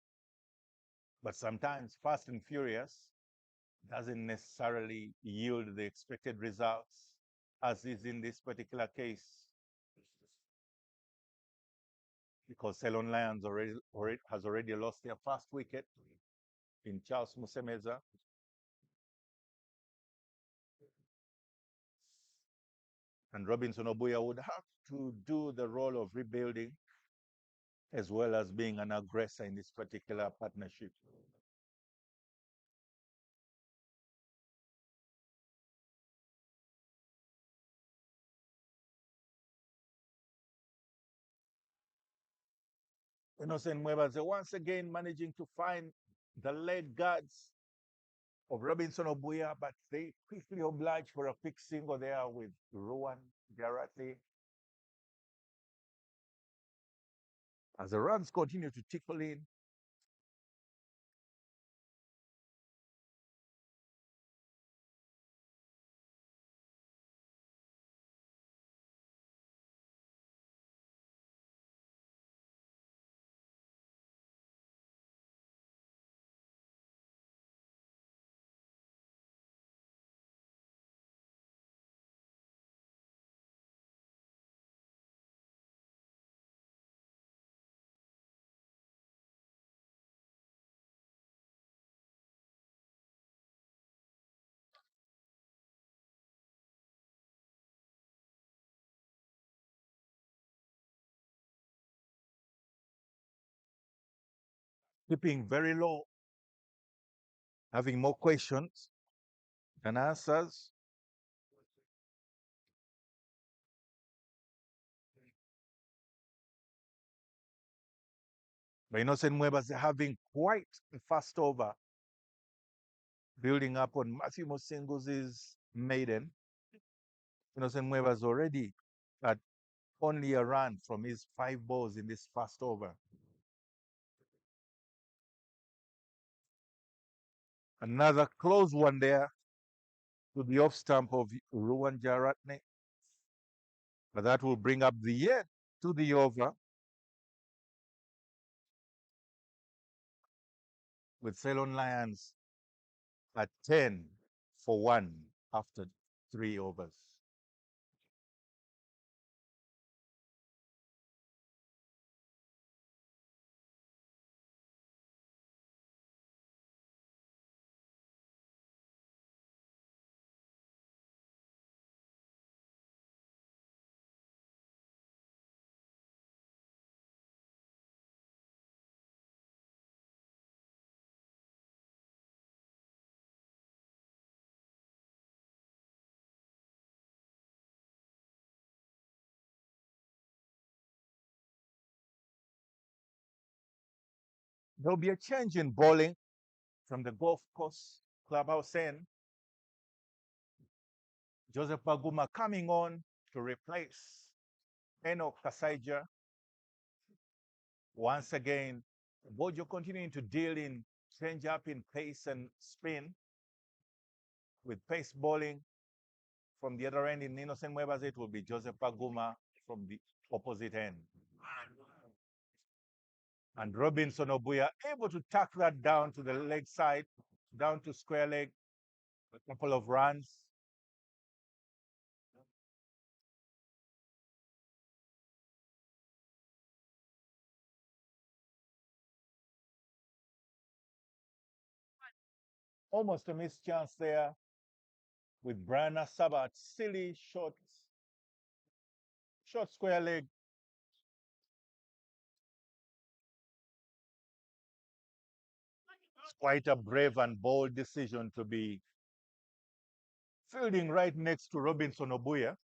But sometimes fast and furious doesn't necessarily yield the expected results, as is in this particular case. Because Ceylon Lions has already lost their first wicket in Charles Musemeza. And Robinson Obuya would have to do the role of rebuilding as well as being an aggressor in this particular partnership. Innocent Mwebaze once again managing to find the leg guards of Robinson Obuya, but they quickly oblige for a quick single there with Rowan Garate. As the runs continue to trickle in, keeping very low, having more questions than answers. But Innocent Mwebaze having quite a fast over building up on Matthew Musingu's maiden. Innocent Mueva's already at only a run from his 5 balls in this first over. Another close one there to the off stump of Ruwan Jaratne. But that will bring up the yet to the over with Ceylon Lions at 10 for 1 after 3 overs. There'll be a change in bowling from the golf course clubhouse end. Joseph Baguma coming on to replace Enoch Kasaija. Once again, Aboojo continuing to deal in change up in pace and spin with pace bowling from the other end in Innocent Muevas. It will be Joseph Baguma from the opposite end. And Robinson Obuya able to tuck that down to the leg side, down to square leg, a couple of runs. Almost a missed chance there with Brian Sabat, silly short square leg. It's quite a brave and bold decision to be fielding right next to Robinson Obuya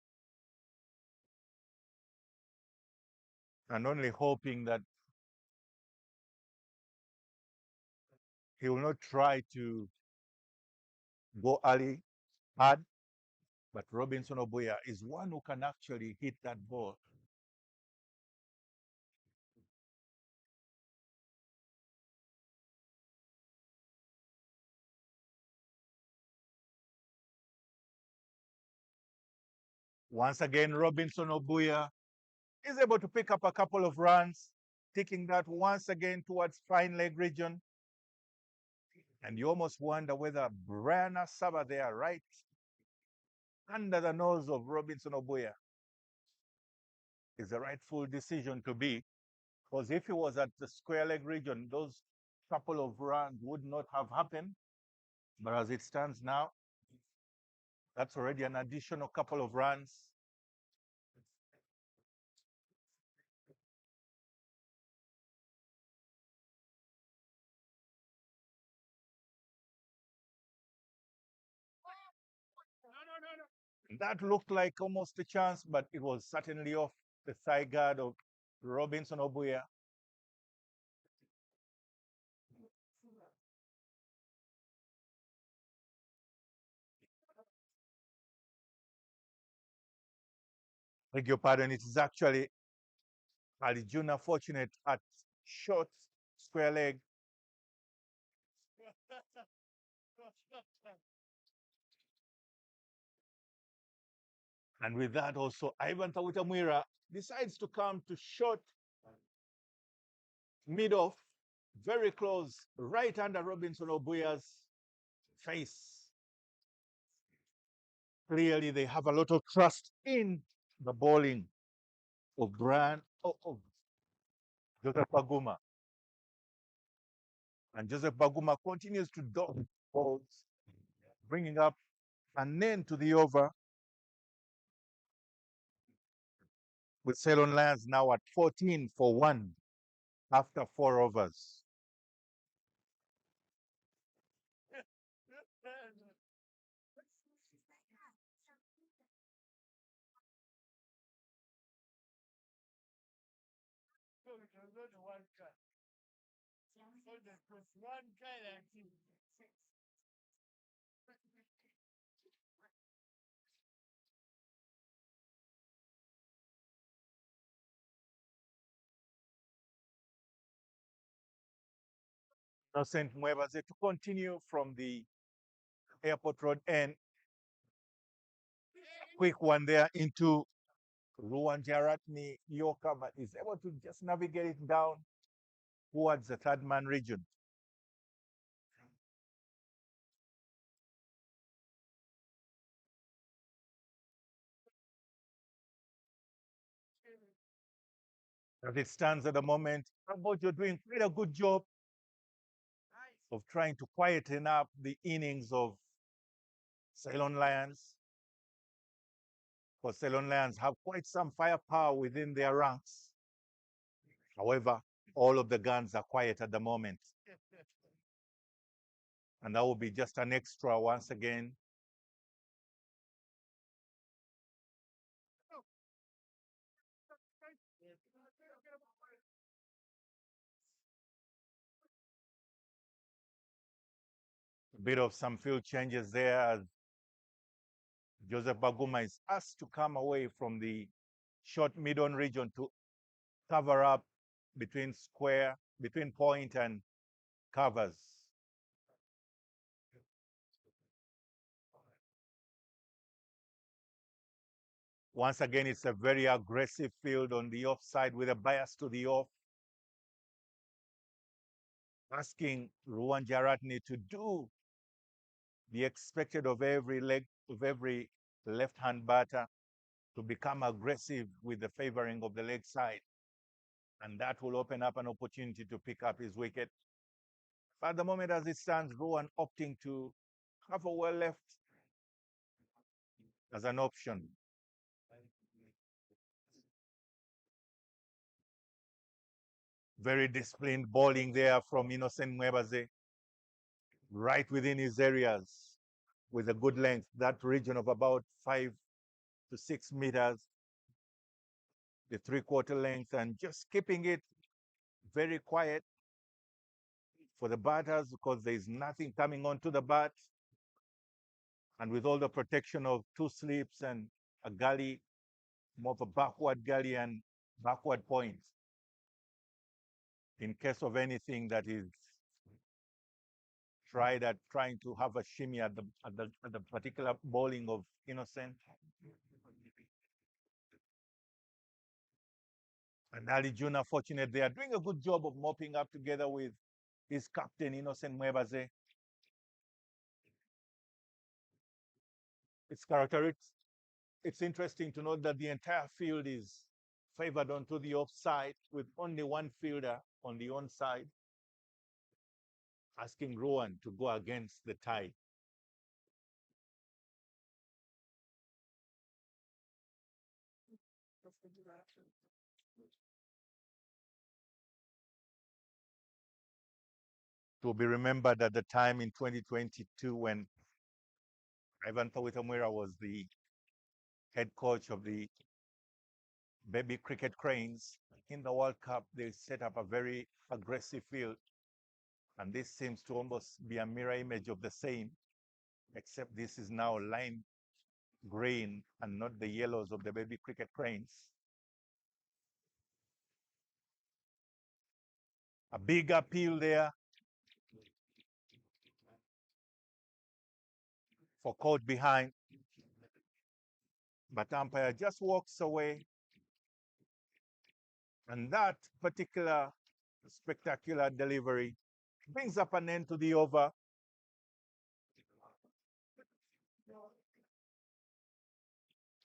and only hoping that he will not try to go early hard, but Robinson Obuya is one who can actually hit that ball. Once again, Robinson Obuya is able to pick up a couple of runs, taking that once again towards fine leg region. And you almost wonder whether Brian Saba there, right under the nose of Robinson Obuya, is the rightful decision to be. Because if he was at the square leg region, those couple of runs would not have happened. But as it stands now, that's already an additional couple of runs. That looked like almost a chance, but it was certainly off the thigh guard of Robinson Obuya. Beg your pardon, it is actually Ali Juna fortunate at short square leg. And with that also, Ivan Tawitamwira decides to come to short mid-off, very close, right under Robinson Obuya's face. Clearly, they have a lot of trust in the bowling of Joseph Baguma. And Joseph Baguma continues to dog balls, bringing up an end to the over with Ceylon Lions now at 14 for 1 after 4 overs. Innocent Mwebase to continue from the airport road end. Quick one there into Ruan Jaratni Yoka, but is able to just navigate it down towards the third man region. As it stands at the moment, Aboojo doing quite a good job of trying to quieten up the innings of Ceylon Lions. Because Ceylon Lions have quite some firepower within their ranks. However, all of the guns are quiet at the moment. And that will be just an extra once again. A bit of some field changes there as Joseph Baguma is asked to come away from the short mid-on region to cover up between point and covers. Once again, it's a very aggressive field on the offside with a bias to the off. Asking Ruan Jaratni to do the expected of every left-hand batter to become aggressive with the favoring of the leg side. And that will open up an opportunity to pick up his wicket. But at the moment as it stands, Ruan opting to have a well left as an option. Very disciplined bowling there from Innocent Mwebase, right within his areas with a good length, that region of about 5 to 6 meters, the 3/4 length, and just keeping it very quiet for the batters because there is nothing coming onto the bat. And with all the protection of 2 slips and a gully, more of a backward gully and backward point, in case of anything that is trying to have a shimmy at the particular bowling of Innocent. And Ali Juna, fortunate, they are doing a good job of mopping up together with his captain, Innocent Mwebase. It's interesting to note that the entire field is favored onto the offside with only one fielder on the onside, asking Rowan to go against the tide. To be remembered at the time in 2022 when Ivan Tawitamwira was the head coach of the Baby Cricket Cranes. In the World Cup, they set up a very aggressive field. And this seems to almost be a mirror image of the same, except this is now lime green and not the yellows of the Baby Cricket Cranes. A big appeal there for caught behind. But umpire just walks away. And that particular spectacular delivery brings up an end to the over.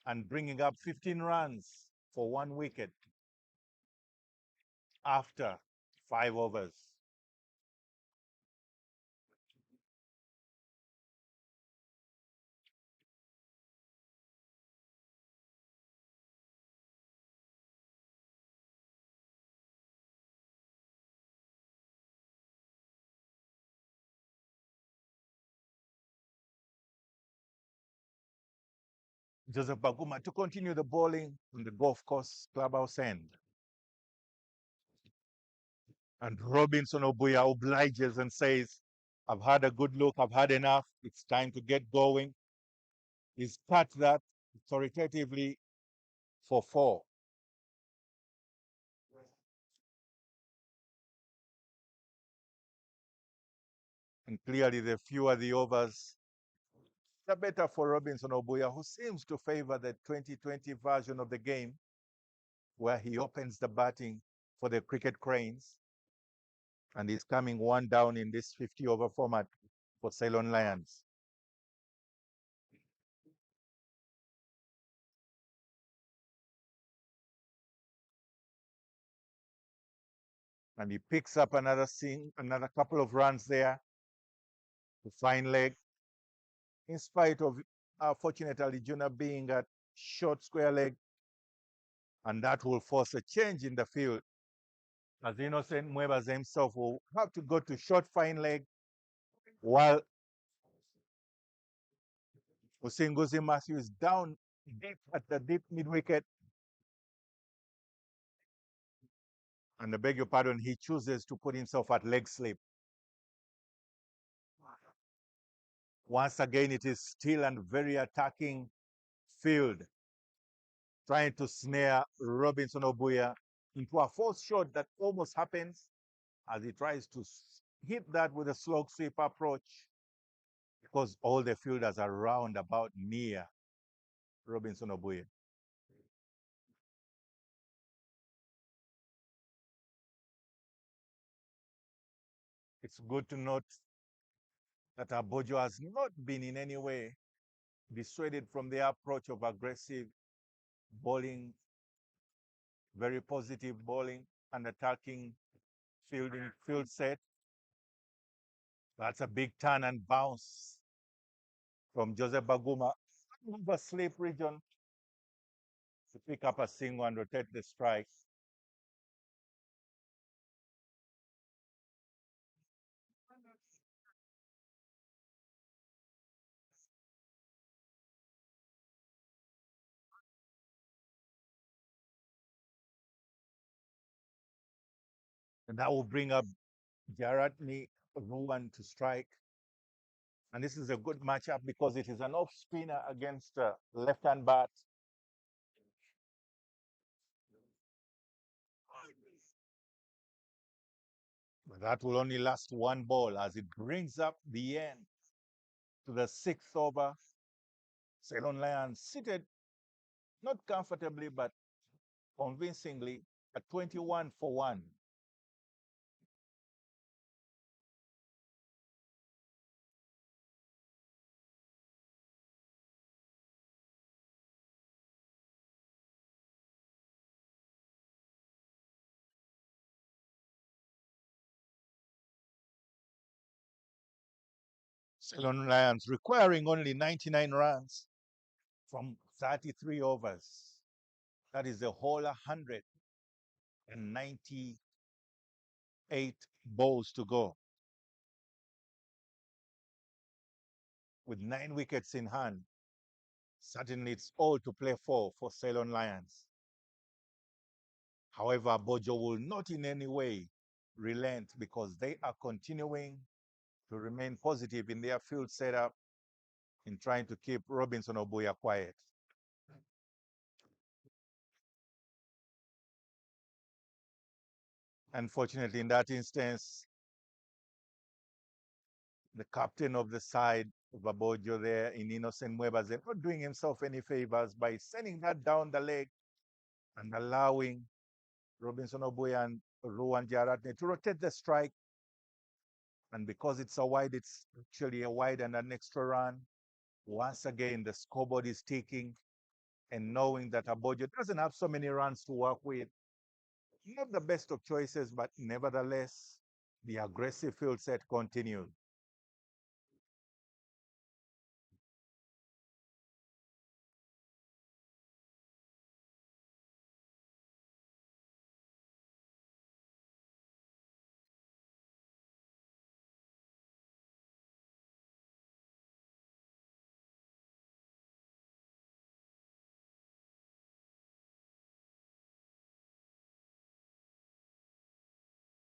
And bringing up 15 runs for 1 wicket after 5 overs. Joseph Baguma to continue the bowling on the golf course clubhouse end. And Robinson Obuya obliges and says, I've had a good look, I've had enough, it's time to get going. He's cut that authoritatively for 4. And clearly, the fewer the overs, the better for Robinson Obuya, who seems to favor the 2020 version of the game, where he opens the batting for the Cricket Cranes. And he's coming one down in this 50-over format for Ceylon Lions. And he picks up another couple of runs there. The fine leg. In spite of fortunate Alijuna being at short square leg. And that will force a change in the field. As Innocent Mwebas himself will have to go to short fine leg, while Usinguzi Matthew is down deep at the deep mid wicket. And I beg your pardon, he chooses to put himself at leg slip. Once again, it is still and very attacking field, trying to snare Robinson Obuya into a false shot that almost happens as he tries to hit that with a slog sweep approach, because all the fielders are round about near Robinson Obuya. It's good to note that Aboojo has not been in any way dissuaded from the approach of aggressive bowling, very positive bowling and attacking field set. That's a big turn and bounce from Joseph Baguma over slip region to pick up a single and rotate the strike. And that will bring up Jaratni Ruwan to strike. And this is a good matchup because it is an off spinner against left-hand bat. But that will only last one ball as it brings up the end to the 6th over. Ceylon Lions seated not comfortably but convincingly at 21 for 1. Ceylon Lions requiring only 99 runs from 33 overs. That is a whole 198 balls to go. With 9 wickets in hand, certainly it's all to play for Ceylon Lions. However, Aboojo will not in any way relent because they are continuing to remain positive in their field setup in trying to keep Robinson Obuya quiet. Unfortunately, in that instance, the captain of the side of Aboojo there in Innocent Mwebas not doing himself any favors by sending that down the leg and allowing Robinson Obuya and Ruwan Jaratne to rotate the strike. And because it's a wide, it's actually a wide and an extra run. Once again, the scoreboard is ticking, and knowing that Aboojo doesn't have so many runs to work with, not the best of choices, but nevertheless, the aggressive field set continued.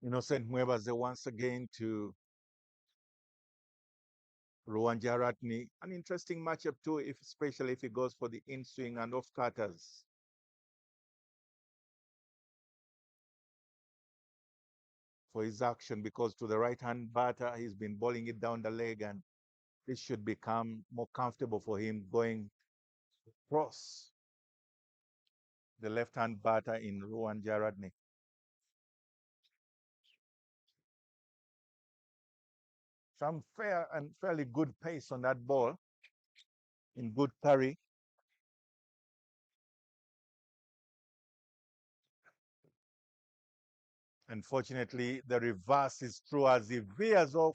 Innocent Mwebas once again to Ruwan Jaratni. An interesting matchup too, especially if he goes for the in-swing and off-cutters. for his action, because to the right-hand batter, he's been bowling it down the leg, and this should become more comfortable for him going across the left-hand batter in Ruan Jaradne. Some fair and fairly good pace on that ball, in good parry. Unfortunately, the reverse is true as he veers off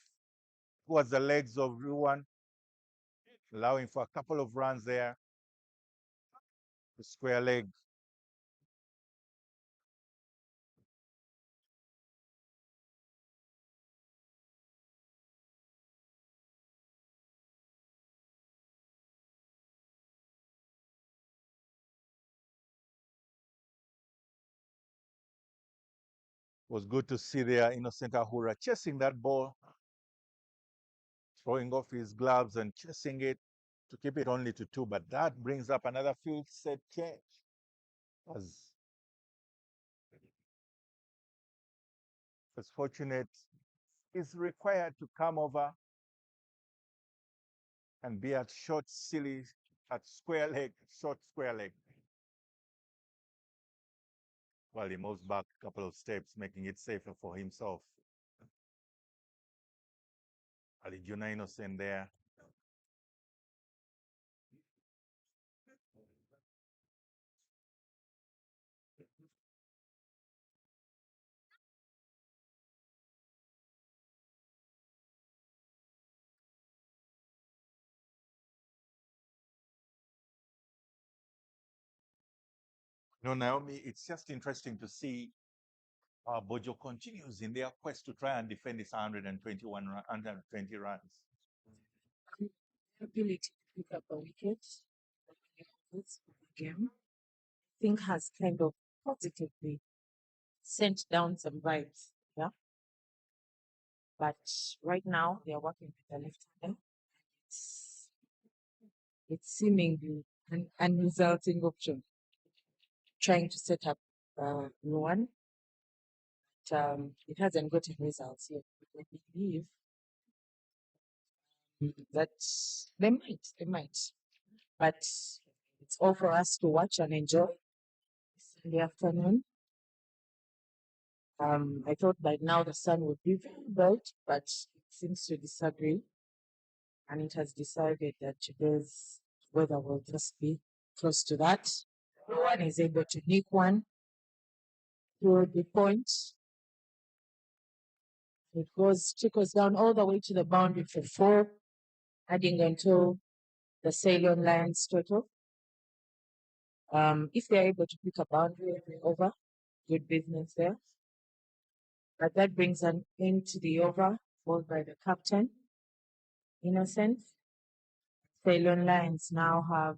towards the legs of Ruan, allowing for a couple of runs there. The square leg. It was good to see there Innocent Ahura chasing that ball, throwing off his gloves and chasing it to keep it only to 2. But that brings up another field set change, as fortunate is required to come over and be at short, silly, at square leg, short square leg. While he moves back a couple of steps, making it safer for himself. Alijuna Innocent there. No, Naomi, it's just interesting to see Aboojo continues in their quest to try and defend his 120 runs. Ability to pick up a wicket in the game, I think has kind of positively sent down some vibes. Yeah. But right now they are working with the left hand. It's seemingly an unresulting option. Trying to set up one, but it hasn't gotten results yet. But I believe that they might. But it's all for us to watch and enjoy in the afternoon. I thought by now the sun would be very bright, but it seems to disagree. And it has decided that today's weather will just be close to that. No one is able to nick one to the point. It trickles down all the way to the boundary for 4, adding until the Ceylon Lions total. If they're able to pick a boundary over, good business there. But that brings an end to the over, followed by the captain, Innocent. Ceylon Lions now have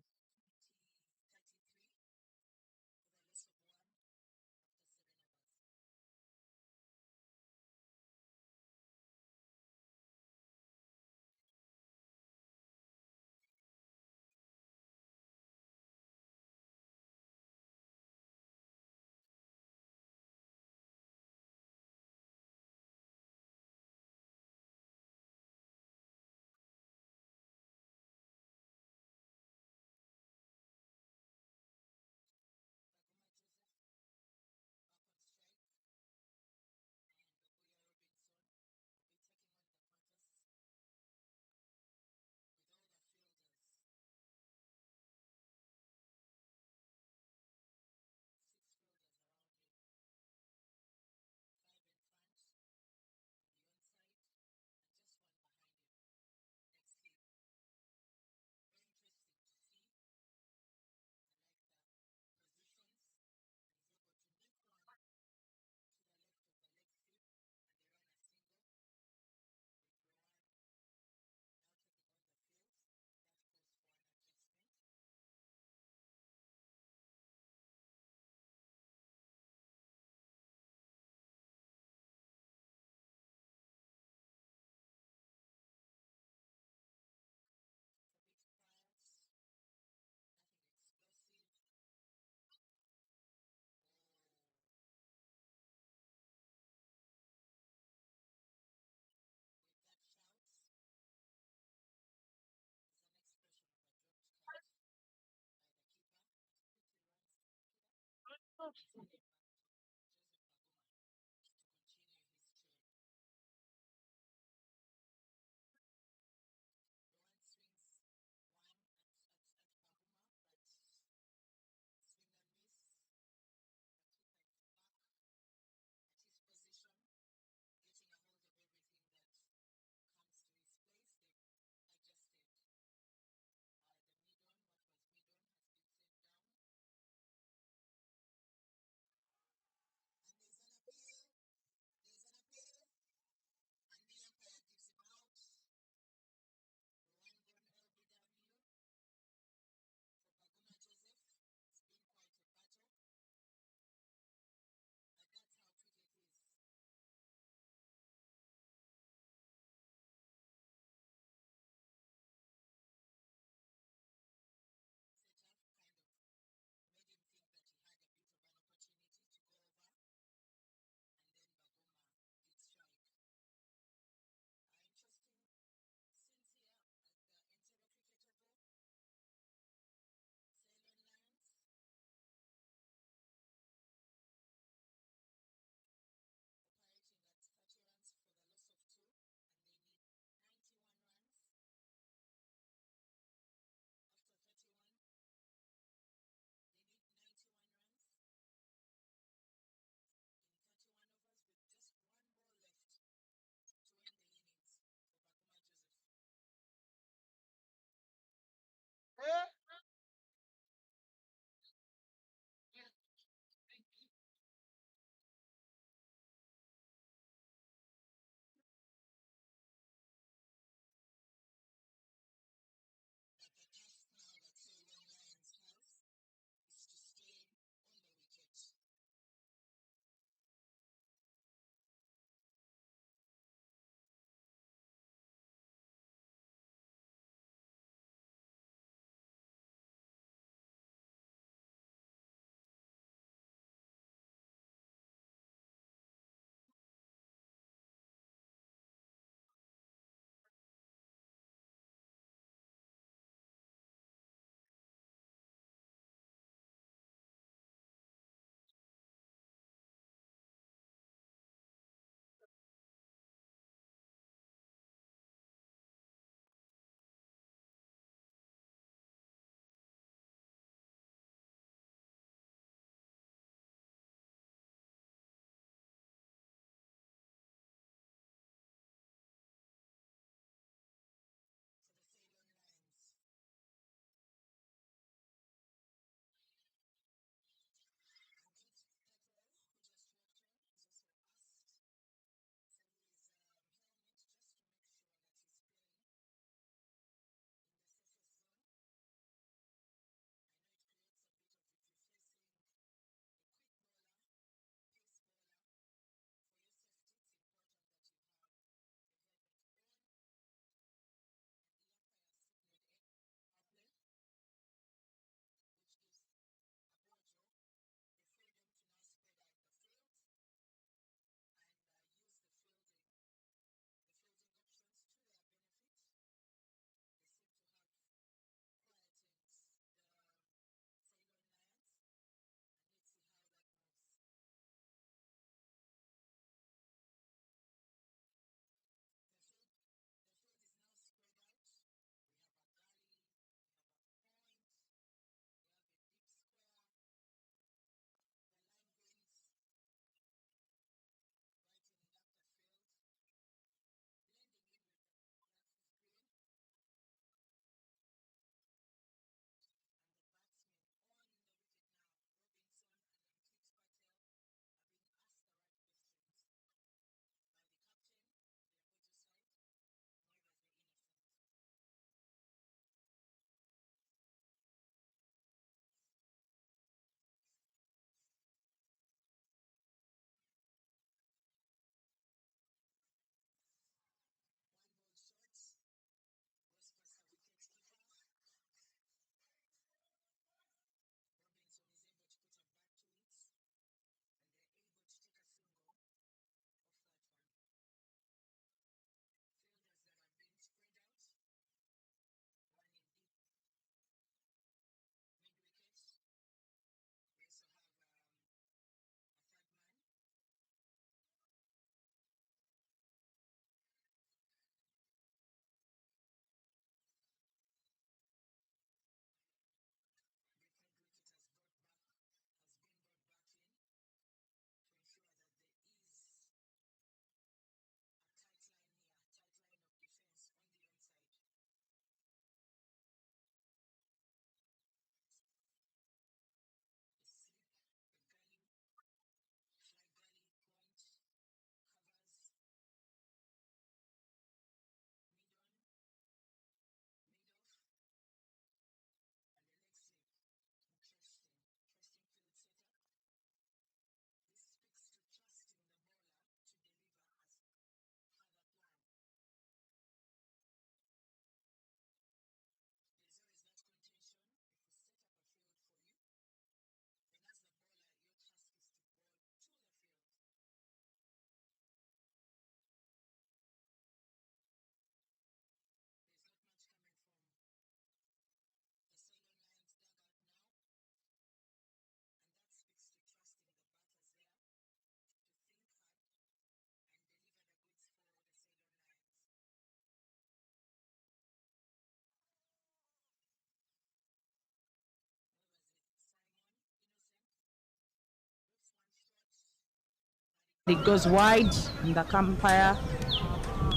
It goes wide, and the umpire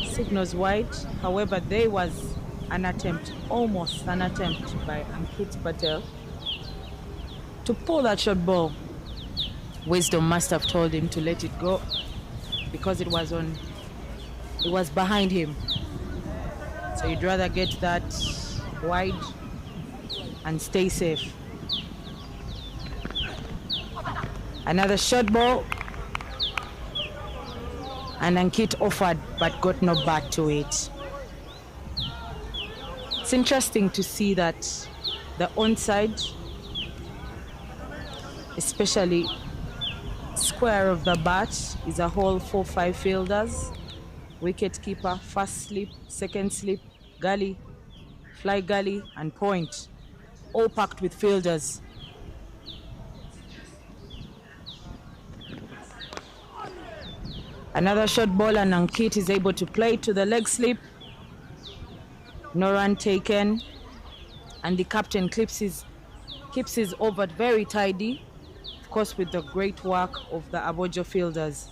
signals wide. However, there was an attempt, almost an attempt by Ankit Patel to pull that short ball. Wisdom must have told him to let it go because it was behind him. So you'd rather get that wide and stay safe. Another short ball, and Ankit offered but got no bat to it. It's interesting to see that the onside, especially square of the bat, is a whole 4-5 fielders. Wicket keeper, first slip, second slip, gully, fly gully, and point, all packed with fielders. Another short ball, and Ankit is able to play to the leg slip. No run taken, and the captain keeps his over very tidy, of course, with the great work of the Aboojo fielders.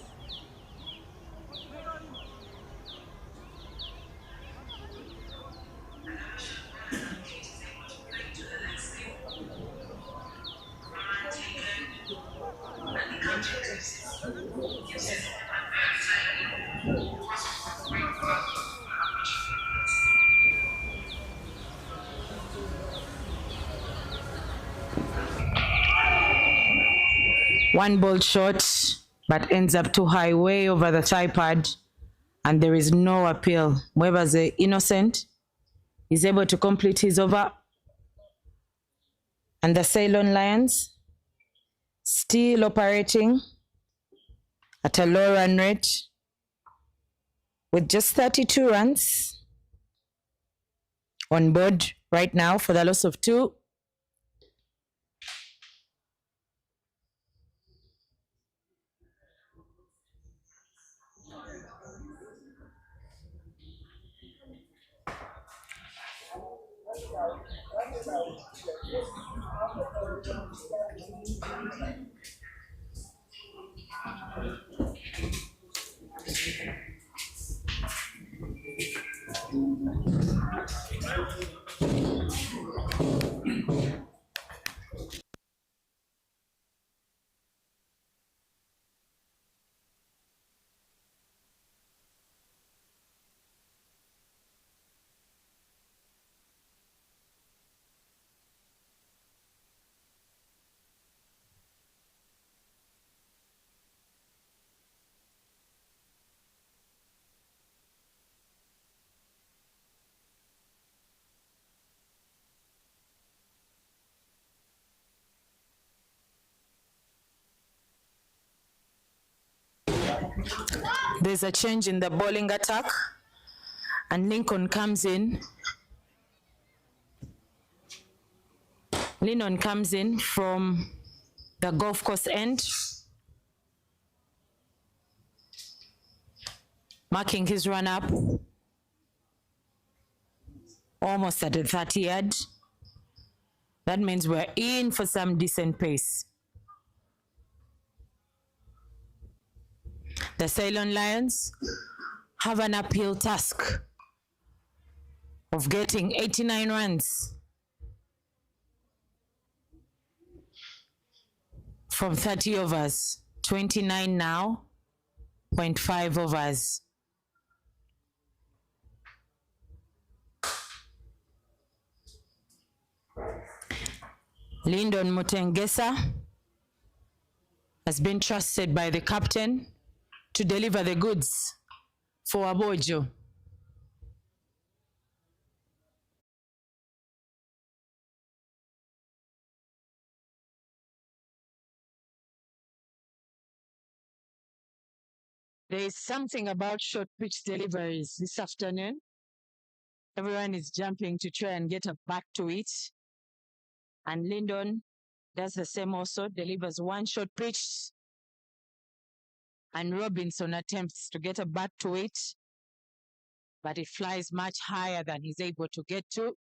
One ball short, but ends up too high, way over the thigh pad, and there is no appeal. Whoever's the innocent is able to complete his over. And the Ceylon Lions still operating at a low run rate with just 32 runs on board right now for the loss of 2. There's a change in the bowling attack, and Lincoln comes in. Lincoln comes in from the golf course end, marking his run up almost at the 30 yard. That means we're in for some decent pace. The Ceylon Lions have an uphill task of getting 89 runs from 30 overs, 29 now, 0.5 overs. Lyndon Mutengesa has been trusted by the captain to deliver the goods for Aboojo. There is something about short pitch deliveries this afternoon. Everyone is jumping to try and get a back to it. And Lyndon does the same also, delivers one short pitch. And Robinson attempts to get a back to it, but it flies much higher than he's able to get to.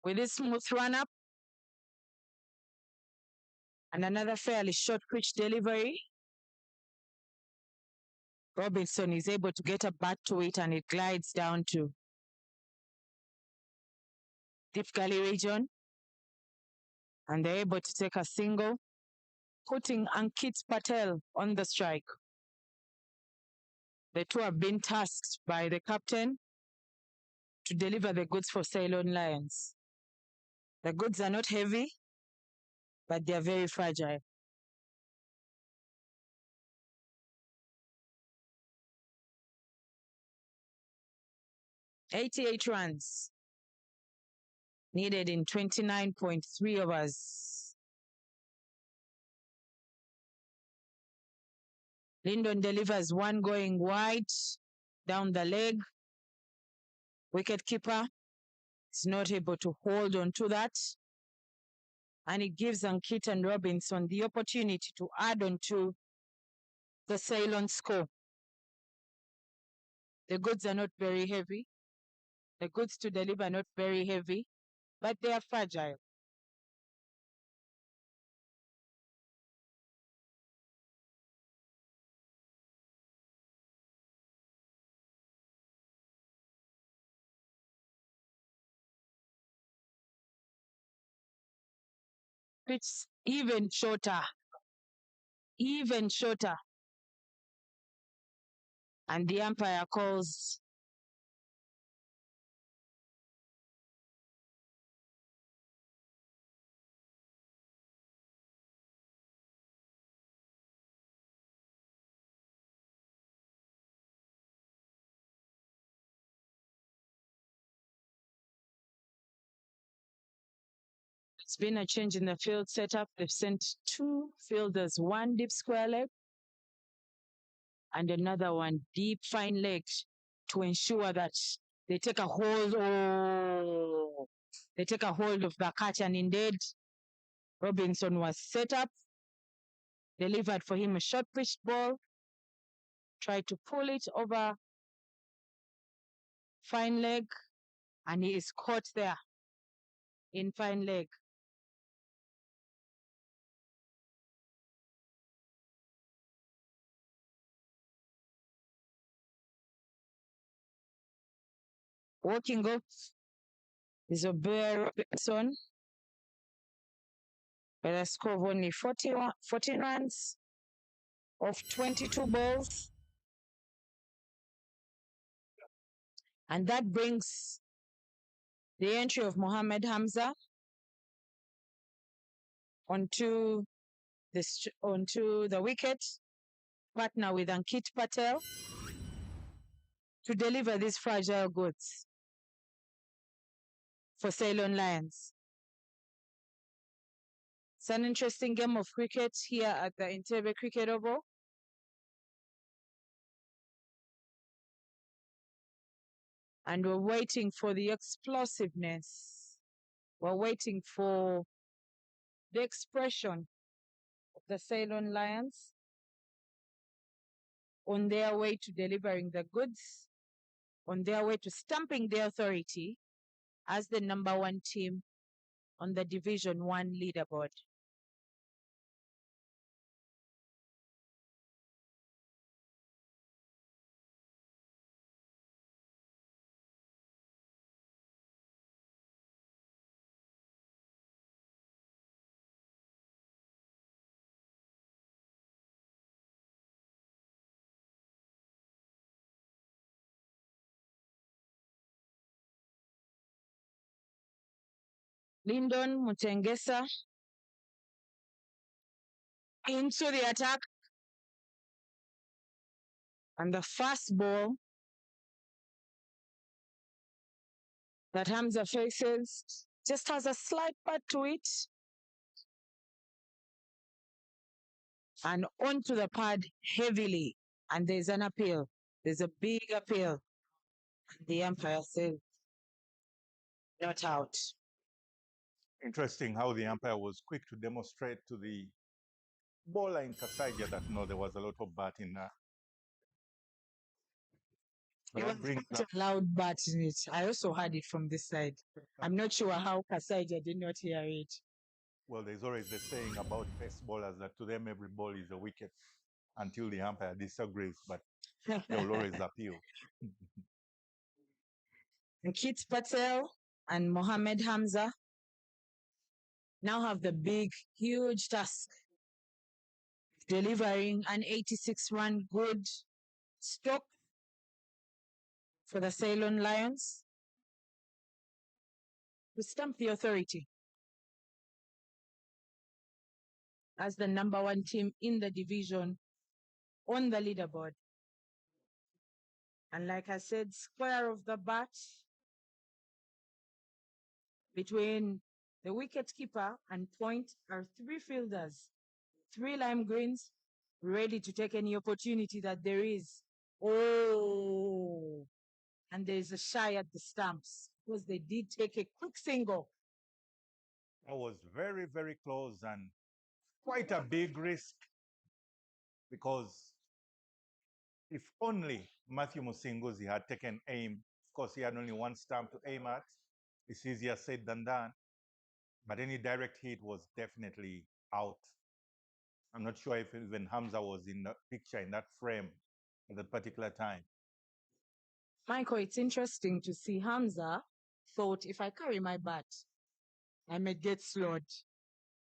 with this smooth run up and another fairly short pitch delivery. Robinson is able to get a bat to it and it glides down to deep gully region. And they're able to take a single, putting Ankit Patel on the strike. The two have been tasked by the captain to deliver the goods for Ceylon Lions. The goods are not heavy, but they are very fragile. 88 runs needed in 29.3 overs. Lyndon delivers one going wide down the leg. Wicketkeeper is not able to hold on to that. And it gives Ankit and Robinson the opportunity to add on to the Ceylon score. The goods are not very heavy. The goods to deliver are not very heavy, but they are fragile. It's even shorter. Even shorter. And the umpire calls it's been a change in the field setup. They've sent two fielders, one deep square leg and another one deep fine leg to ensure that they take a hold. They take a hold of the catch, and indeed, Robinson was set up, delivered for him a short pitched ball, tried to pull it over fine leg, and he is caught there in fine leg. Walking off is Aboojo Robinson with a score of only 14 runs of 22 balls. And that brings the entry of Mohammed Hamza onto the wicket, partner with Ankit Patel to deliver these fragile goods for Ceylon Lions. It's an interesting game of cricket here at the Entebbe Cricket Oval. And we're waiting for the explosiveness. We're waiting for the expression of the Ceylon Lions on their way to delivering the goods, on their way to stamping their authority as the number one team on the Division 1 leaderboard. Lyndon Mutengesa into the attack. And the first ball that Hamza faces just has a slight pat to it. And onto the pad heavily. And there's an appeal. There's a big appeal. The umpire says, not out. Interesting how the umpire was quick to demonstrate to the bowler in Kasaija that no, there was a lot of bat in But It that was brings quite a loud bat in it. I also heard it from this side. I'm not sure how Kasaija did not hear it. well, there's always the saying about pace bowlers that to them every ball is a wicket until the umpire disagrees, but they will always appeal. And Kit Patel and Mohammed Hamza now have the big, huge task of delivering an 86-run good stroke for the Ceylon Lions to stamp the authority as the number one team in the division on the leaderboard. And like I said, square of the bat between the wicket keeper and point are three fielders, three lime greens, ready to take any opportunity that there is. Oh, and there's a shy at the stumps because they did take a quick single. That was very, very close and quite a big risk because if only Matthew Musinguzi had taken aim, of course, he had only one stump to aim at. It's easier said than done. But any direct hit was definitely out. I'm not sure if even Hamza was in the picture in that frame at that particular time. Michael, it's interesting to see Hamza thought if I carry my bat, I may get slowed.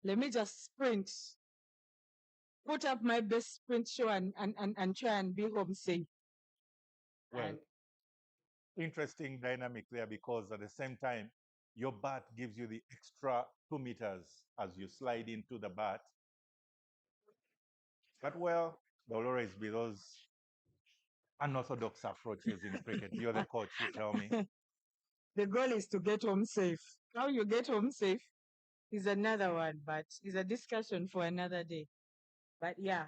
Let me just sprint, put up my best sprint show and try and be home safe. Well, interesting dynamic there because at the same time, your bat gives you the extra 2 meters as you slide into the bat. But well, there will always be those unorthodox approaches in cricket. You're the coach, you tell me. The goal is to get home safe. How you get home safe is another one, but it's a discussion for another day. But yeah,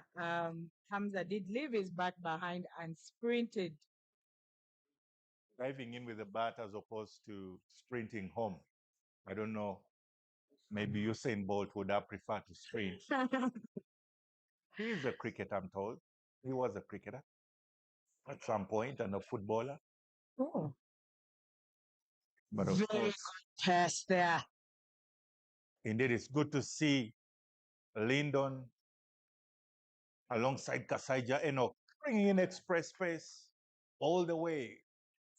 Hamza did leave his bat behind and sprinted. Diving in with the bat as opposed to sprinting home. I don't know. Maybe Usain Bolt would have preferred to sprint. He is a cricketer, I'm told. He was a cricketer at some point and a footballer. Oh, But of very course, good pass there. indeed, it's good to see Lyndon alongside Kasaija Enoch bringing in express pace all the way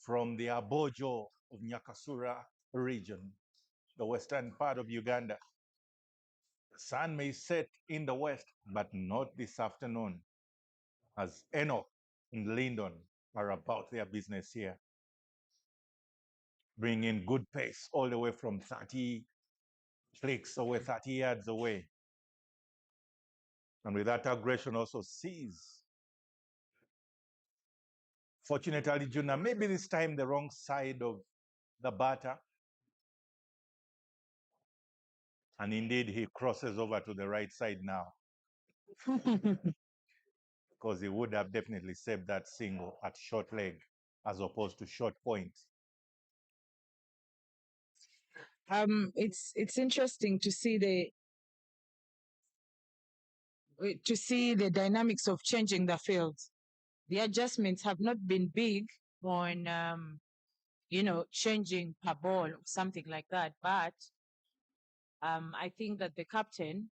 from the Aboojo of Nyakasura region, the western part of Uganda. The sun may set in the west, but not this afternoon, as Enoch and Lyndon are about their business here. Bring in good pace all the way from 30 clicks away, 30 yards away. And with that aggression also sees. Fortunately, Juna, maybe this time the wrong side of the batter. And indeed, he crosses over to the right side now because he would have definitely saved that single at short leg as opposed to short point. It's interesting to see the dynamics of changing the field. The adjustments have not been big on changing per ball or something like that, but I think that the captain,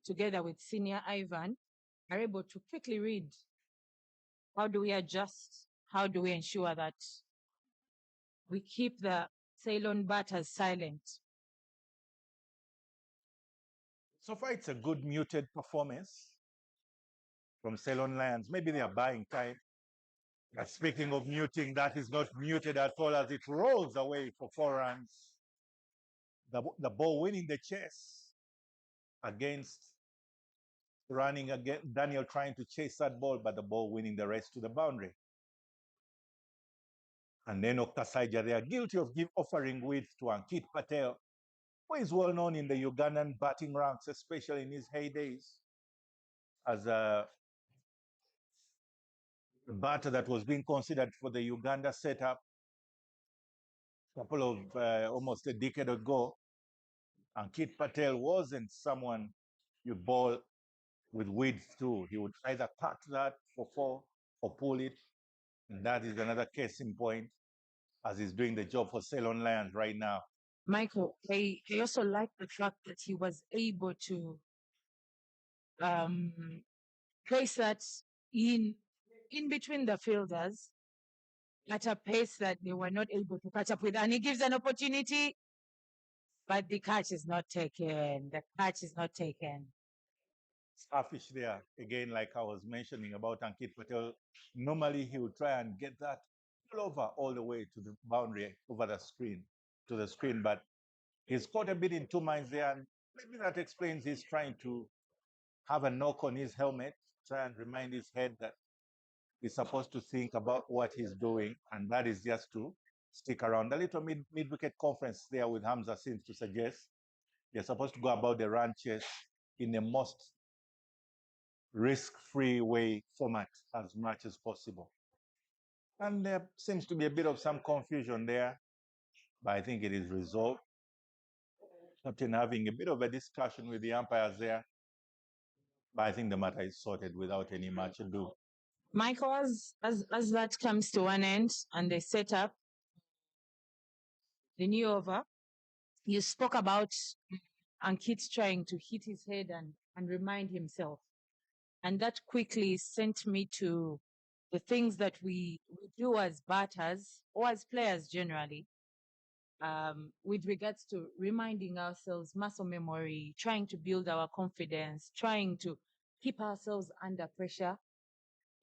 together with senior Ivan, are able to quickly read how do we adjust, how do we ensure that we keep the Ceylon batters silent. So far, it's a good muted performance from Ceylon Lions. Maybe they are buying time. But speaking of muting, that is not muted at all as it rolls away for 4 runs. The ball winning the chase against running again. Daniel trying to chase that ball, but the ball winning the race to the boundary. And then Okasaija, they are guilty of offering width to Ankit Patel, who is well known in the Ugandan batting ranks, especially in his heydays as a batter that was being considered for the Uganda setup a couple of almost a decade ago. Ankit Patel wasn't someone you ball with width to. He would either cut that for 4 or pull it. And that is another case in point, as he's doing the job for Ceylon Lions right now. Michael, I also like the fact that he was able to place that in between the fielders at a pace that they were not able to catch up with. And he gives an opportunity, but the catch is not taken. The catch is not taken. Starfish there, again, like I was mentioning about Ankit Patel. Normally he would try and get that all the way to the boundary, over the screen, to the screen, but he's caught a bit in two minds there, and maybe that explains he's trying to have a knock on his helmet, try and remind his head that he's supposed to think about what he's doing, and that is just to stick around. A little mid-wicket conference there with Hamza seems to suggest you're supposed to go about the run chase in the most risk-free way format as much as possible. And there seems to be a bit of some confusion there, but I think it is resolved. Captain having a bit of a discussion with the umpires there, but I think the matter is sorted without any much ado. Michael, as that comes to an end and they set up the new over, you spoke about Ankit trying to hit his head and remind himself. And that quickly sent me to the things that we do as batters or as players generally, with regards to reminding ourselves, muscle memory, trying to build our confidence, trying to keep ourselves under pressure.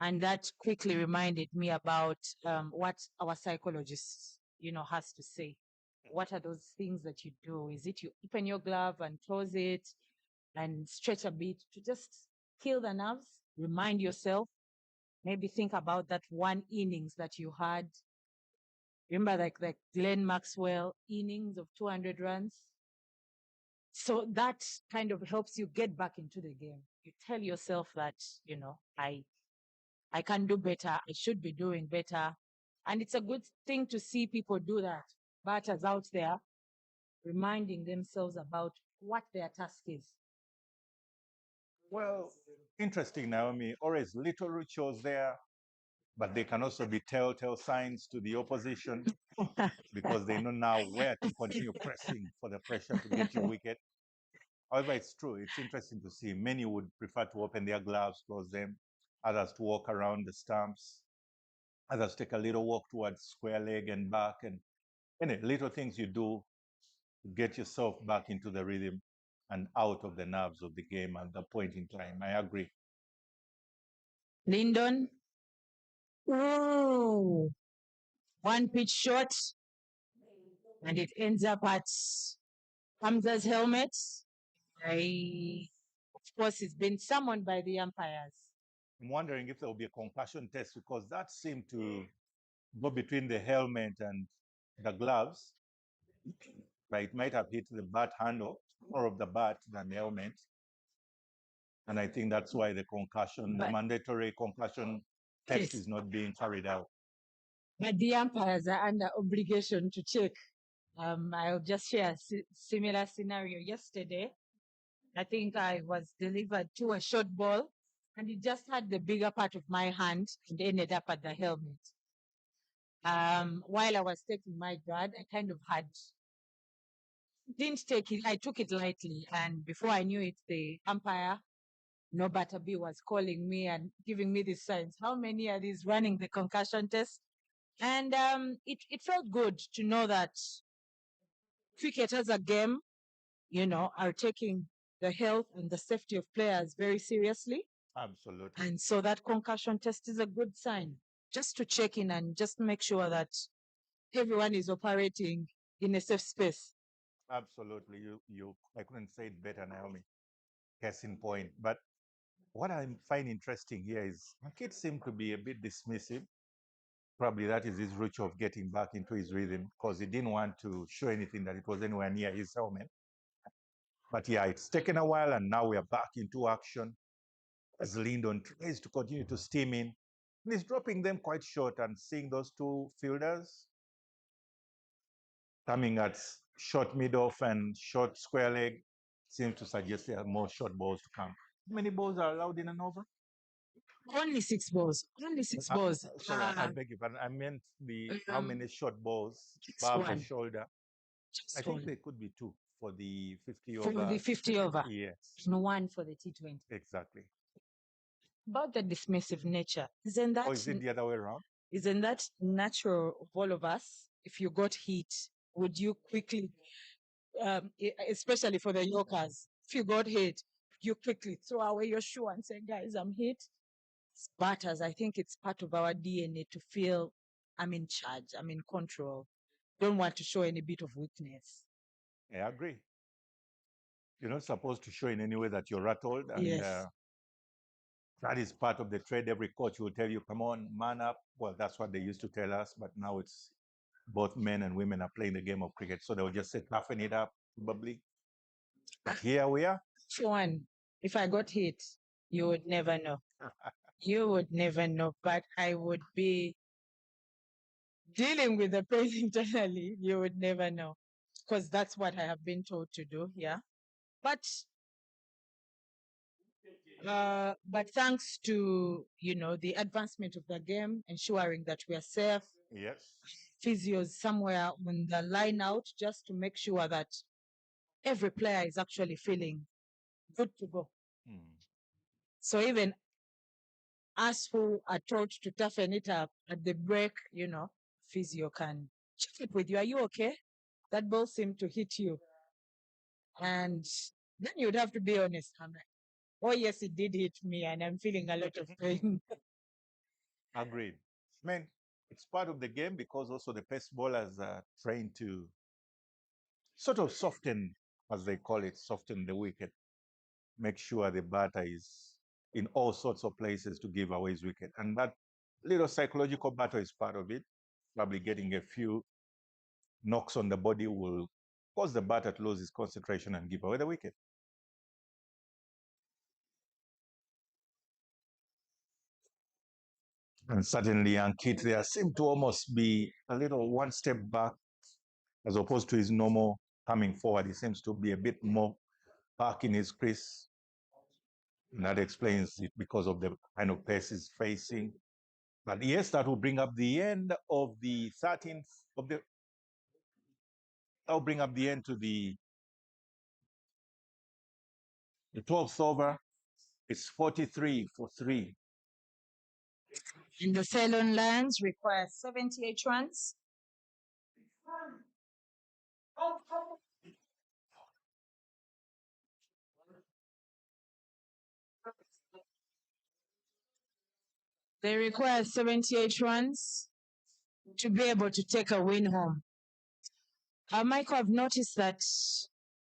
And that quickly reminded me about what our psychologist, has to say. What are those things that you do? Is it you open your glove and close it and stretch a bit to just kill the nerves, remind yourself, maybe think about that one innings that you had. Remember like the Glenn Maxwell innings of 200 runs? So that kind of helps you get back into the game. You tell yourself that, I can do better. I should be doing better. And it's a good thing to see people do that. Batters out there reminding themselves about what their task is. Well, interesting, Naomi. Always little rituals there, but they can also be telltale signs to the opposition because they know now where to continue pressing for the pressure to get your wicket. However, it's true. It's interesting to see. Many would prefer to open their gloves, close them, others to walk around the stumps, others take a little walk towards square leg and back, and little things you do to get yourself back into the rhythm and out of the nerves of the game at the point in time. I agree. Lyndon. Ooh. One pitch shot. And it ends up at Hamza's helmet. Of course, it's been summoned by the umpires. I'm wondering if there will be a concussion test because that seemed to go between the helmet and the gloves. But it might have hit the bat handle, more of the bat than the helmet. And I think that's why the mandatory concussion test is not being carried out. But the umpires are under obligation to check. I'll just share a similar scenario. Yesterday, I think I was delivered to a short ball and it just had the bigger part of my hand and ended up at the helmet. While I was taking my guard, I kind of didn't take it. I took it lightly. And before I knew it, the umpire, no Batabi, was calling me and giving me these signs. How many are these running the concussion test? And it felt good to know that cricket as a game, are taking the health and the safety of players very seriously. Absolutely. And so that concussion test is a good sign, just to check in and just make sure that everyone is operating in a safe space. Absolutely. I couldn't say it better, Naomi. Case in point. But what I find interesting here is kids seem to be a bit dismissive. Probably that is his ritual of getting back into his rhythm because he didn't want to show anything that it was anywhere near his helmet. But yeah, it's taken a while and now we are back into action as Lyndon tries to continue to steam in. And he's dropping them quite short, and seeing those two fielders coming at short mid-off and short square leg seems to suggest there are more short balls to come. How many balls are allowed in an over? Only 6 balls. Only six balls. Sorry, I beg you, but I meant the how many short balls Just above the one. shoulder. Just I think one. there could be two for the 50 For over. the 50 over. Yes, No one for the T20. exactly. About the dismissive nature, Or is it the other way around? isn't that natural of all of us? If you got hit, would you quickly, especially for the Yorkers, if you got hit, you quickly throw away your shoe and say, guys, I'm hit? As batters, I think it's part of our DNA to feel I'm in charge, I'm in control. Don't want to show any bit of weakness. Yeah, I agree. You're not supposed to show in any way that you're rattled, and Yes. that is part of the trade. Every coach will tell you, come on, man up. Well, that's what they used to tell us, but now it's both men and women are playing the game of cricket. So they'll just say, toughen it up, probably. But here we are. For one, if I got hit, you would never know. You would never know, but I would be dealing with the pain internally. You would never know, because that's what I have been told to do. Yeah, but thanks to the advancement of the game, ensuring that we are safe, Yes. physios somewhere on the line out just to make sure that every player is actually feeling good to go. So even us who are told to toughen it up at the break, physio can check it with you. Are you okay? That ball seemed to hit you. And then you'd have to be honest. I'm like, oh, yes, it did hit me, and I'm feeling a lot of pain. Agreed. I mean, it's part of the game because also the pace bowlers are trained to sort of soften, as they call it, soften the wicket, make sure the batter is in all sorts of places to give away his wicket. And that little psychological battle is part of it. Probably getting a few knocks on the body will cause the batter to lose his concentration and give away the wicket. And certainly Ankit there seemed to almost be a little one step back as opposed to his normal coming forward. He seems to be a bit more back in his crease. And that explains it because of the kind of pace he's facing. But yes, that will bring up the end of the 13th of the. That'll bring up the end to the 12th over. It's 43 for 3. And the Ceylon Lions require 78 runs. They require 78 runs to be able to take a win home. Michael, I've noticed that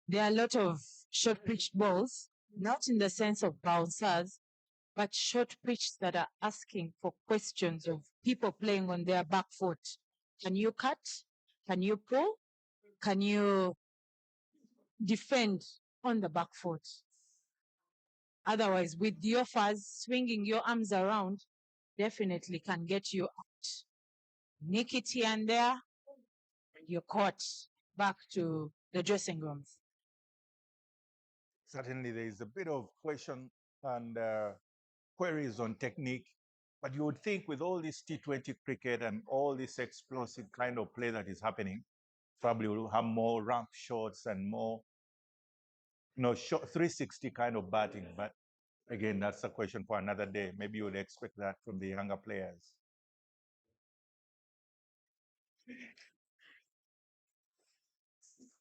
there are a lot of short pitched balls, not in the sense of bouncers, but short pitch that are asking for questions of people playing on their back foot. Can you cut? Can you pull? Can you defend on the back foot? Otherwise, with your fuzz, swinging your arms around definitely can get you out. Nick it here and there, and you're caught back to the dressing rooms. Certainly, there is a bit of question and queries on technique. But you would think with all this T20 cricket and all this explosive kind of play that is happening, probably will have more ramp shots and more, short 360 kind of batting. But again, that's a question for another day. Maybe you would expect that from the younger players.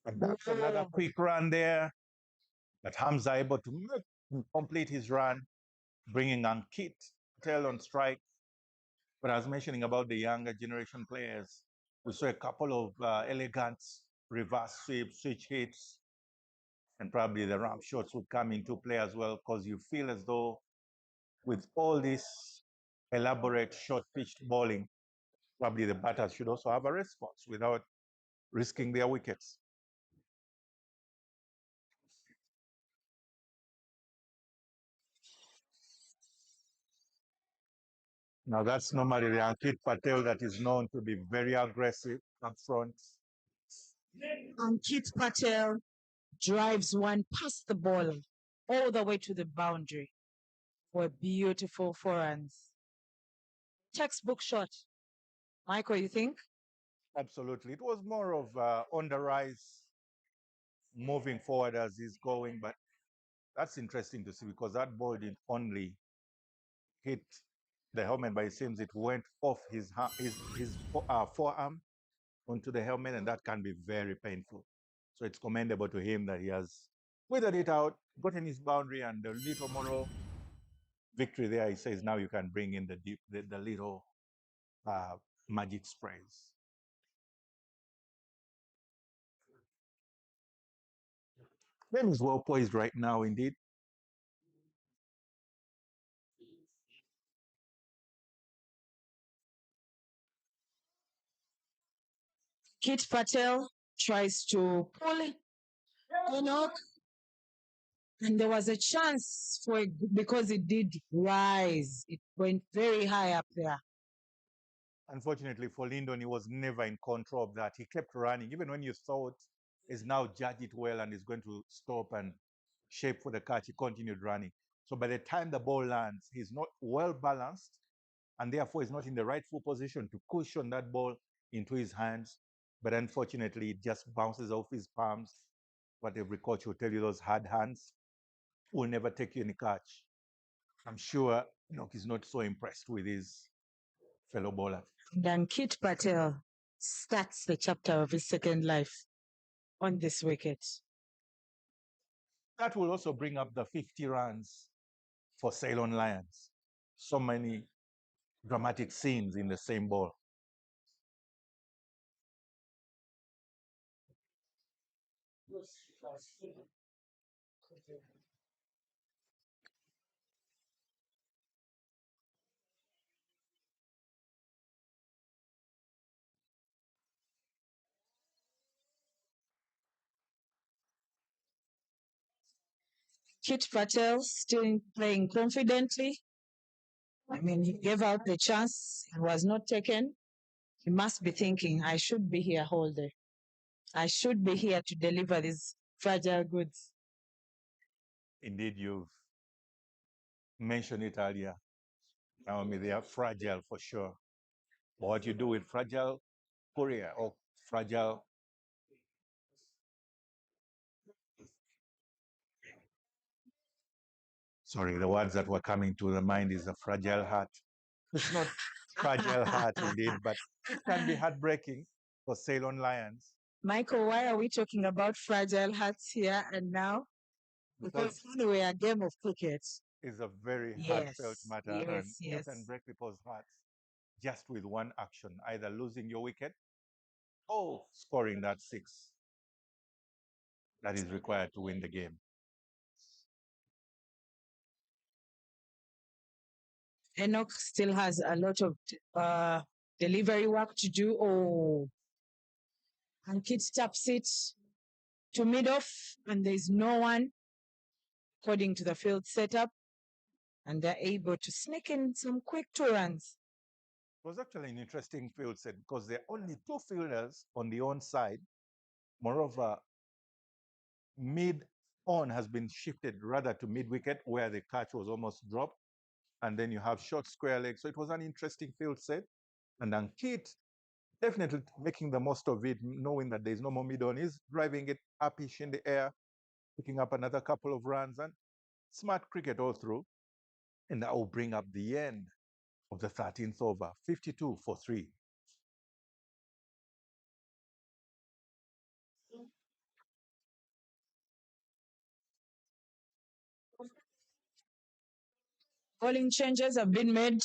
And that's another quick run there. But Hamza able to complete his run, bringing Ankit Patel on strike. But I was mentioning about the younger generation players. We saw a couple of elegant reverse sweeps, switch hits, and probably the ramp shots would come into play as well because you feel as though with all this elaborate short-pitched bowling, probably the batters should also have a response without risking their wickets. Now that's normally the Ankit Patel that is known to be very aggressive up front. Ankit Patel drives one past the ball all the way to the boundary. were beautiful foreruns. Textbook shot. Michael, you think? Absolutely. It was more of on the rise, moving forward as he's going. But that's interesting to see because that ball didn't only hit the helmet, but it seems it went off his forearm onto the helmet, and that can be very painful. So it's commendable to him that he has withered it out, gotten his boundary, and the little moral victory there. He says now you can bring in the little magic sprays. Game is well poised right now, indeed. Kit Patel tries to pull Enoch, and there was a chance for it because it did rise. It went very high up there. Unfortunately for Lyndon, he was never in control of that. He kept running, even when you thought he's now judged it well and is going to stop and shape for the catch, he continued running. So by the time the ball lands, he's not well balanced, and therefore he's not in the rightful position to cushion that ball into his hands. But unfortunately, it just bounces off his palms. What every coach will tell you, those hard hands will never take you any catch. I'm sure he's not so impressed with his fellow bowler. Then Kit Patel starts the chapter of his second life on this wicket. That will also bring up the 50 runs for Ceylon Lions. So many dramatic scenes in the same ball. Kit Patel still playing confidently. I mean, he gave out the chance, it was not taken. He must be thinking, I should be here all day. I should be here to deliver these fragile goods. Indeed, you've mentioned it earlier. Naomi, they are fragile for sure. But what you do with fragile courier or fragile sorry, the words that were coming to the mind is a fragile heart. It's not fragile heart indeed, but it can be heartbreaking for Ceylon Lions. Michael, why are we talking about fragile hearts here and now? Because anyway, a game of cricket is a very Yes, heartfelt matter, and yes, you can yes. break people's hearts just with one action, either losing your wicket or scoring that six that is required to win the game. Enoch still has a lot of delivery work to do. Oh, and Kit taps it to mid-off, and there's no one according to the field setup, and they're able to sneak in some quick 2 runs. It was actually an interesting field set because there are only 2 fielders on the on side. Moreover, mid-on has been shifted rather to mid-wicket where the catch was almost dropped. And then you have short square legs. So it was an interesting field set. And then Kit definitely making the most of it, knowing that there's no more mid-on. He's driving it upish in the air, picking up another couple of runs, and smart cricket all through. And that will bring up the end of the 13th over, 52 for 3. Bowling changes have been made,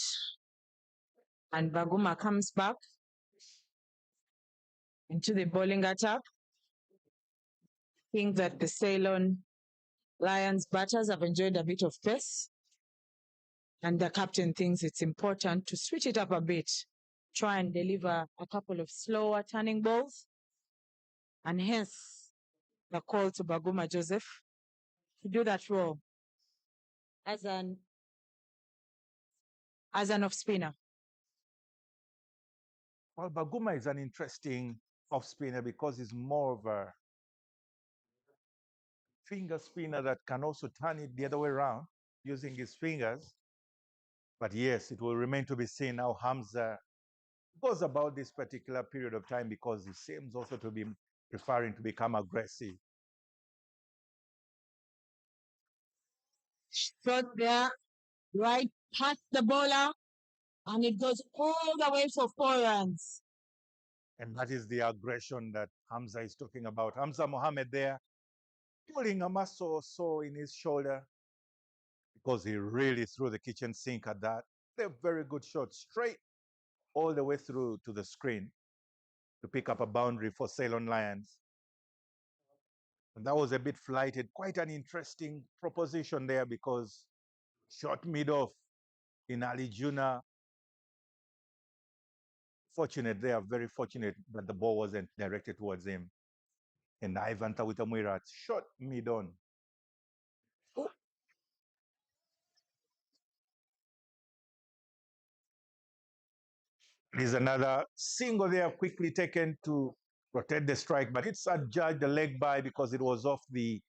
and Baguma comes back into the bowling attack. I think that the Ceylon Lions batters have enjoyed a bit of pace, and the captain thinks it's important to switch it up a bit, try and deliver a couple of slower turning balls, and hence the call to Baguma Joseph to do that role as an off spinner. Well, Baguma is an interesting off spinner because he's more of a finger spinner that can also turn it the other way around using his fingers. But yes, it will remain to be seen how Hamza goes about this particular period of time, because he seems also to be preferring to become aggressive. Shot there, right past the bowler, and it goes all the way for 4 runs. And that is the aggression that Hamza is talking about. Hamza Mohammed there, pulling a muscle or so in his shoulder, because he really threw the kitchen sink at that. A very good shot, straight all the way through to the screen to pick up a boundary for Ceylon Lions. And that was a bit flighted. Quite an interesting proposition there, because shot mid-off in Ali Juna. Fortunate there, very fortunate that the ball wasn't directed towards him. And Ivan Tawitamwirat shot mid-on. There's another single there, quickly taken to protect the strike, but it's adjudged a leg by because it was off the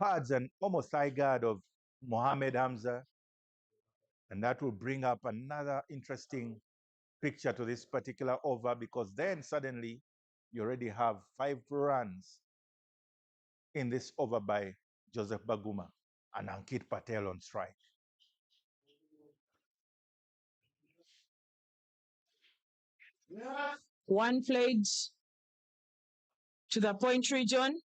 pads and almost thigh guard of Mohammed Hamza. And that will bring up another interesting picture to this particular over, because then suddenly you already have 5 runs in this over by Joseph Baguma and Ankit Patel on strike. One played to the point region,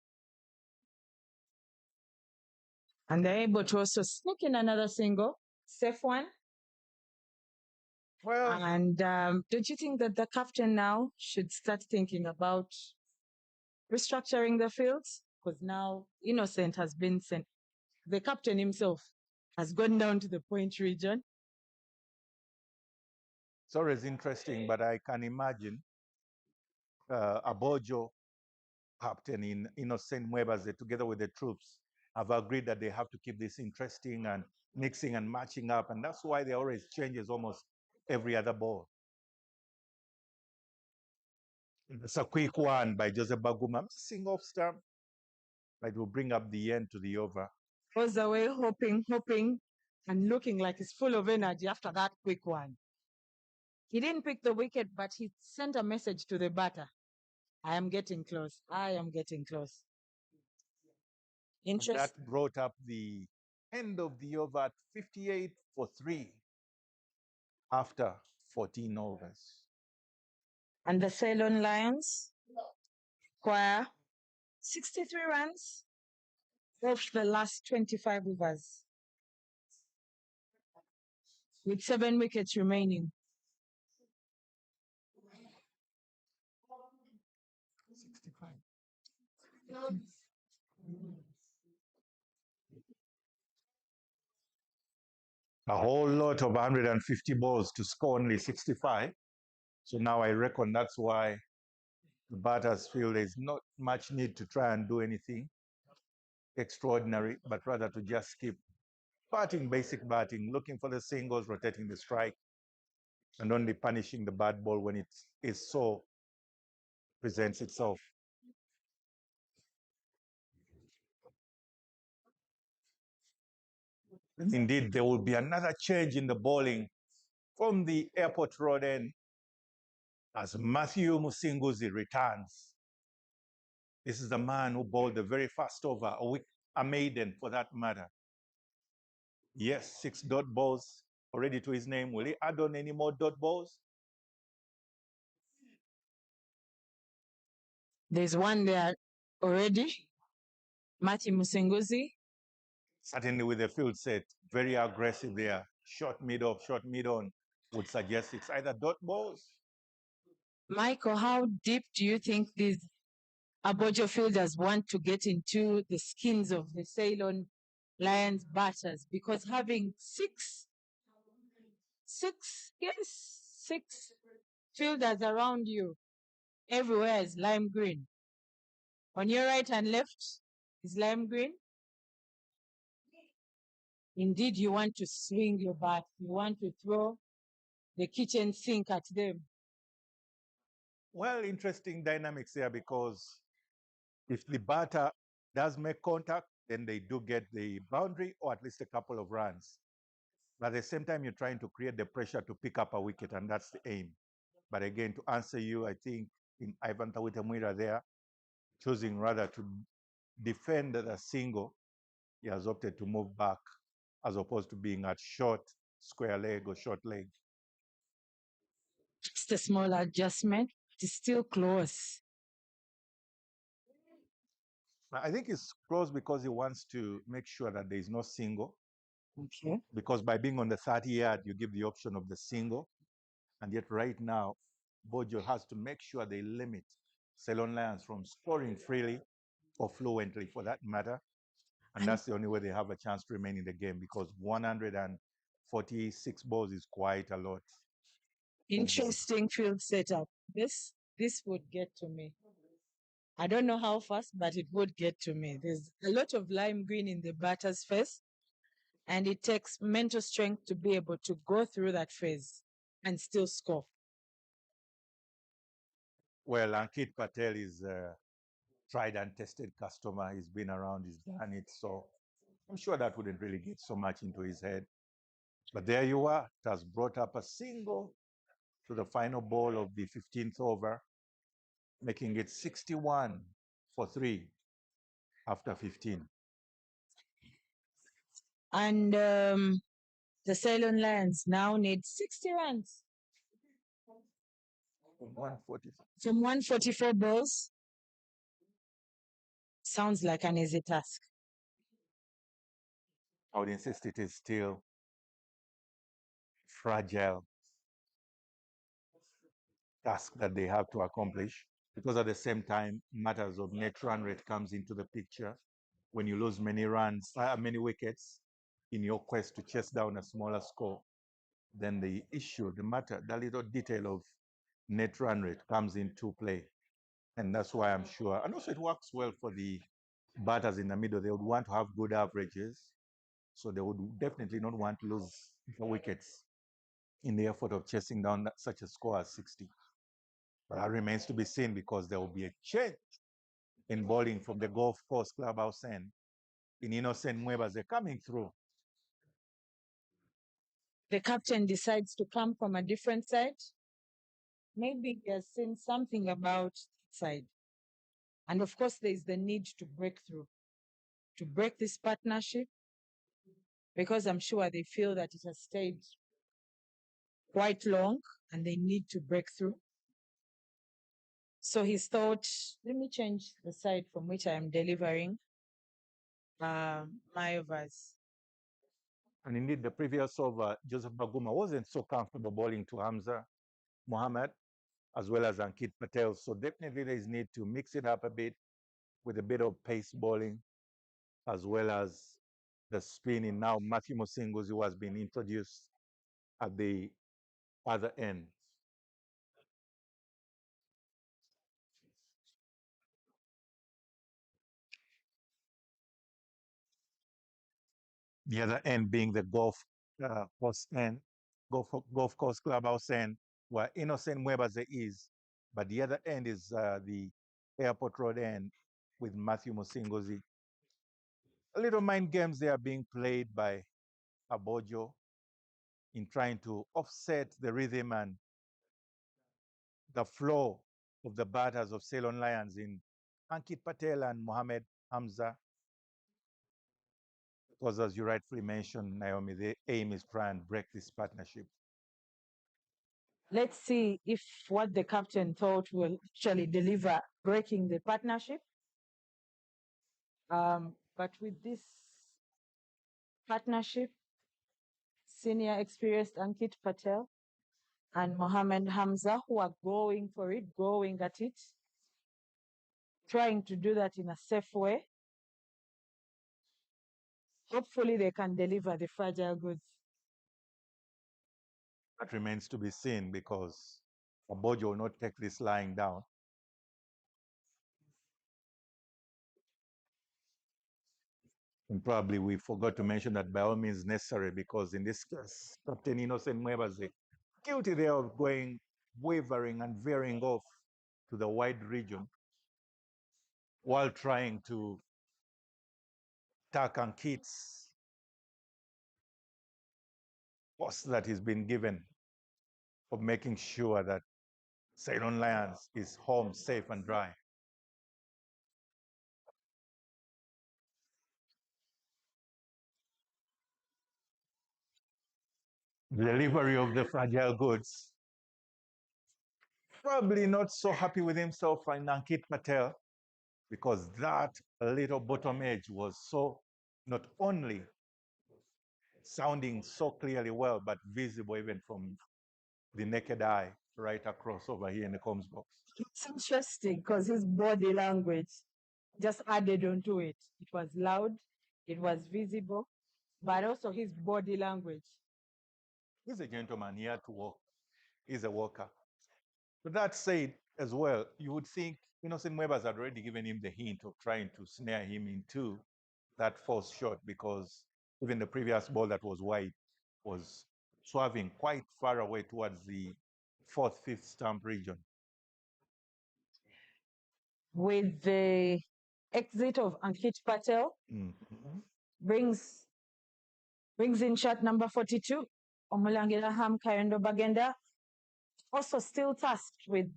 and they're able to also sneak in another single, safe one. Well, And don't you think that the captain now should start thinking about restructuring the fields? Because now Innocent has been sent. The captain himself has gone down to the point region. it's always interesting, but I can imagine Aboojo, captain in Innocent Mwebase, together with the troops, have agreed that they have to keep this interesting and mixing and matching up. And that's why there always changes almost every other ball. It's a quick one by Joseph Baguma, missing off stump, but it will bring up the end to the over. Goes away, hoping, and looking like he's full of energy after that quick one. He didn't pick the wicket, but he sent a message to the batter. I am getting close. I am getting close. And Interest. that brought up the end of the over at 58 for 3 after 14 overs. And the Ceylon Lions acquire 63 runs of the last 25 overs, with 7 wickets remaining. 65. A whole lot of 150 balls to score only 65. So now I reckon that's why the batters feel there's not much need to try and do anything extraordinary, but rather to just keep batting, basic batting, looking for the singles, rotating the strike, and only punishing the bad ball when it is so presents itself. Indeed, there will be another change in the bowling from the airport road end as Matthew Musinguzi returns. This is the man who bowled the very first over, a maiden for that matter. Yes, 6 dot balls already to his name. Will he add on any more dot balls? There's one there already. Matthew Musinguzi. Certainly with the field set, very aggressive there. Short mid-off, short mid-on would suggest it's either dot balls. Michael, how deep do you think these Aboojo fielders want to get into the skins of the Ceylon Lions batters? Because having six fielders around you, everywhere is lime green. On your right and left is lime green. Indeed, you want to swing your bat. You want to throw the kitchen sink at them. Well, interesting dynamics here, because if the batter does make contact, then they do get the boundary or at least a couple of runs. But at the same time, you're trying to create the pressure to pick up a wicket, and that's the aim. But again, to answer you, I think in Ivan Tawitemwira there, choosing rather to defend the single, he has opted to move back as opposed to being at short square leg or short leg. Just a small adjustment. It's still close. I think it's close because he wants to make sure that there is no single. Okay. Because by being on the 30-yard, you give the option of the single. And yet right now, Bojo has to make sure they limit Ceylon Lions from scoring freely or fluently for that matter. And that's the only way they have a chance to remain in the game, because 146 balls is quite a lot. Interesting field setup. This would get to me. I don't know how fast, but it would get to me. There's a lot of lime green in the batter's face, and it takes mental strength to be able to go through that phase and still score. Well, Ankit Patel is a tried and tested customer. He's been around, he's done it. So I'm sure that wouldn't really get so much into his head. But there you are. It has brought up a single to the final ball of the 15th over, making it 61 for 3 after 15. And the Ceylon Lions now need 60 runs. From 140. From 144 balls. Sounds like an easy task. I would insist it is still fragile task that they have to accomplish, because at the same time, matters of net run rate comes into the picture. When you lose many wickets in your quest to chase down a smaller score, then the little detail of net run rate comes into play. And that's why I'm sure, and also it works well for the batters in the middle. They would want to have good averages, so they would definitely not want to lose the wickets in the effort of chasing down such a score as 60. But that remains to be seen, because there will be a change in bowling from the Golf Course clubhouse end. In Innocent Muebas, they're coming through. The captain decides to come from a different side. Maybe he has seen something about that side. And of course, there is the need to break through, to break this partnership, because I'm sure they feel that it has stayed quite long and they need to break through. So he's thought, let me change the side from which I am delivering my overs. And indeed, the previous over, Joseph Baguma wasn't so comfortable bowling to Hamza Mohammed as well as Ankit Patel. So definitely there is need to mix it up a bit with a bit of pace bowling, as well as the spinning. Now Matthew Musinguzi, who has been introduced at the other end. The other end being the golf course end, golf course clubhouse end, where Innocent Muebas is, but the other end is the airport road end with Matthew Musinguzi. A little mind games they are being played by Aboojo in trying to offset the rhythm and the flow of the batters of Ceylon Lions in Ankit Patel and Mohammed Hamza. Because as you rightfully mentioned, Naomi, the aim is try and break this partnership. Let's see if what the captain thought will actually deliver breaking the partnership. But with this partnership, senior experienced Ankit Patel and Mohammed Hamza, who are going for it, going at it, trying to do that in a safe way. Hopefully they can deliver the fragile goods. That remains to be seen, because Aboojo will not take this lying down. And probably we forgot to mention that by all means necessary, because in this case, Captain Innocent Muebas guilty there of going wavering and veering off to the wide region while trying to attack Ankit's cost that he's been given for making sure that Ceylon Lions is home safe and dry. Delivery of the fragile goods. Probably not so happy with himself and Ankit Patel, because that little bottom edge was so not only sounding so clearly well, but visible even from the naked eye right across over here in the comms box. It's interesting because his body language just added onto it. It was loud, it was visible, but also his body language. He's a gentleman. He had to walk. He's a walker. But that said, as well, you would think Innocent Webers had already given him the hint of trying to snare him into that false shot, because even the previous ball that was wide was swerving quite far away towards the fourth, fifth stump region. With the exit of Ankit Patel, brings in shot number 42, Omulangira Ham Kayondo Bagenda, also still tasked with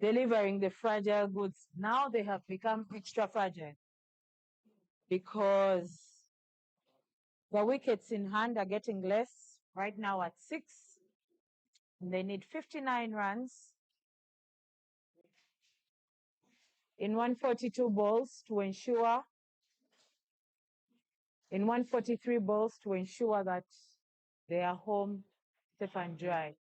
delivering the fragile goods. Now they have become extra fragile because the wickets in hand are getting less, right now at 6. They need 59 runs in 142 balls to ensure, in 143 balls to ensure that they are home safe and dry.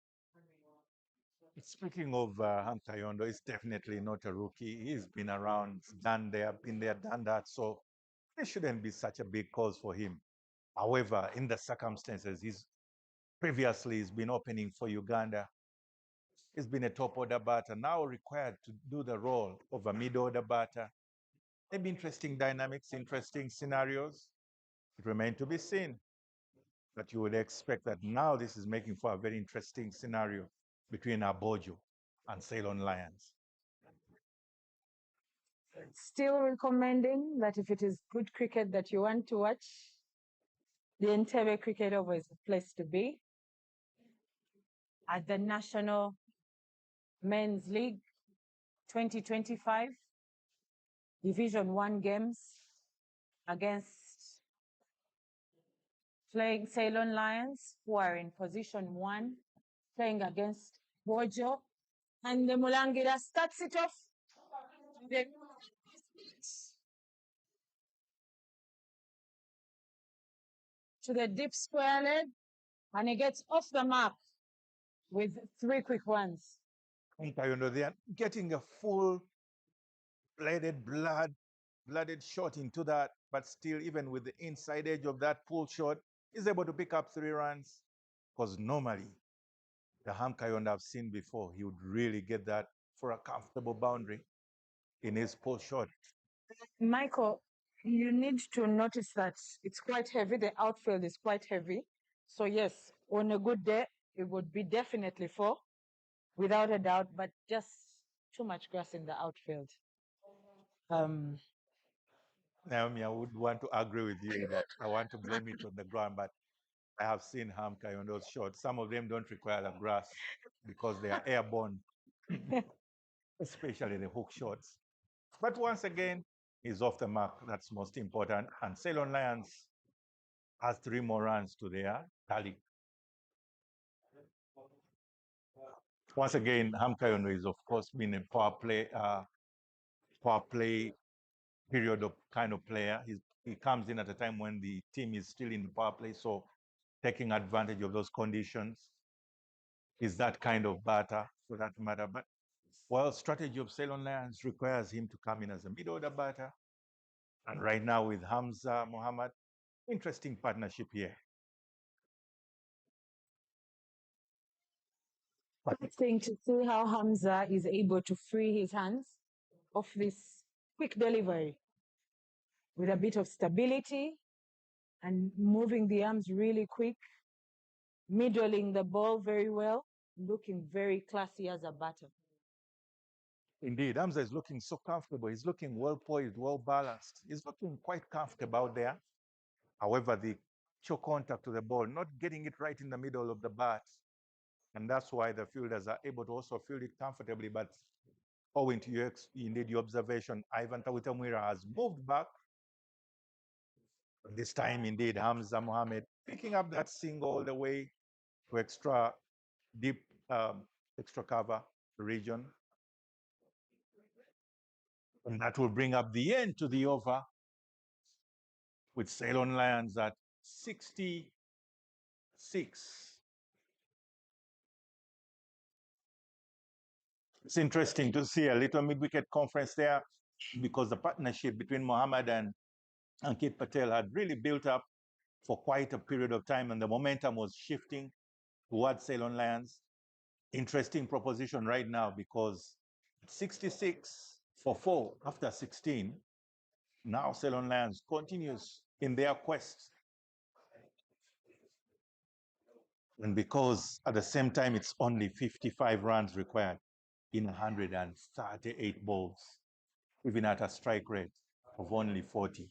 Speaking of Ham Kayondo, he's definitely not a rookie. He's been around, been there, done that. So there shouldn't be such a big cause for him. However, in the circumstances, he's been opening for Uganda. He's been a top order batter, now required to do the role of a mid order batter. Maybe interesting dynamics, interesting scenarios. It remains to be seen. But you would expect that now this is making for a very interesting scenario between Aboojo and Ceylon Lions. Still recommending that if it is good cricket that you want to watch, the Entebbe Cricket Oval is the place to be. At the National Men's League 2025 Division 1 games against playing Ceylon Lions, who are in position 1, playing against Bojo. And the Mulangira starts it off. To the deep square leg, and he gets off the mark with 3 quick ones. They are getting a full blooded shot into that, but still, even with the inside edge of that pull shot, is able to pick up 3 runs. Because normally, the Ham Kayondo I've seen before, he would really get that for a comfortable boundary in his pull shot. Michael, you need to notice that it's quite heavy. The outfield is quite heavy. So yes, on a good day, it would be definitely 4, without a doubt, but just too much grass in the outfield. Naomi, I would want to agree with you that I want to blame it on the ground, but I have seen Ham Kayondo's shots. Some of them don't require the grass because they are airborne, especially the hook shots. But once again, he's off the mark. That's most important. And Ceylon Lions has 3 more runs to their tally. Once again, Ham Kayondo is, of course, been a power play period of kind of player. He comes in at a time when the team is still in the power play, so taking advantage of those conditions is that kind of batter for that matter. But well, strategy of Ceylon Lions requires him to come in as a mid-order batter. And right now with Hamza Mohammed, interesting partnership here. Interesting to see how Hamza is able to free his hands of this quick delivery with a bit of stability and moving the arms really quick, middling the ball very well, looking very classy as a batter. Indeed, Hamza is looking so comfortable. He's looking well poised, well balanced. He's looking quite comfortable out there. However, the actual contact to the ball, not getting it right in the middle of the bat. And that's why the fielders are able to also field it comfortably. But owing to your, indeed, your observation, Ivan Tawitamwira has moved back. This time, indeed, Hamza Mohammed picking up that single all the way to extra deep, extra cover region. And that will bring up the end to the over with Ceylon Lions at 66. It's interesting to see a little mid-wicket conference there because the partnership between Mohammed and Ankit Patel had really built up for quite a period of time, and the momentum was shifting towards Ceylon Lions. Interesting proposition right now because 66 for 4 after 16. Now Ceylon Lions continues in their quest. And because at the same time, it's only 55 runs required in 138 balls, even at a strike rate of only 40,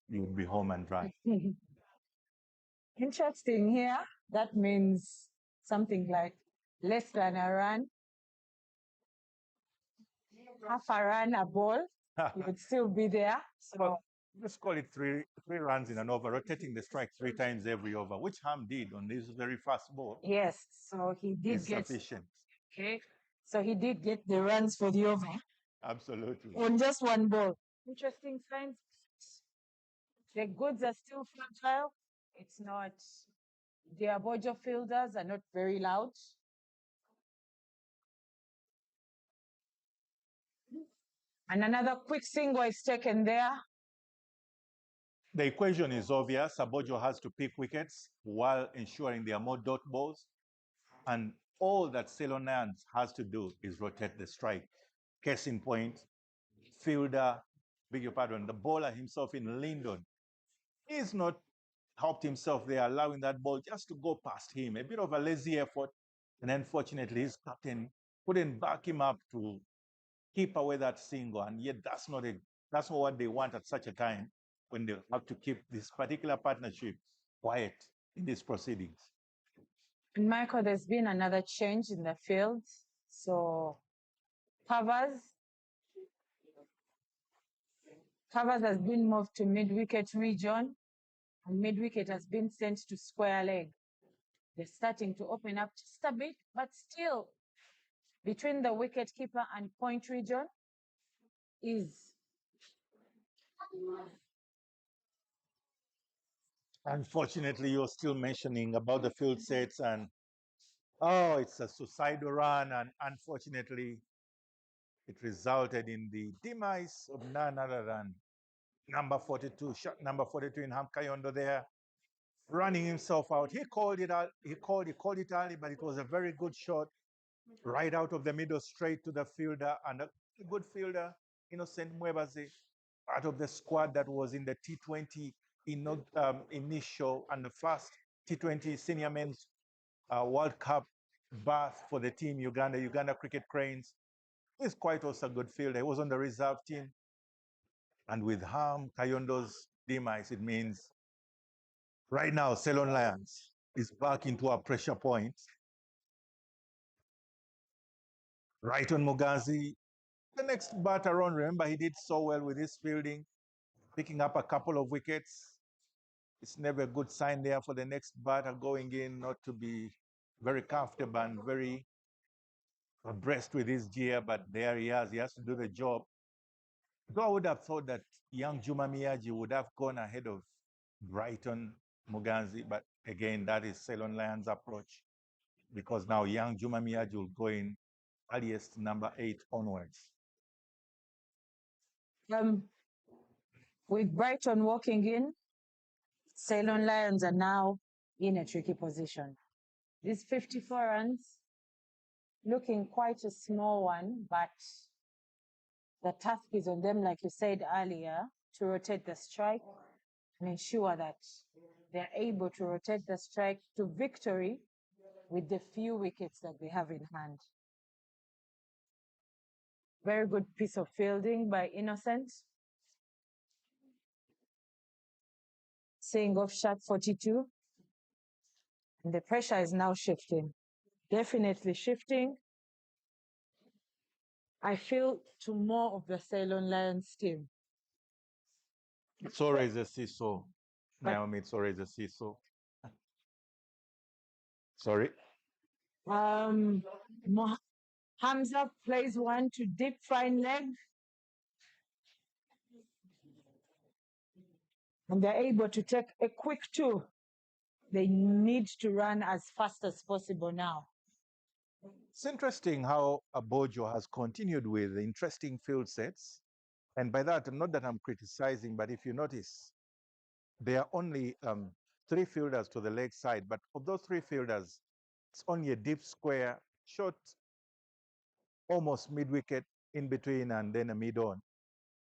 you would be home and dry. Interesting here. That means something like less than a run, half a run, a ball, you would still be there. So Well, let's call it three runs in an over, rotating the strike 3 times every over, which Ham did on this very fast ball. yes, so he did Is get sufficient. okay. So he did get the runs for the over Absolutely. on just one ball. Interesting signs. The goods are still fragile. It's not. The Aboojo fielders are not very loud. And another quick single is taken there. The equation is obvious. Aboojo has to pick wickets while ensuring there are more dot balls. And all that Ceylon Lions has to do is rotate the strike. Case in point, fielder, beg your pardon, the bowler himself in Lyndon, he's not helped himself there, allowing that ball just to go past him. A bit of a lazy effort. And unfortunately, his captain couldn't back him up to keep away that single. And yet that's not what they want at such a time when they have to keep this particular partnership quiet in these proceedings. And Michael, there's been another change in the field. So Covers has been moved to mid-wicket region, and mid-wicket has been sent to square leg. They're starting to open up just a bit, but still between the wicket keeper and point region is Unfortunately, you're still mentioning about the field sets and, oh, it's a suicidal run. And unfortunately, it resulted in the demise of none other than number 42, shot number 42 in Ham Kayondo there, running himself out. He called it out. He called it early, but it was a very good shot right out of the middle straight to the fielder, and a good fielder, Innocent Mwebazi, part of the squad that was in the T20 initial and the first T20 senior men's World Cup berth for the team Uganda Cricket Cranes. He's quite also a good fielder. He was on the reserve team. And with Ham Kayondo's demise, it means right now Ceylon Lions is back into a pressure point. Right on Mugazi, the next batter on, remember he did so well with his fielding, picking up a couple of wickets. It's never a good sign there for the next batter going in not to be very comfortable and very abreast with his gear, but there he has to do the job. Though I would have thought that young Juma Miyaji would have gone ahead of Brighton Muganzi, but again, that is Ceylon Lions' approach because now young Juma Miyaji will go in earliest number 8 onwards. with Brighton walking in, Ceylon Lions are now in a tricky position. These 54 runs, looking quite a small one, but the task is on them, like you said earlier, to rotate the strike and ensure that they're able to rotate the strike to victory with the few wickets that they have in hand. Very good piece of fielding by Innocent. Saying off shot 42. And the pressure is now shifting, definitely shifting. I feel to more of the Ceylon Lions team. It's always a seesaw. But- Naomi, it's always a seesaw. Sorry. Hamza plays one to deep fine leg. And they're able to take a quick two. They need to run as fast as possible now. It's interesting how Aboojo has continued with interesting field sets. And by that, not that I'm criticizing, but if you notice, there are only 3 fielders to the leg side. But of those 3 fielders, it's only a deep square, short, almost mid-wicket in between, and then a mid-on.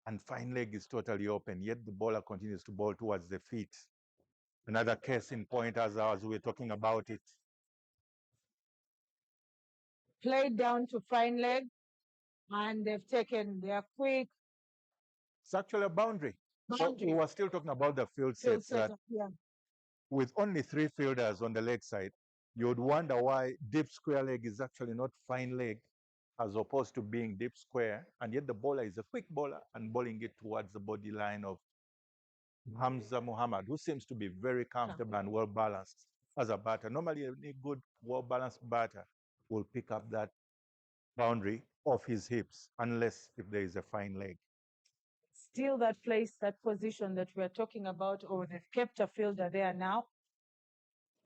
And fine leg is totally open, yet the bowler continues to bowl towards the feet. Another case in point as we were talking about it. Played down to fine leg, and they've taken their quick It's actually a boundary. So we were still talking about the field sets that with only 3 fielders on the leg side, you would wonder why deep square leg is actually not fine leg as opposed to being deep square. And yet the bowler is a quick bowler and bowling it towards the body line of Hamza Muhammad, who seems to be very comfortable and well balanced as a batter. Normally, a good, well balanced batter will pick up that boundary off his hips, unless if there is a fine leg. Still that place, that position that we're talking about, or they've kept a fielder there now.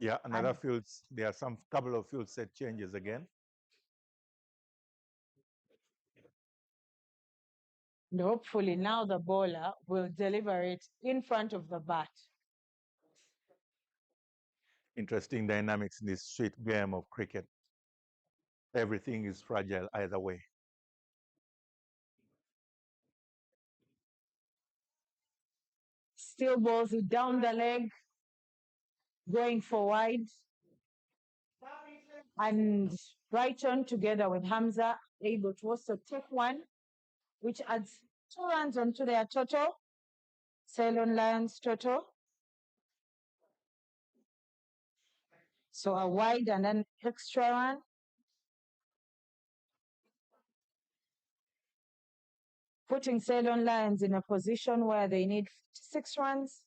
Yeah, another fields, there are some couple of field set changes again. And hopefully now the bowler will deliver it in front of the bat. Interesting dynamics in this sweet game of cricket. Everything is fragile either way. Still balls it down the leg, going for wide. And Brighton, together with Hamza, able to also take one, which adds 2 runs onto their total. Ceylon Lions total. So a wide and an extra run. Putting Ceylon Lions in a position where they need 56 runs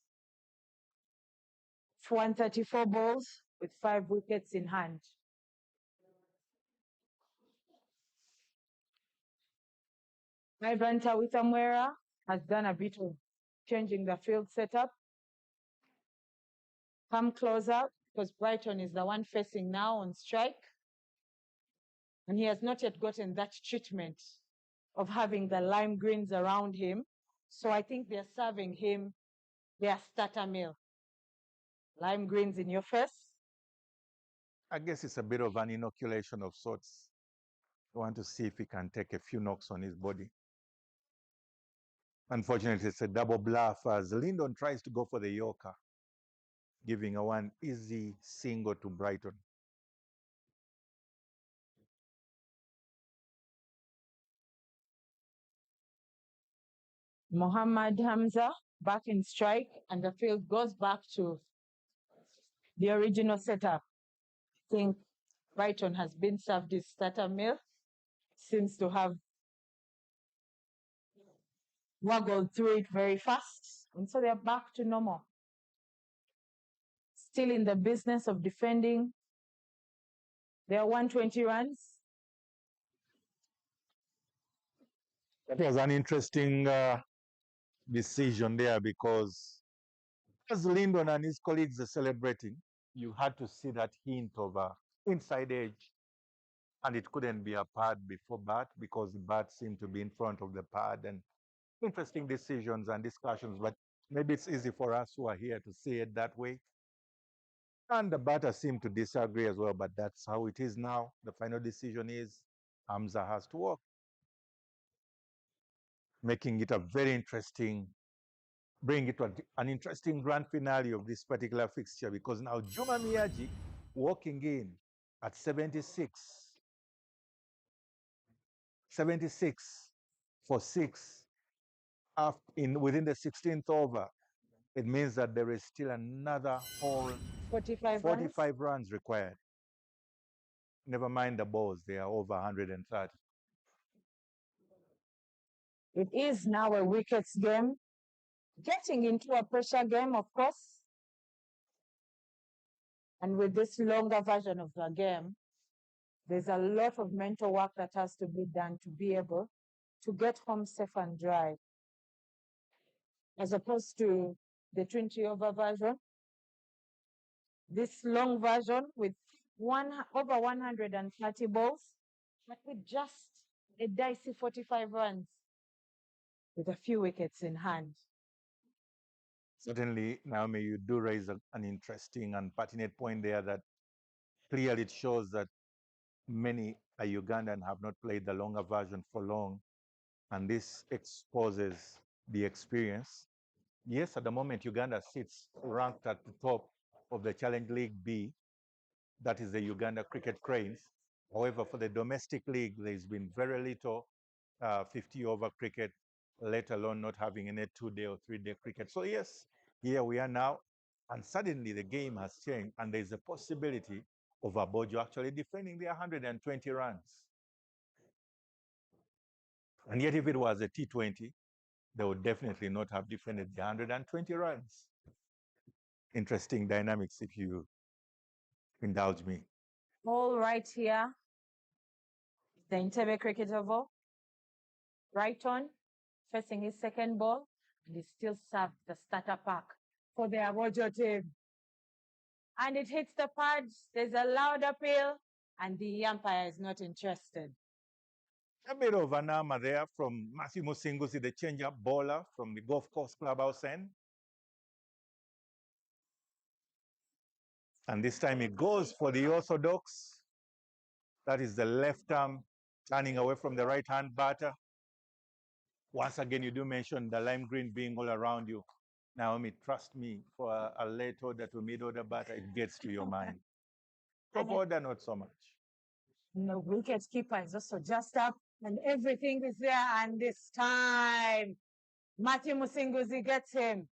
for 134 balls with 5 wickets in hand. Ivan Tawitamwera has done a bit of changing the field setup. Come closer, because Brighton is the one facing now on strike. And he has not yet gotten that treatment of having the lime greens around him. So I think they're serving him their starter meal. Lime greens in your face. I guess it's a bit of an inoculation of sorts. I want to see if he can take a few knocks on his body. Unfortunately, it's a double bluff as Lyndon tries to go for the Yorker, giving a one easy single to Brighton. Mohammad Hamza back in strike, and the field goes back to the original setup. I think Brighton has been served his starter meal, seems to have waggled through it very fast, and so they're back to normal. Still in the business of defending. There are 120 runs. That was an interesting decision there because as Lyndon and his colleagues are celebrating, you had to see that hint of inside edge, and it couldn't be a pad before bat because the bat seemed to be in front of the pad, and interesting decisions and discussions, but maybe it's easy for us who are here to see it that way. And the batter seemed to disagree as well, but that's how it is now. The final decision is Hamza has to walk, making it a very interesting, bring it to an interesting grand finale of this particular fixture, because now Juma Miyaji walking in at 76 for 6 within the 16th over. it means that there is still another whole 45 runs. 45 runs required. Never mind the balls, they are over 130. It is now a wickets game. Getting into a pressure game, of course. And with this longer version of the game, there's a lot of mental work that has to be done to be able to get home safe and dry. As opposed to the 20-over version, this long version with over 130 balls, but with just a dicey 45 runs with a few wickets in hand. Certainly, Naomi, you do raise an interesting and pertinent point there that clearly it shows that many Ugandan have not played the longer version for long, and this exposes the experience. Yes, at the moment, Uganda sits ranked at the top of the Challenge League B, that is the Uganda Cricket Cranes. However, for the domestic league, there's been very little 50-over cricket, let alone not having any 2-day or 3-day cricket. So yes, here we are now, and suddenly the game has changed, and there's a possibility of Aboojo actually defending their 120 runs. And yet if it was a T20, they would definitely not have defended the 120 runs. Interesting dynamics, if you indulge me. All right here, the Entebbe Cricket Oval. Brighton facing his second ball, and he still served the starter pack for the Aboojo team. And it hits the pads, there's a loud appeal, and the umpire is not interested. A bit of an armor there from Matthew Musinguzi, the change-up bowler from the Golf Course Clubhouse end. And this time it goes for the orthodox. That is the left arm turning away from the right-hand batter. Once again, you do mention the lime green being all around you. Naomi, trust me, for a late order to mid-order batter, it gets to your mind. Top order, not so much. The wicket keeper is also just up, and everything is there. And this time, Matthew Musinguzi gets him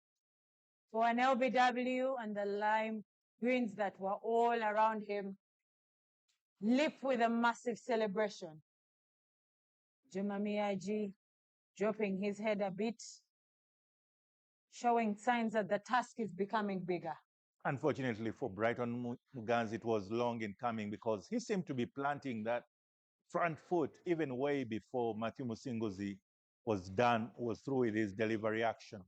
for an LBW, and the lime greens that were all around him leap with a massive celebration. Juma Miyaji dropping his head a bit, showing signs that the task is becoming bigger. Unfortunately for Brighton Muganzi, it was long in coming because he seemed to be planting that front foot even way before Matthew Musinguzi was through with his delivery action.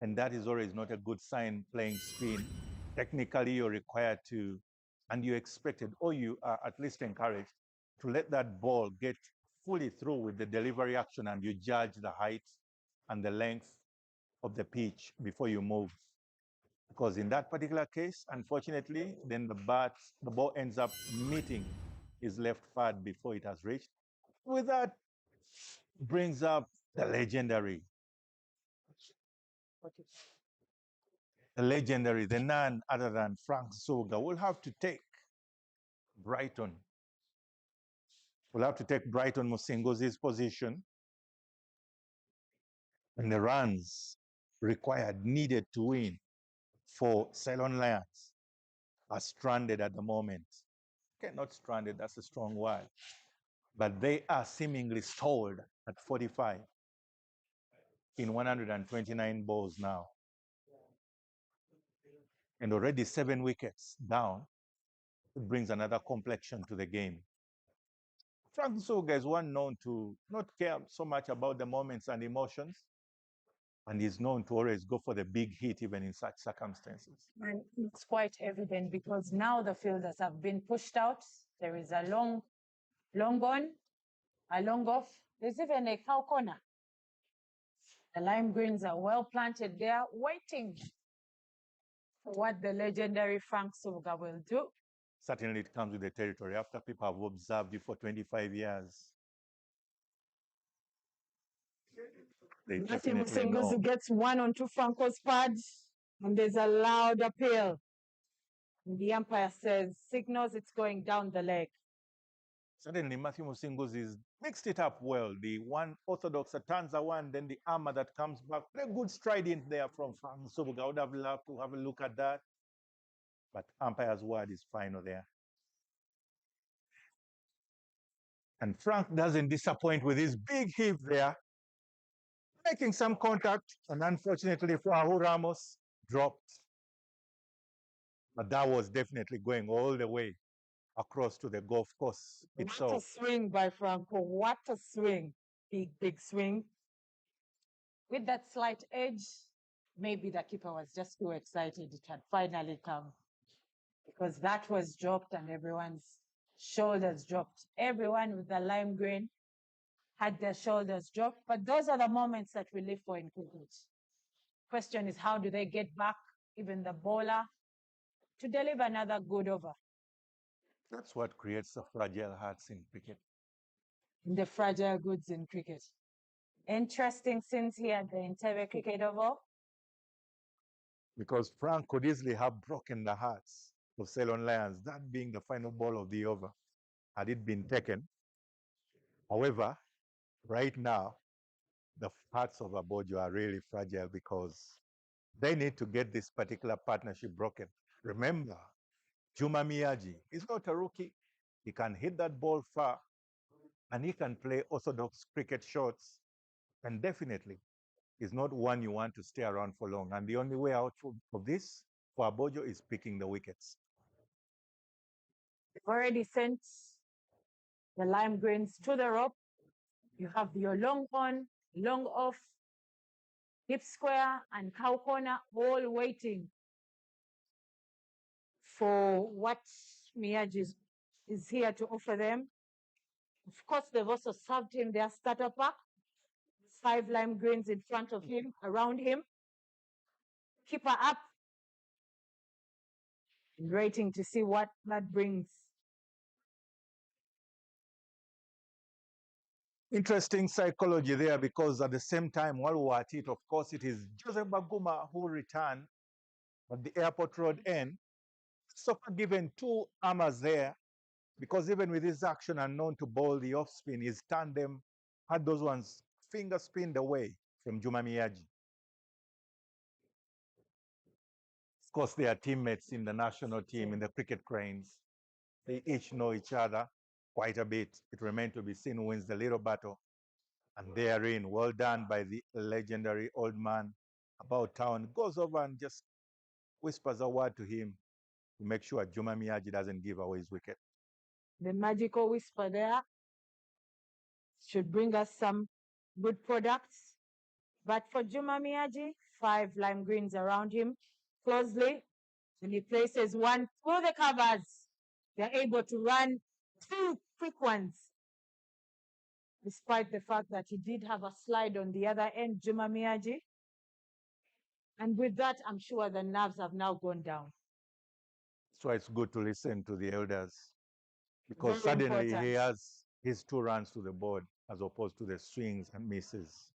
And that is always not a good sign playing spin. Technically, you're required to, and you expected, or you are at least encouraged to let that ball get fully through with the delivery action, and you judge the height and the length of the pitch before you move. Because in that particular case, unfortunately, then the ball ends up meeting his left pad before it has reached. With that, brings up the legendary, the none other than Frank Suga will have to take Brighton. We'll have to take Brighton Musinguzi's position, and the runs needed to win for Ceylon Lions are stranded at the moment. Okay, not stranded, that's a strong word. But they are seemingly stalled at 45 in 129 balls now. And already 7 wickets down, it brings another complexion to the game. Frank Suga is one known to not care so much about the moments and emotions, and he's known to always go for the big hit even in such circumstances. And it's quite evident because now the fielders have been pushed out. There is a long on, a long off. There's even a cow corner. The lime greens are well planted there, waiting for what the legendary Frank Suga will do. Certainly it comes with the territory. After people have observed you for 25 years, they Matthew definitely know. Musinguzi gets one on two Franco's pads, and there's a loud appeal. And the umpire signals it's going down the leg. Suddenly, Matthew Musinguzi is mixed it up well. The one orthodox turns one, then the armor that comes back. A good stride in there from Frank Subuga. I would have loved to have a look at that. But umpire's word is final there. And Frank doesn't disappoint with his big heave there, making some contact. And unfortunately for Ahu Ramos, dropped. But that was definitely going all the way across to the golf course What a itself. swing by Franco. What a swing. Big, big swing. With that slight edge, maybe the keeper was just too excited. It had finally come. Because that was dropped and everyone's shoulders dropped. Everyone with the lime green had their shoulders dropped. But those are the moments that we live for in cricket. Question is, how do they get back, even the bowler, to deliver another good over? That's what creates the fragile hearts in cricket. The fragile goods in cricket. Interesting scenes here at the Entebbe Cricket Oval. Because Frank could easily have broken the hearts of Ceylon Lions, that being the final ball of the over, had it been taken. However, right now, the hearts of Aboojo are really fragile because they need to get this particular partnership broken. Remember, Juma Miyaji is not a rookie. He can hit that ball far and he can play orthodox cricket shots, and definitely is not one you want to stay around for long. And the only way out of this for Aboojo is picking the wickets. You've already sent the lime greens to the rope. You have your long on, long off, hip square, and cow corner all waiting for what Miyaji is here to offer them. Of course, they've also served him their starter pack. 5 lime greens in front of him, around him. Keeper up. Waiting to see what that brings. Interesting psychology there, because at the same time, while we're at it, of course, it is Joseph Baguma who returned at the airport road end. So given 2 armors there, because even with his action unknown to bowl the off spin, he's turned them, had those ones finger spinned away from Juma Miyaji. Of course, they are teammates in the national team, in the cricket cranes. They each know each other quite a bit. It remains to be seen who wins the little battle. And therein, well done by the legendary old man about town. Goes over and just whispers a word to him to make sure Juma Miyaji doesn't give away his wicket. The magical whisper there should bring us some good products. But for Juma Miyaji, 5 lime greens around him closely, and he places one through the covers. They're able to run 2 quick ones, despite the fact that he did have a slide on the other end, Juma Miyaji. And with that, I'm sure the nerves have now gone down. So it's good to listen to the elders, because Very suddenly important. he has his 2 runs to the board as opposed to the swings and misses.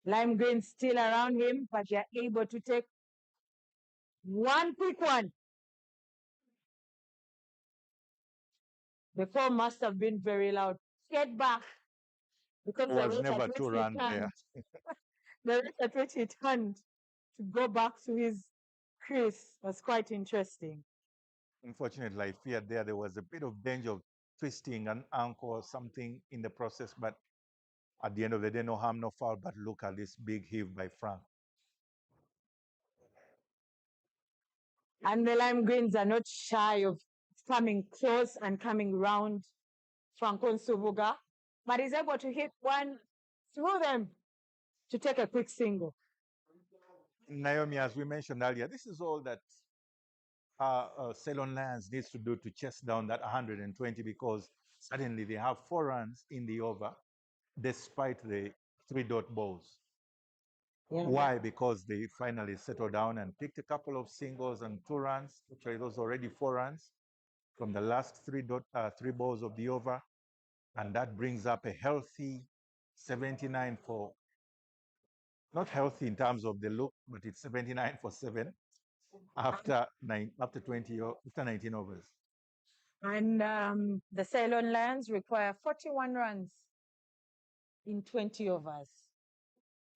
Lime greens still around him, but they're able to take one quick one. The call must have been very loud. Get back. Because There was never 2 runs there. The rate at which he turned to go back to his crease was quite interesting. Unfortunately, I feared there was a bit of danger of twisting an ankle or something in the process, but at the end of the day, no harm, no foul. But look at this big heave by Frank. And the lime greens are not shy of coming close and coming round Franco Subuga, but he's able to hit one through them to take a quick single. Naomi, as we mentioned earlier, this is all that Ceylon Lions needs to do to chase down that 120, because suddenly they have 4 runs in the over despite the 3-dot balls. Yeah. Why? Because they finally settled down and picked a couple of singles and 2 runs. Actually, it was already 4 runs from the last 3 balls of the over. And that brings up a healthy 79 for, not healthy in terms of the look, but it's 79 for 7 after 19 overs. And the Ceylon Lions require 41 runs in 20 overs.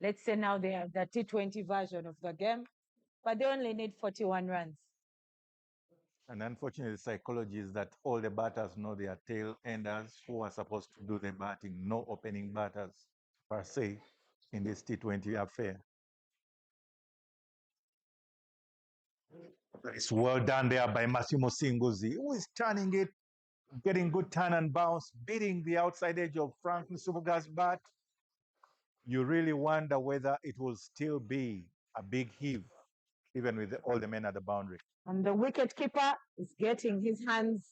Let's say now they have the T20 version of the game, but they only need 41 runs. And unfortunately, the psychology is that all the batters know they are tail enders who are supposed to do the batting, no opening batters per se in this T20 affair. It's well done there by Massimo Singuzi, who is turning it, getting good turn and bounce, beating the outside edge of Frank Nsubuga's bat. You really wonder whether it will still be a big heave, even with all the men at the boundary. And the wicket keeper is getting his hands,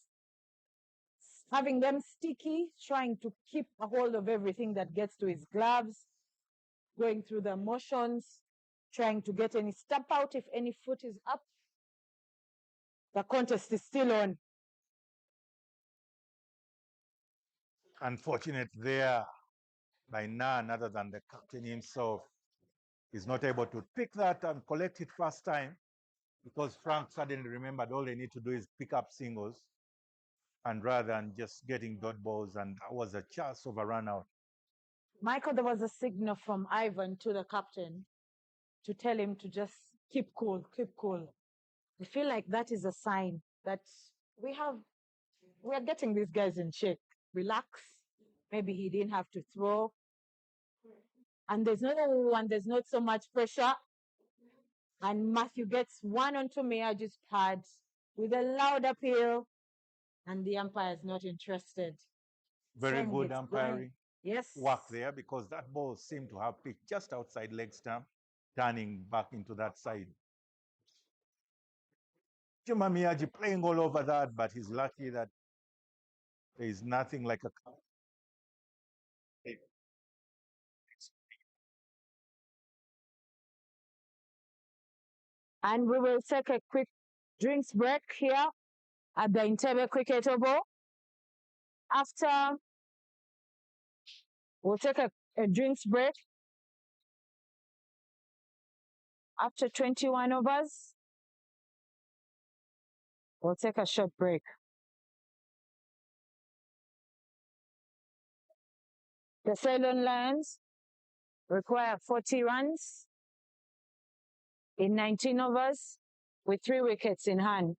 having them sticky, trying to keep a hold of everything that gets to his gloves, going through the motions, trying to get any step out if any foot is up. The contest is still on. Unfortunate there by none other than the captain himself. He's not able to pick that and collect it first time because Frank suddenly remembered all they need to do is pick up singles, and rather than just getting dot balls, and that was a chance of a run out. Michael, there was a signal from Ivan to the captain to tell him to just keep cool, keep cool. I feel like that is a sign that we are getting these guys in shape. Relax. Maybe he didn't have to throw. And there's not so much pressure. And Matthew gets one onto Miyaji's pad with a loud appeal, and the umpire is not interested. Very Same good gets umpiring going. Yes. work there because that ball seemed to have pitched just outside leg stump, turning back into that side. Juma Miyaji playing all over that, but he's lucky that there is nothing like a. And we will take a quick drinks break here at the Entebbe Cricket Oval. After, we'll take a drinks break after 21 overs. We'll take a short break. The Ceylon Lions require 40 runs in 19 overs with 3 wickets in hand.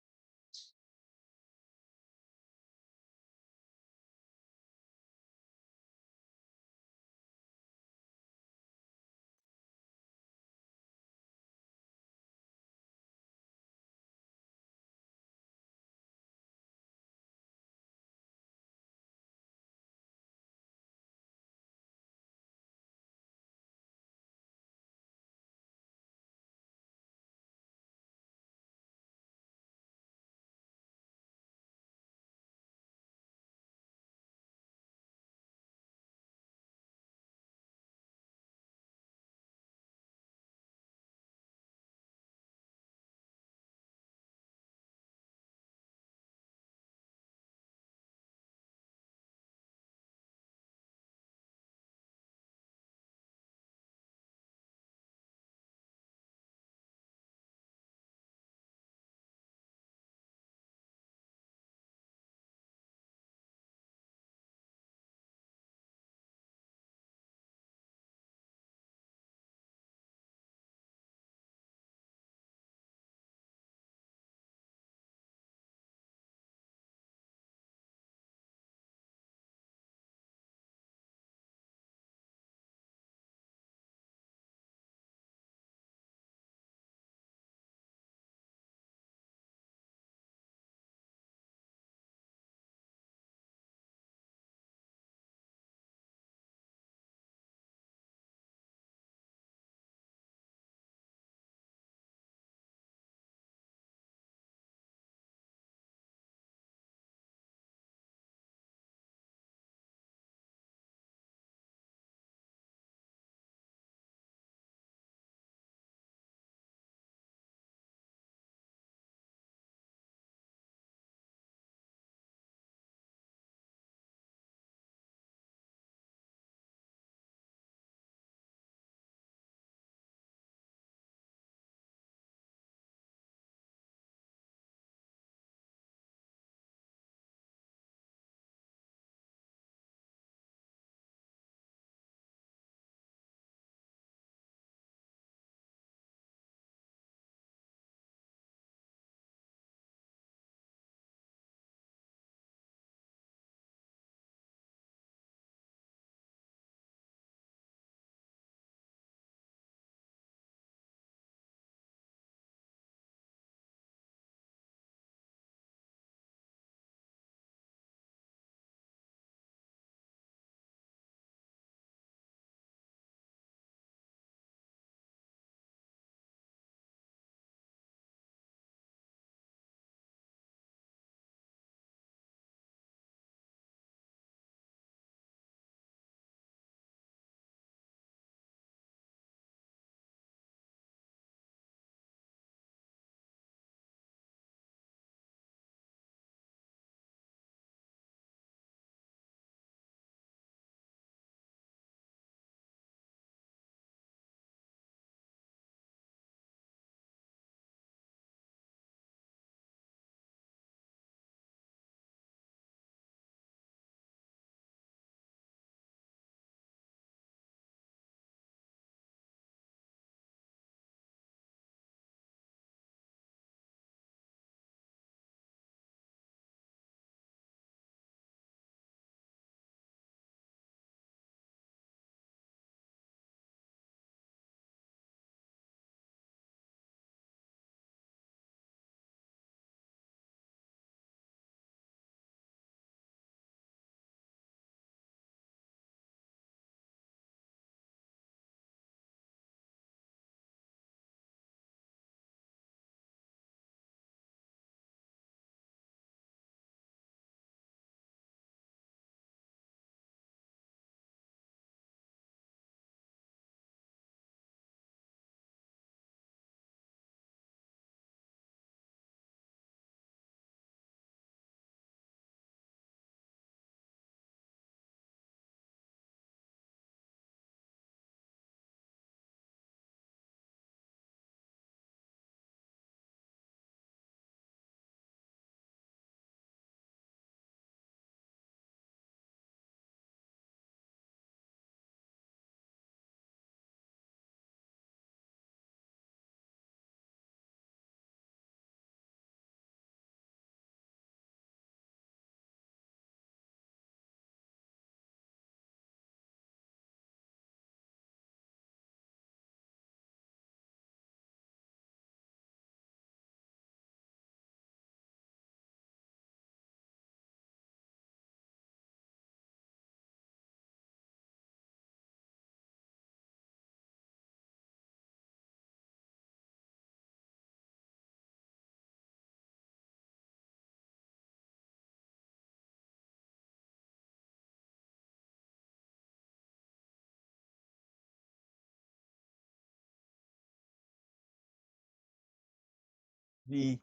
the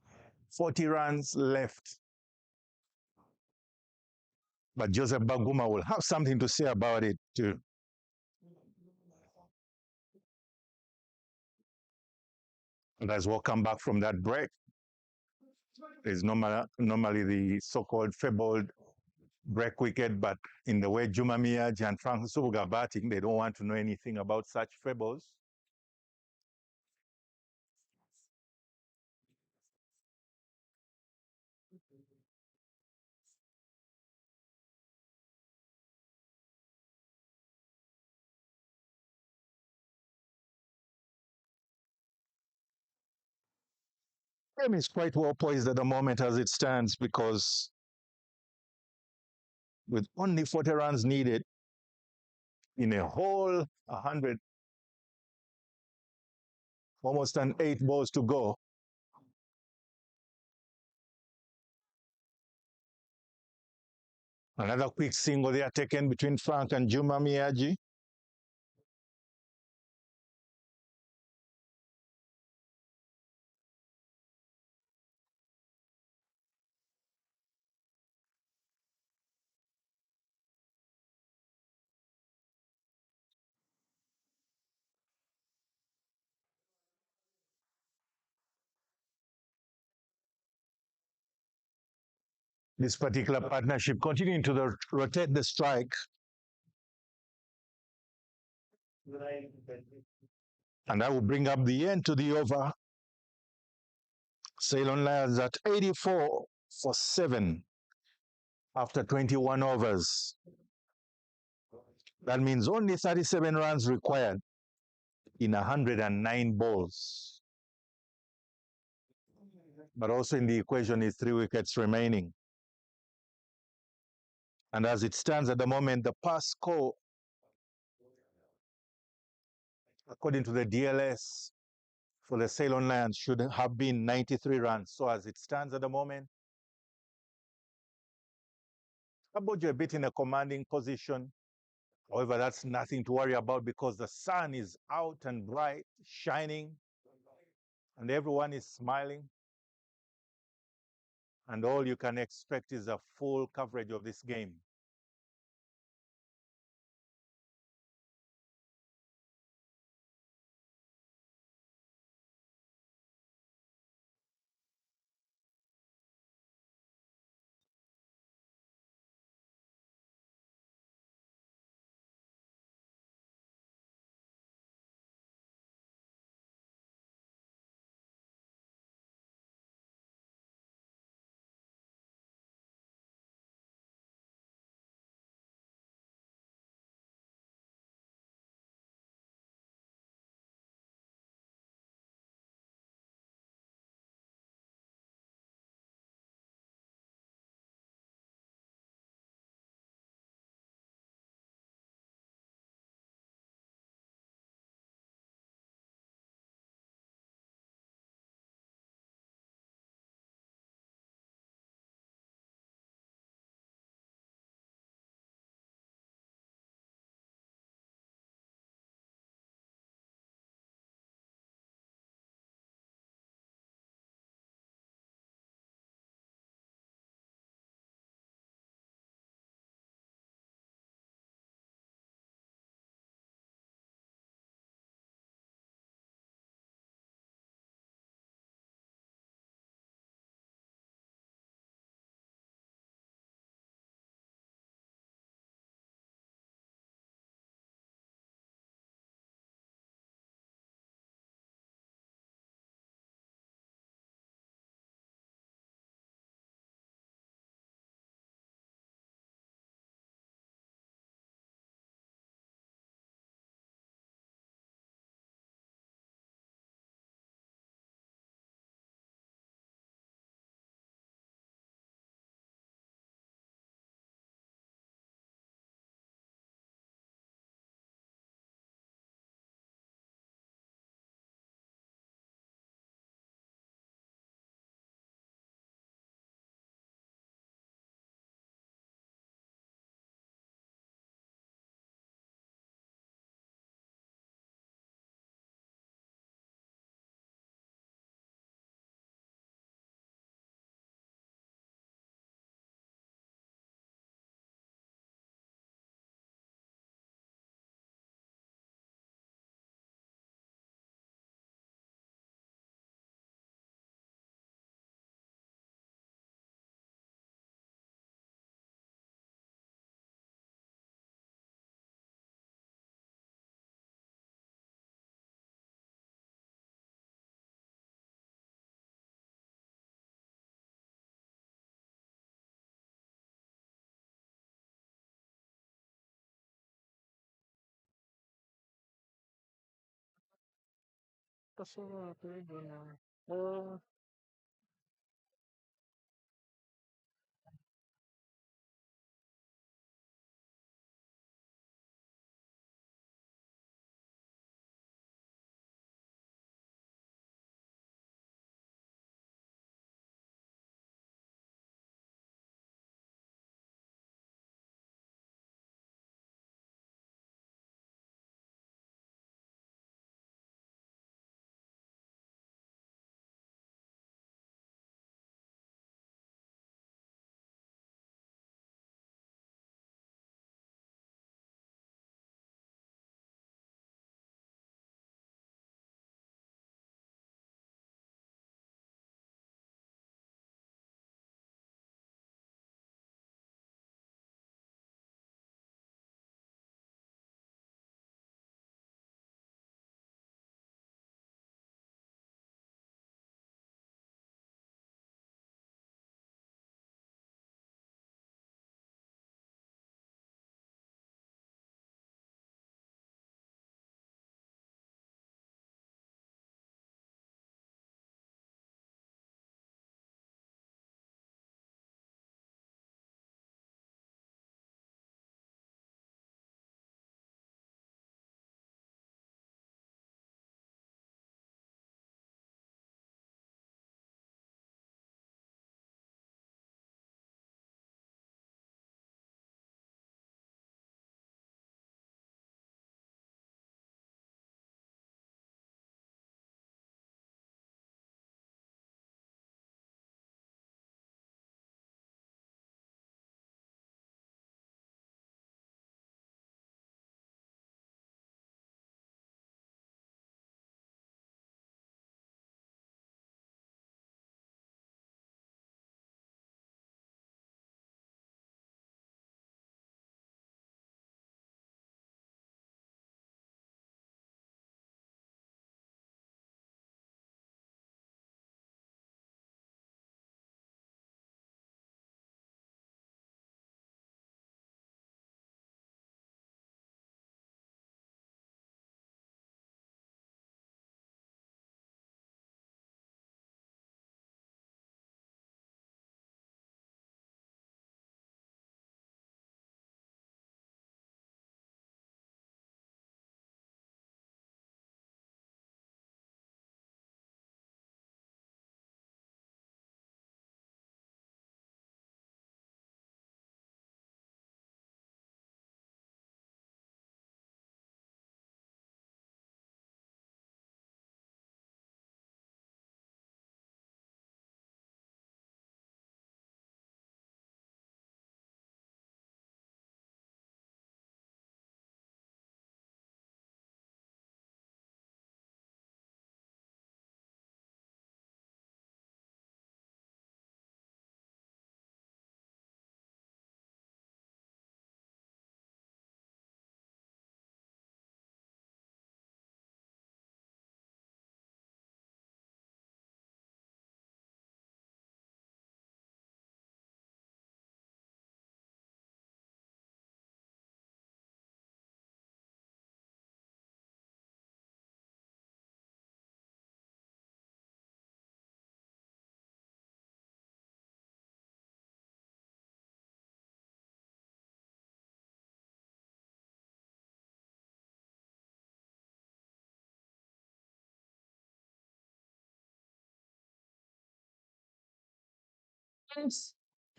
40 runs left. But Joseph Baguma will have something to say about it too. And as we'll come back from that break, there's normally the so-called fabled break wicket, but in the way Juma Miyaji and Frank Subuga are batting, they don't want to know anything about such fables. Game is quite well poised at the moment as it stands, because with only 40 runs needed in a whole 100, almost an 8 balls to go. Another quick single there taken between Frank and Juma Miyaji. This particular partnership continuing to rotate the strike. And that will bring up the end to the over. Ceylon Lions at 84 for 7 after 21 overs. That means only 37 runs required in 109 balls. But also in the equation is 3 wickets remaining. And as it stands at the moment, the pass score, according to the DLS, for the Ceylon Lions should have been 93 runs. So as it stands at the moment, Aboojo a bit in a commanding position. However, that's nothing to worry about because the sun is out and bright, shining, and everyone is smiling. And all you can expect is a full coverage of this game.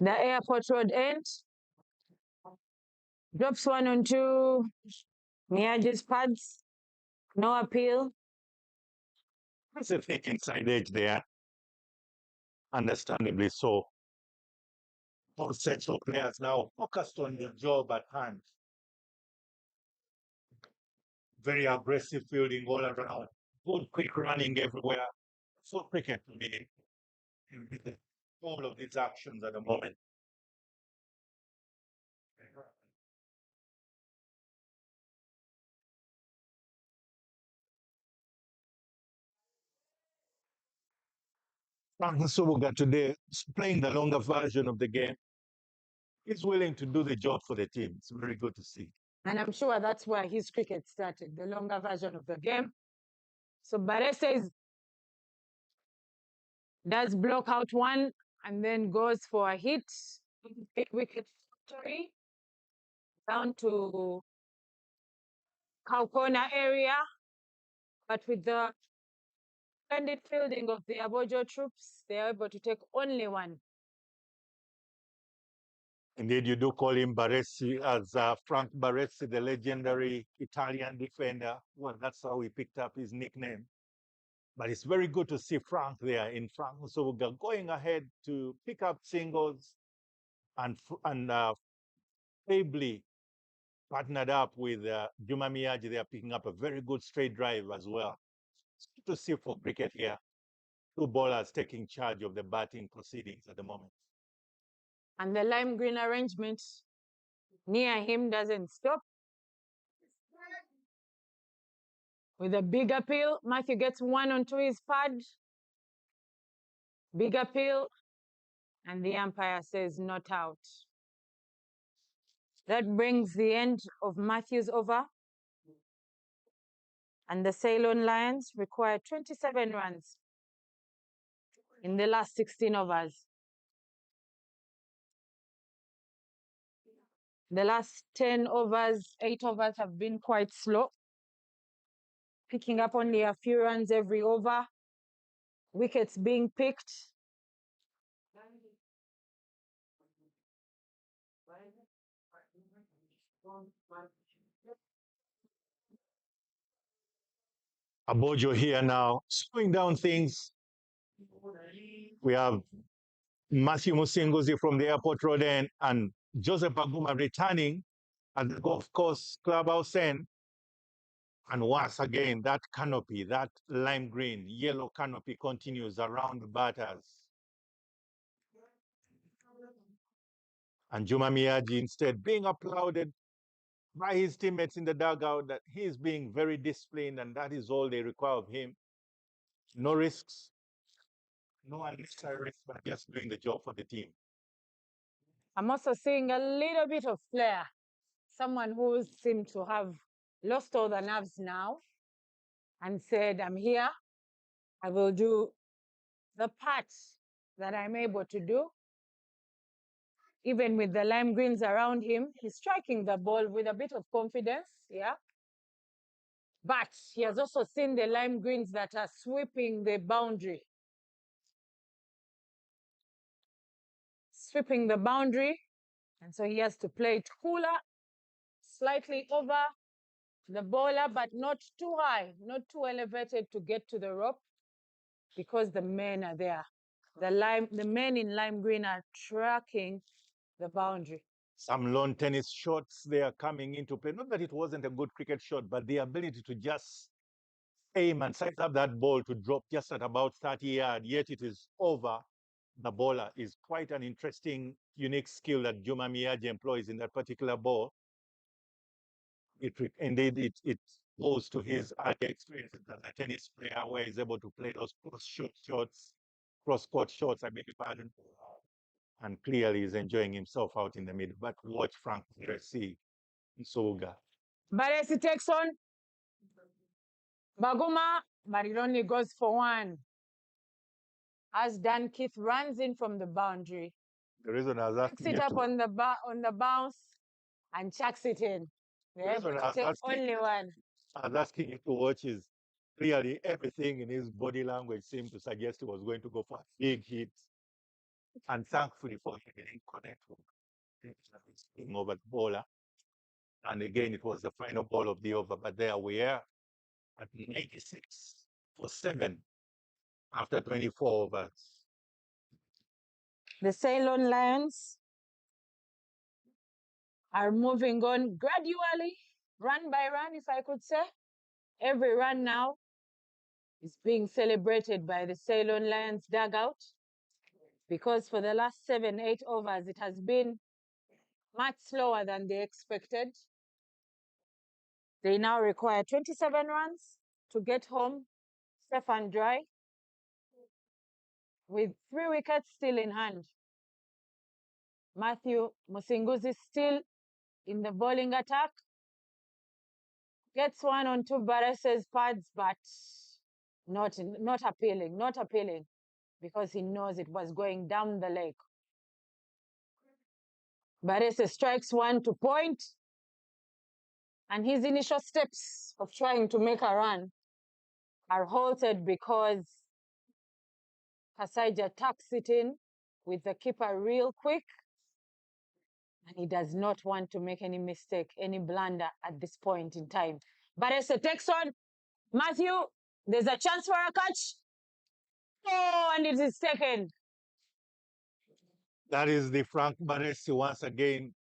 The airport road end. Drops 1 on 2. Miage's pads. No appeal. There's a thick inside edge there. Understandably so. Both sets of players now focused on the job at hand. Very aggressive fielding all around. Good quick running everywhere. So cricket to me. All of these actions at the moment. Frank Nsubuga today is playing the longer version of the game. He's willing to do the job for the team. It's very good to see. And I'm sure that's where his cricket started, the longer version of the game. So Barese does block out one and then goes for a hit. Wicket victory down to cow corner area. But with the splendid fielding of the Aboojo troops, they are able to take only one. Indeed, you do call him Baresi as Frank Baresi, the legendary Italian defender. Well, that's how he picked up his nickname. But it's very good to see Frank there in Frank Musoga going ahead to pick up singles and ably partnered up with Juma Miyaji. They are picking up a very good straight drive as well. It's good to see for cricket here. Two bowlers taking charge of the batting proceedings at the moment. And the lime green arrangement near him doesn't stop. With a big appeal, Matthew gets one onto his pad. Big appeal, and the umpire says not out. That brings the end of Matthew's over. And the Ceylon Lions require 27 runs in the last 16 overs. The last 10 overs, 8 overs have been quite slow, picking up only a few runs every over. Wickets being picked. Aboojo here now, slowing down things. We have Matthew Musinguzi from the airport road end and Joseph Baguma returning at the golf course clubhouse end. And once again, that canopy, that lime green, yellow canopy continues around the batters. And Juma Miyaji instead being applauded by his teammates in the dugout that he is being very disciplined and that is all they require of him. No risks, no unnecessary risks, but just doing the job for the team. I'm also seeing a little bit of flair. Someone who seemed to have lost all the nerves now and said, I'm here. I will do the part that I'm able to do. Even with the lime greens around him, he's striking the ball with a bit of confidence, yeah. But he has also seen the lime greens that are sweeping the boundary. Sweeping the boundary, and so he has to play it cooler, slightly over the bowler, but not too high, not too elevated to get to the rope, because the men are there. The men in lime green are tracking the boundary. Some lawn tennis shots they are coming into play. Not that it wasn't a good cricket shot, but the ability to just aim and size up that ball to drop just at about 30 yards, yet it is over the bowler is quite an interesting, unique skill that Juma Miyaji employs in that particular ball. Indeed, it goes to his early experience as a tennis player where he's able to play those cross-court shots, I beg your pardon. And clearly he's enjoying himself out in the middle. But watch Frank Baresi Nsuga. Baresi takes on Baguma, but it only goes for one. As Dan Keith runs in from the boundary. The reason I was asking Picks it up on the bounce and chucks it in. Yeah, only one. I was asking you to watch is clearly everything in his body language seemed to suggest he was going to go for a big hit. And thankfully for him, he didn't connect over the bowler. And again, it was the final ball of the over. But there we are at 96 for 7 after 24 overs. The Ceylon Lions are moving on gradually, run by run, if I could say. Every run now is being celebrated by the Ceylon Lions dugout, because for the last 7, 8 overs, it has been much slower than they expected. They now require 27 runs to get home safe and dry, with 3 wickets still in hand. Matthew Musinguzi still in the bowling attack. Gets one on two Barese's pads, but Not appealing, not appealing, because he knows it was going down the leg. Barese strikes one to point, and his initial steps of trying to make a run are halted because Kasaija tucks it in with the keeper real quick, and he does not want to make any mistake, any blunder at this point in time. Barese takes on Matthew. There's a chance for a catch. Oh, and it is taken. That is the Frank Baresi once again.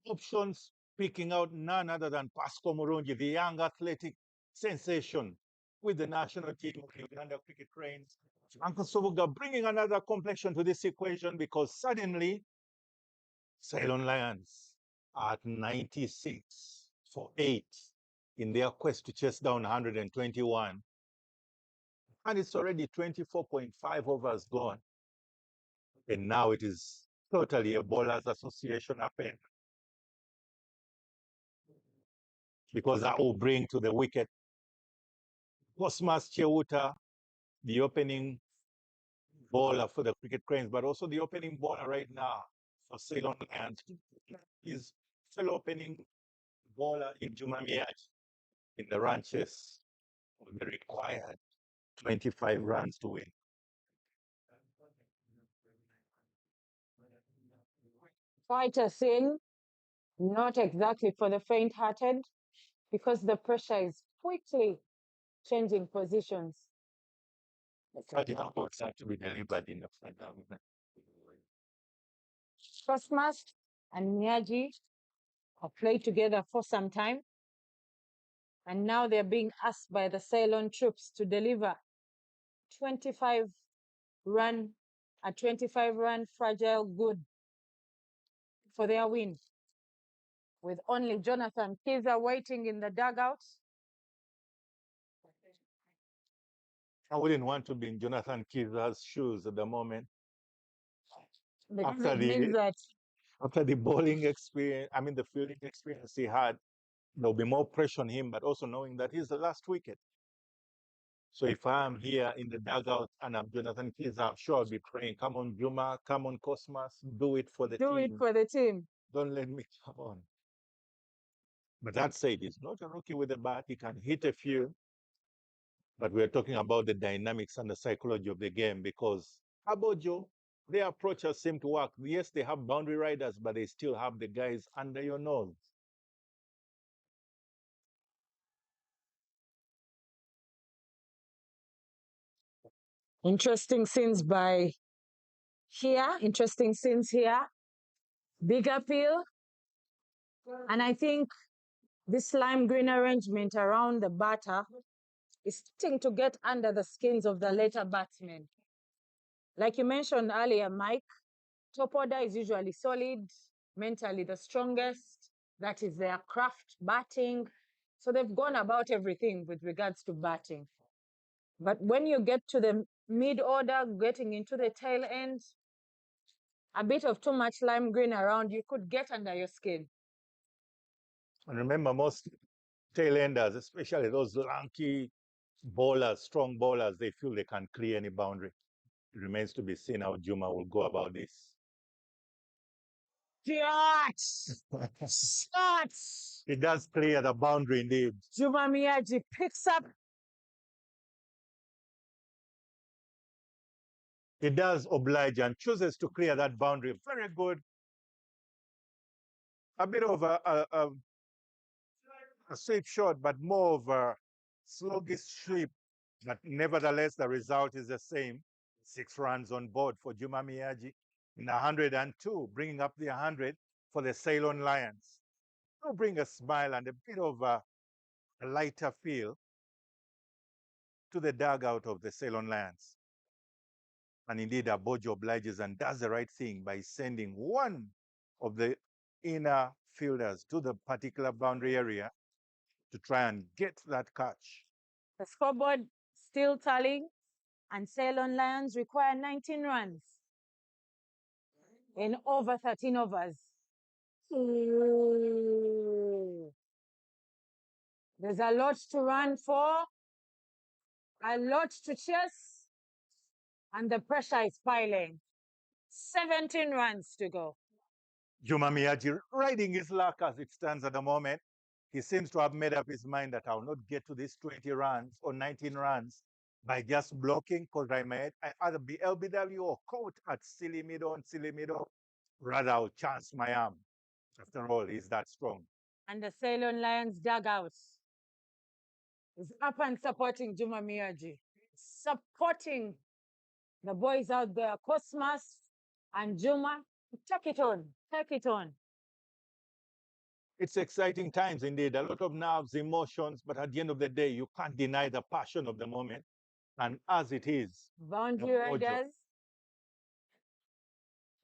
Options picking out none other than Pascal Murungi, the young athletic sensation with the national team of Uganda Cricket Cranes. Uncle Sobuga bringing another complexion to this equation because suddenly Ceylon Lions are at 96 for 8 in their quest to chase down 121. And it's already 24.5 overs gone. And now it is totally a bowlers association affair. Because that will bring to the wicket Cosmas Chewuta, the opening bowler for the Cricket Cranes, but also the opening bowler right now for Ceylon and his fellow opening bowler in Juma Miaji in the run chase with the required 25 runs to win. Quite a scene, not exactly for the faint-hearted, because the pressure is quickly changing positions. The cardinal works have to be delivered in the final. Cosmas and Miyagi have played together for some time, and now they're being asked by the Ceylon troops to deliver 25 run, a 25-run fragile good for their win, with only Jonathan Kiza waiting in the dugout. I wouldn't want to be in Jonathan Kiza's shoes at the moment. Because After it means that after the bowling experience, I mean the fielding experience he had, there'll be more pressure on him, but also knowing that he's the last wicket. So if I'm here in the dugout and I'm Jonathan Kiza, I'm sure I'll be praying, come on, Juma, come on, Cosmas, do it for the do team. it for the team. Don't let me come on. But that said, he's not a rookie with a bat. He can hit a few. But we're talking about the dynamics and the psychology of the game because Aboojo, their approaches seem to work. Yes, they have boundary riders, but they still have the guys under your nose. Interesting scenes here. Big appeal. And I think this lime green arrangement around the batter is starting to get under the skins of the later batsmen. Like you mentioned earlier, Mike, top order is usually solid, mentally the strongest. That is their craft, batting. So they've gone about everything with regards to batting. But when you get to the mid-order, getting into the tail end, a bit of too much lime green around, you could get under your skin. And remember, most tail-enders, especially those lanky bowlers, strong bowlers, they feel they can clear any boundary. It remains to be seen how Juma will go about this. Shots! It does clear the boundary indeed. Juma Miyaji picks up. It does oblige and chooses to clear that boundary. Very good. A bit of a sweep shot, but more of a sluggish sweep. But nevertheless, the result is the same. 6 runs on board for Juma Miyaji in 102, bringing up the 100 for the Ceylon Lions. Will bring a smile and a bit of a lighter feel to the dugout of the Ceylon Lions. And indeed, Aboojo obliges and does the right thing by sending one of the inner fielders to the particular boundary area to try and get that catch. The scoreboard still tallying, and Ceylon Lions require 19 runs in over 13 overs. Ooh. There's a lot to run for. A lot to chase, and the pressure is piling. 17 runs to go. Juma Miyaji riding his luck as it stands at the moment. He seems to have made up his mind that I'll not get to these 20 runs or 19 runs by just blocking, because I might either be LBW or caught at silly middle. Rather, I'll chance my arm. After all, he's that strong. And the Ceylon Lions dugout is up and supporting Juma Miyaji. Supporting the boys out there, Cosmas and Juma. Take it on, take it on. It's exciting times indeed. A lot of nerves, emotions, but at the end of the day, you can't deny the passion of the moment. And as it is, Boundary Aboojo riders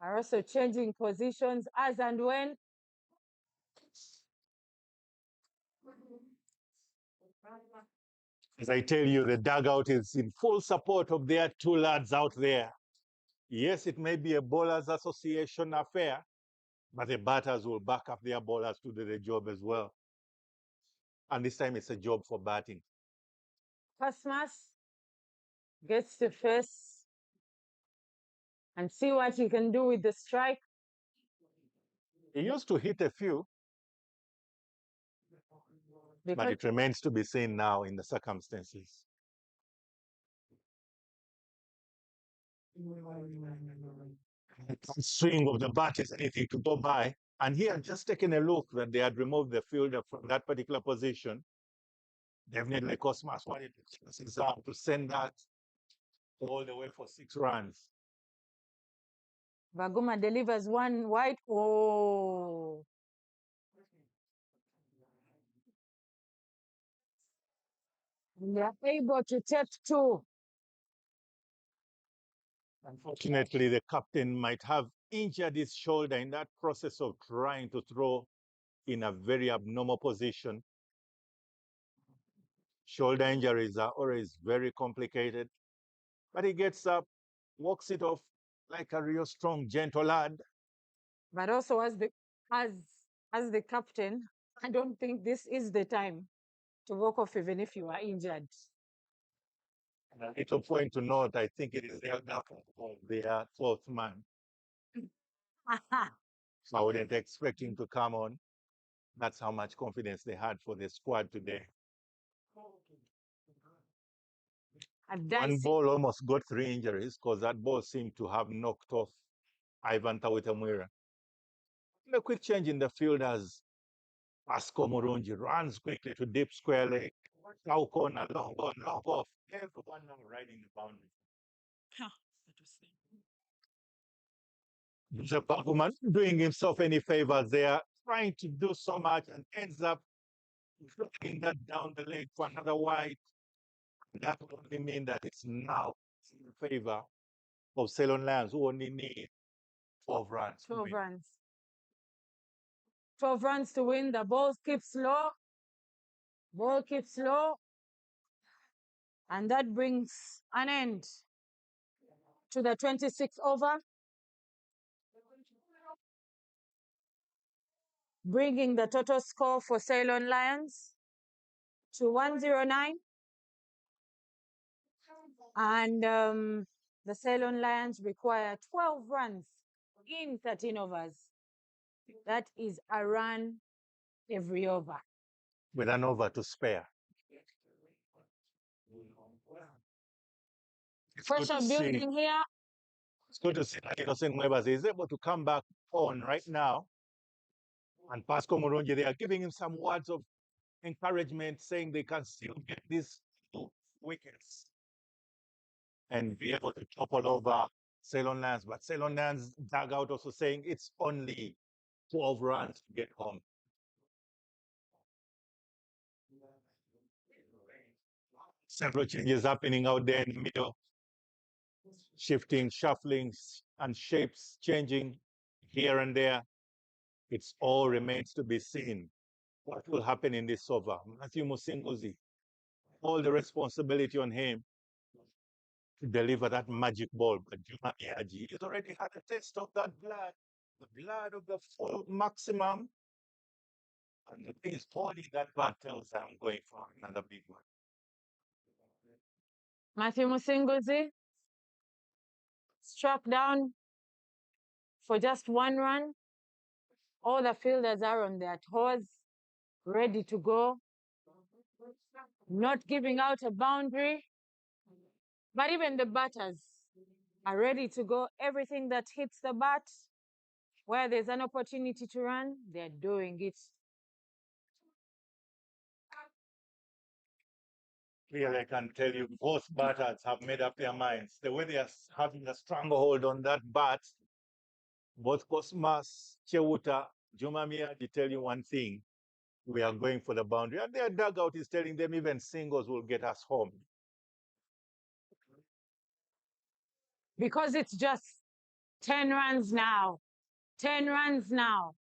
are also changing positions as and when. As I tell you, the dugout is in full support of their two lads out there. Yes, it may be a bowlers association affair, but the batters will back up their bowlers to do the job as well. And this time it's a job for batting. Cosmas gets to face and see what he can do with the strike. He used to hit a few, but Because it remains to be seen now in the circumstances. The swing of the bat is anything to go by. And he had just taken a look that they had removed the fielder from that particular position. Definitely Cosmas wanted to chance his arm to send that all the way for 6 runs. Baguma delivers one wide. Oh. And they are able to take 2. Unfortunately, the captain might have injured his shoulder in that process of trying to throw in a very abnormal position. Shoulder injuries are always very complicated, but he gets up, walks it off like a real strong, gentle lad. But also as the captain, I don't think this is the time to walk off even if you are injured. And a little point to note, I think it is the elder of their 12th man. So I wouldn't expect him to come on. That's how much confidence they had for the squad today. One ball almost got 3 injuries because that ball seemed to have knocked off Ivan Tawitamwira. And a quick change in the field as Pasco Murungi runs quickly to deep square leg. Cow corner, long on, long off. Everyone now riding the boundary. The Baguman doing himself any favors there, trying to do so much and ends up dropping that down the leg for another wide. That would only mean that it's now in favor of Ceylon Lions, who only need 12 runs. 12 runs. 12 runs to win. The ball keeps low. Ball keeps low. And that brings an end to the 26th over. Bringing the total score for Ceylon Lions to 109. And the Ceylon Lions require 12 runs in 13 overs. That is a run every over. With an over to spare. Pressure building here. It's good to see that Innocent Muebas is able to come back on right now. And Pasco Murungi, they are giving him some words of encouragement, saying they can still get these 2 wickets and be able to topple over Ceylon Lions. But Ceylon Lions dugout also saying it's only 12 runs to get home. Several changes happening out there in the middle. Shifting, shuffling, and shapes changing here and there. It's all remains to be seen what will happen in this over. Matthew Musinguzi, all the responsibility on him to deliver that magic ball. But Juma Miyaji has already had a taste of that blood, the blood of the full maximum. And the thing is, holding that bat tells I'm going for another big one. Matthew Musinguzi struck down for just 1 run. All the fielders are on their toes, ready to go, not giving out a boundary. But even the batters are ready to go. Everything that hits the bat, where there's an opportunity to run, they're doing it. Clearly, I can tell you both batters have made up their minds. The way they are having a stranglehold on that bat, both Cosmas, Chewuta, Juma Miyaji tell you one thing: we are going for the boundary. And their dugout is telling them even singles will get us home. Because it's just 10 runs now. 10 runs now.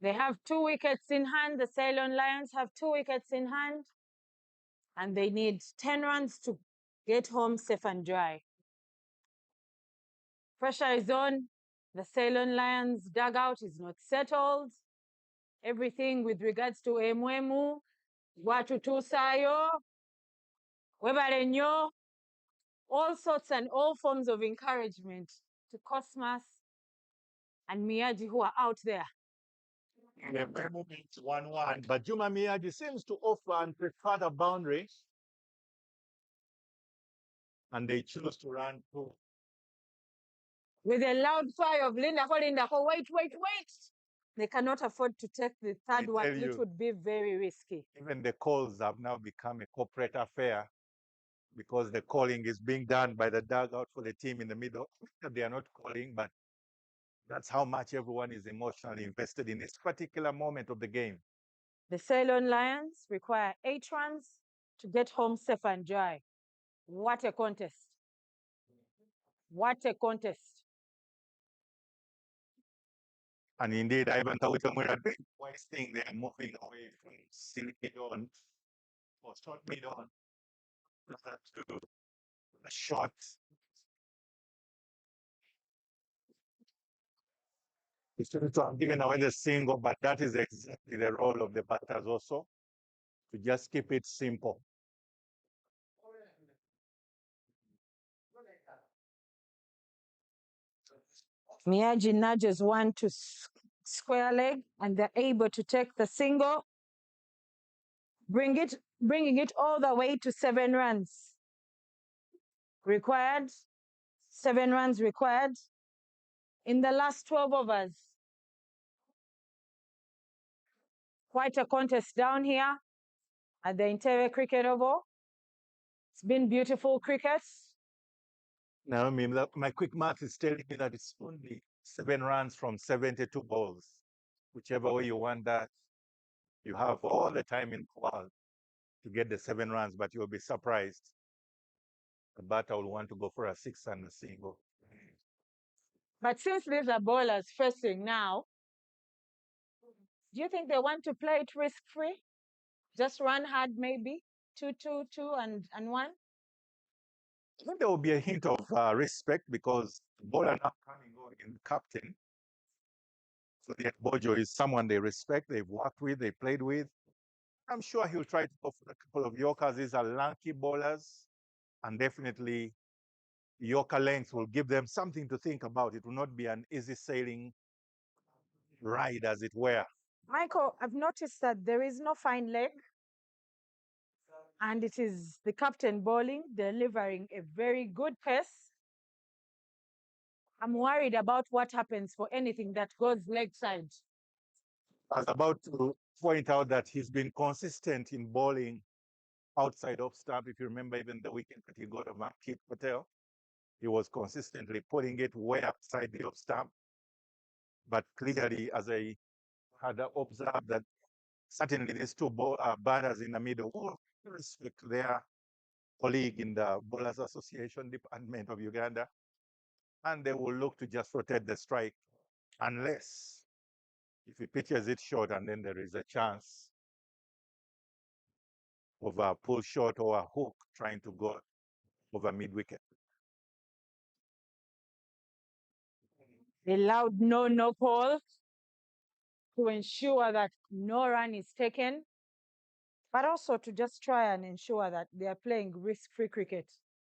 They have 2 wickets in hand. The Ceylon Lions have 2 wickets in hand. And they need 10 runs to get home safe and dry. Pressure is on. The Ceylon Lions dugout is not settled. Everything with regards to Emwemu, Watu Tusayo, Webarenyo, all sorts and all forms of encouragement to Cosmas and Miyaji who are out there. The moment 1-1. But Juma Miyaji seems to offer and prefer the boundary. And they choose to run through. With a loud cry of Linda, wait. They cannot afford to take the third one. It would be very risky. Even the calls have now become a corporate affair because the calling is being done by the dugout for the team in the middle. They are not calling, but that's how much everyone is emotionally invested in this particular moment of the game. The Ceylon Lions require 8 runs to get home safe and dry. What a contest. What a contest. And indeed, Ivan Tawitamura did wise thing. They are moving away from silly mid-on or short mid-on to a short. Instead of giving away the single, but that is exactly the role of the batters also, to just keep it simple. Miyaji nudges one to square leg, and they're able to take the single, bringing it all the way to 7 runs required. 7 runs required in the last 12 overs. Quite a contest down here at the Interior Cricket Oval. It's been beautiful cricket. Now, I mean, my quick math is telling me that it's only 7 runs from 72 balls. Whichever way you want that, you have all the time in the world to get the 7 runs, but you'll be surprised. The batter will want to go for a 6 and a single. But since these are bowlers facing now, do you think they want to play it risk-free? Just run hard, maybe 2, 2, 2, and 1? I think there will be a hint of respect because the bowler now coming on in the captain. So the Aboojo is someone they respect, they've worked with, they played with. I'm sure he'll try to go for a couple of Yorkers. These are lanky bowlers, and definitely Yorker length will give them something to think about. It will not be an easy sailing ride, as it were. Michael, I've noticed that there is no fine leg, and it is the captain bowling, delivering a very good pace. I'm worried about what happens for anything that goes leg side. I was about to point out that he's been consistent in bowling outside off stump. If you remember, even the weekend that he got of Ankit Patel, he was consistently putting it way outside the off stump. But clearly, as I had observed, that certainly these two batters in the middle will respect their colleague in the Bowlers Association Department of Uganda, and they will look to just rotate the strike unless if he pitches it short and then there is a chance of a pull shot or a hook trying to go over mid-wicket. A loud no call to ensure that no run is taken. but also to just try and ensure that they are playing risk-free cricket.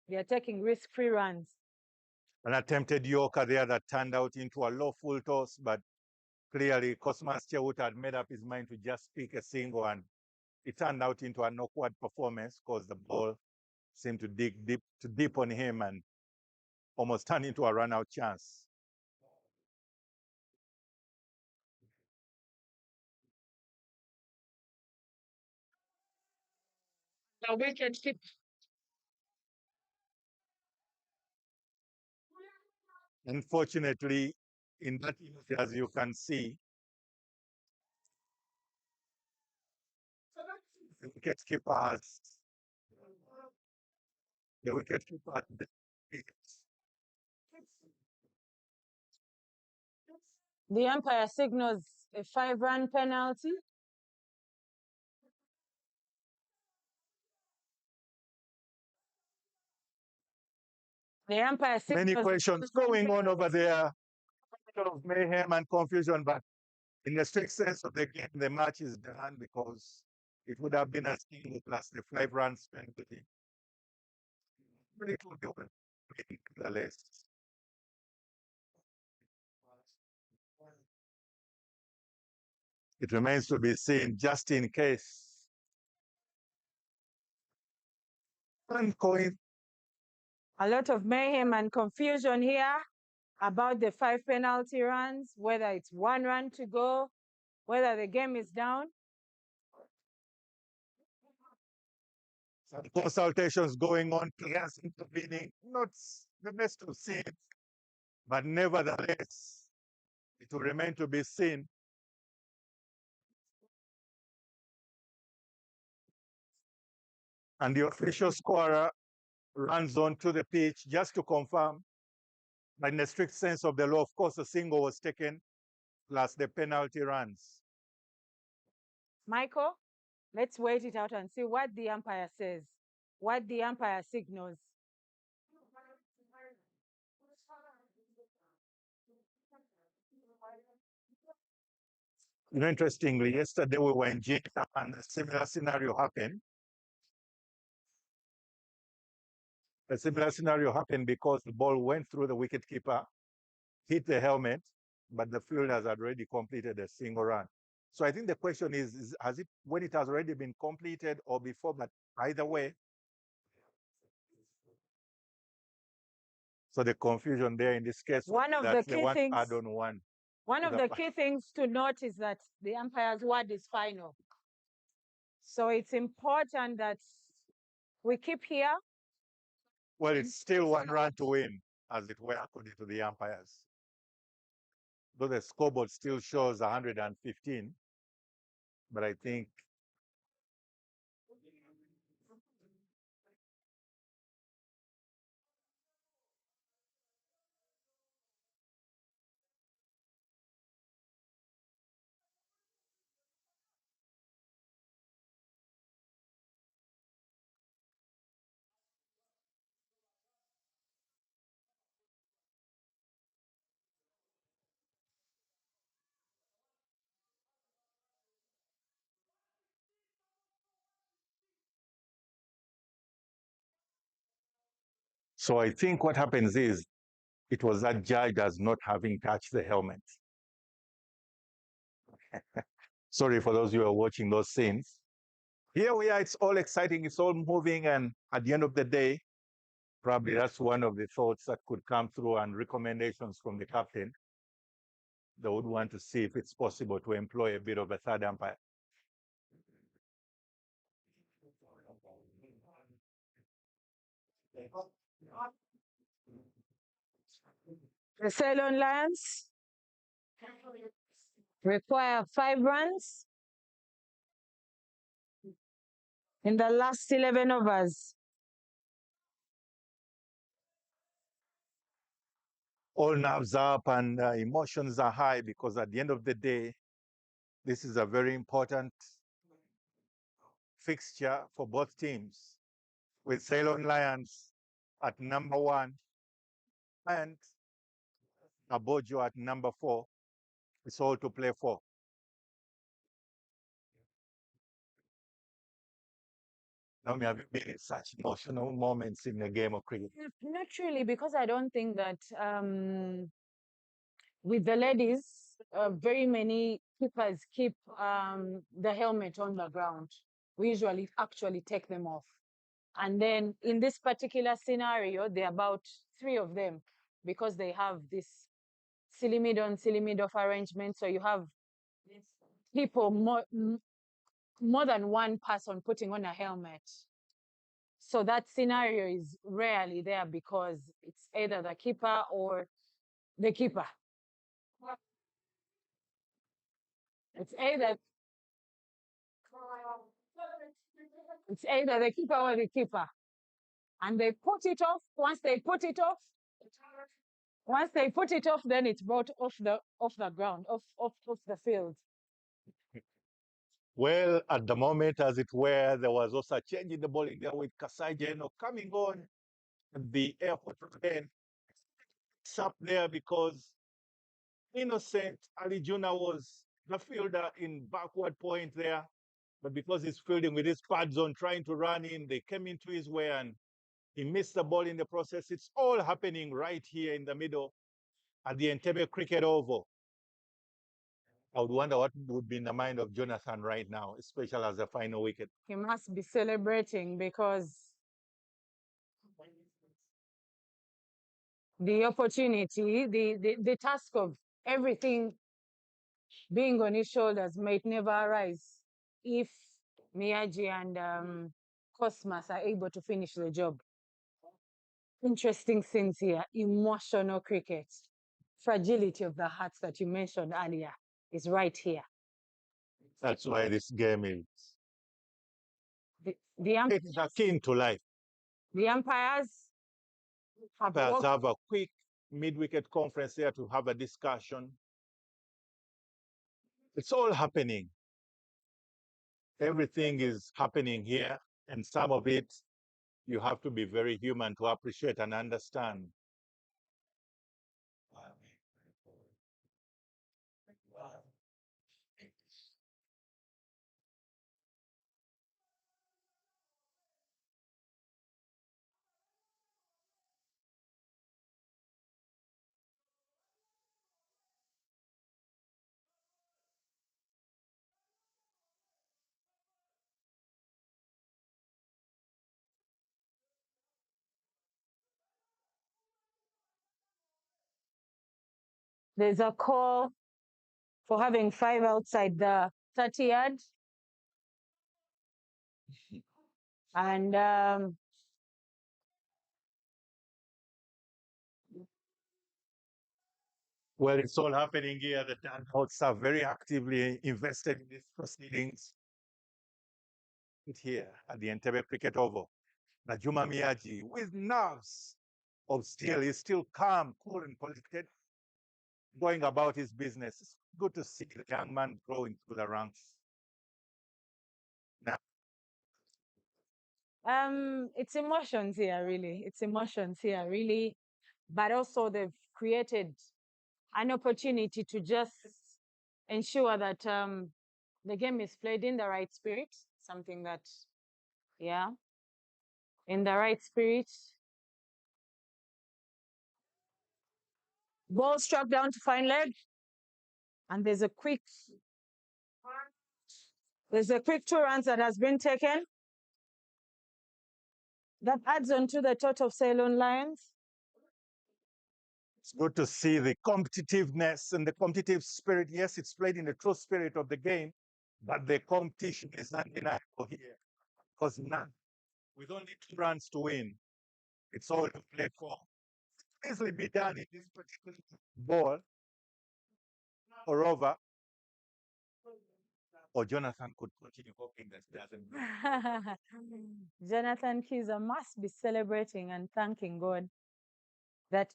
They are taking risk-free runs. An attempted Yorker there that turned out into a low full toss, but clearly Cosmas Chewut had made up his mind to just pick a single, and it turned out into an awkward performance because the ball seemed to dig deep on him and almost turned into a run-out chance. The wicket keep. Unfortunately, in that image, as you can see, the wicketkeeper has The umpire signals a 5-run penalty. The umpire signals many questions going on over there, a lot of mayhem and confusion, but in the strict sense of the game, the match is done because it would have been a single plus the 5 runs penalty. It would be ridiculous. It remains to be seen, just in case. A lot of mayhem and confusion here about the 5 penalty runs, whether it's 1 run to go, whether the game is down. Some consultations going on, players intervening, not the best of scenes, but nevertheless, it will remain to be seen. And the official scorer runs onto the pitch just to confirm. But in the strict sense of the law, of course, a single was taken plus the penalty runs. Michael, let's wait it out and see what the umpire says, what the umpire signals. You know, interestingly, yesterday we were in Jeddah and a similar scenario happened. A similar scenario happened because the ball went through the wicketkeeper, hit the helmet, but the fielders had already completed a single run. So I think the question is has it when it has already been completed or before? But either way, so the confusion there in this case, One of the key things, add-on one. One of the key things to note is that the umpire's word is final. So it's important that we keep here. Well, it's still 1 run to win, as it were, according to the umpires. Though the scoreboard still shows 115, but I think so. I think what happens is it was that judge as not having touched the helmet. Sorry for those who are watching those scenes. Here we are, it's all exciting, it's all moving, and at the end of the day, probably that's one of the thoughts that could come through and recommendations from the captain. They would want to see if it's possible to employ a bit of a third umpire. The Ceylon Lions require 5 runs in the last 11 overs. All nerves are up and emotions are high because at the end of the day, this is a very important fixture for both teams, with Ceylon Lions at number 1 and Aboojo at number 4. It's all to play for. Naomi, have you been in such emotional moments in the game of cricket? Not really, because I don't think that with the ladies, very many keepers keep the helmet on the ground. We usually actually take them off. And then in this particular scenario, there are about 3 of them because they have this silly mid on, silly mid off arrangement. So you have people more than one person putting on a helmet. So that scenario is rarely there because it's either the keeper or the keeper. It's either the keeper or the keeper. And they put it off. Once they put it off, then it's brought off the ground, off the field. Well, at the moment, as it were, there was also a change in the bowling there with Kasai Jeno coming on the airport again. It's up there because Innocent Ali Juna was the fielder in backward point there. But because he's fielding with his pads on, trying to run in, they came into his way and he missed the ball in the process. It's all happening right here in the middle at the Entebbe Cricket Oval. I would wonder what would be in the mind of Jonathan right now, especially as a final wicket. He must be celebrating because the opportunity, the task of everything being on his shoulders might never arise if Miyagi and Cosmas are able to finish the job. Interesting things here. Emotional cricket. Fragility of the hearts that you mentioned earlier is right here. That's why this game is The it is akin to life. umpires have Umpires have a quick mid-wicket conference there to have a discussion. It's all happening. Everything is happening here, and some of it you have to be very human to appreciate and understand. There's a call for having 5 outside the 30 yard. And Well, it's all happening here. The Danhouts are very actively invested in these proceedings. Here at the Entebbe Cricket Oval, Najuma Miyagi, with nerves of steel, is still calm, cool, and collected, going about his business. It's good to see the young man growing through the ranks. Now, it's emotions here, really. It's emotions here, really. But also they've created an opportunity to just ensure that the game is played in the right spirit, something that, yeah, in the right spirit. Ball struck down to fine leg, and there's a quick 2 runs that has been taken. That adds on to the total of Ceylon Lions. it's good to see the competitiveness and the competitive spirit. Yes, it's played in the true spirit of the game, but the competition is undeniable here. Because now, with only 2 runs to win, it's all to play for. It can easily be done in this particular ball or over, or Jonathan could continue hoping that it doesn't. Jonathan Kiza must be celebrating and thanking God that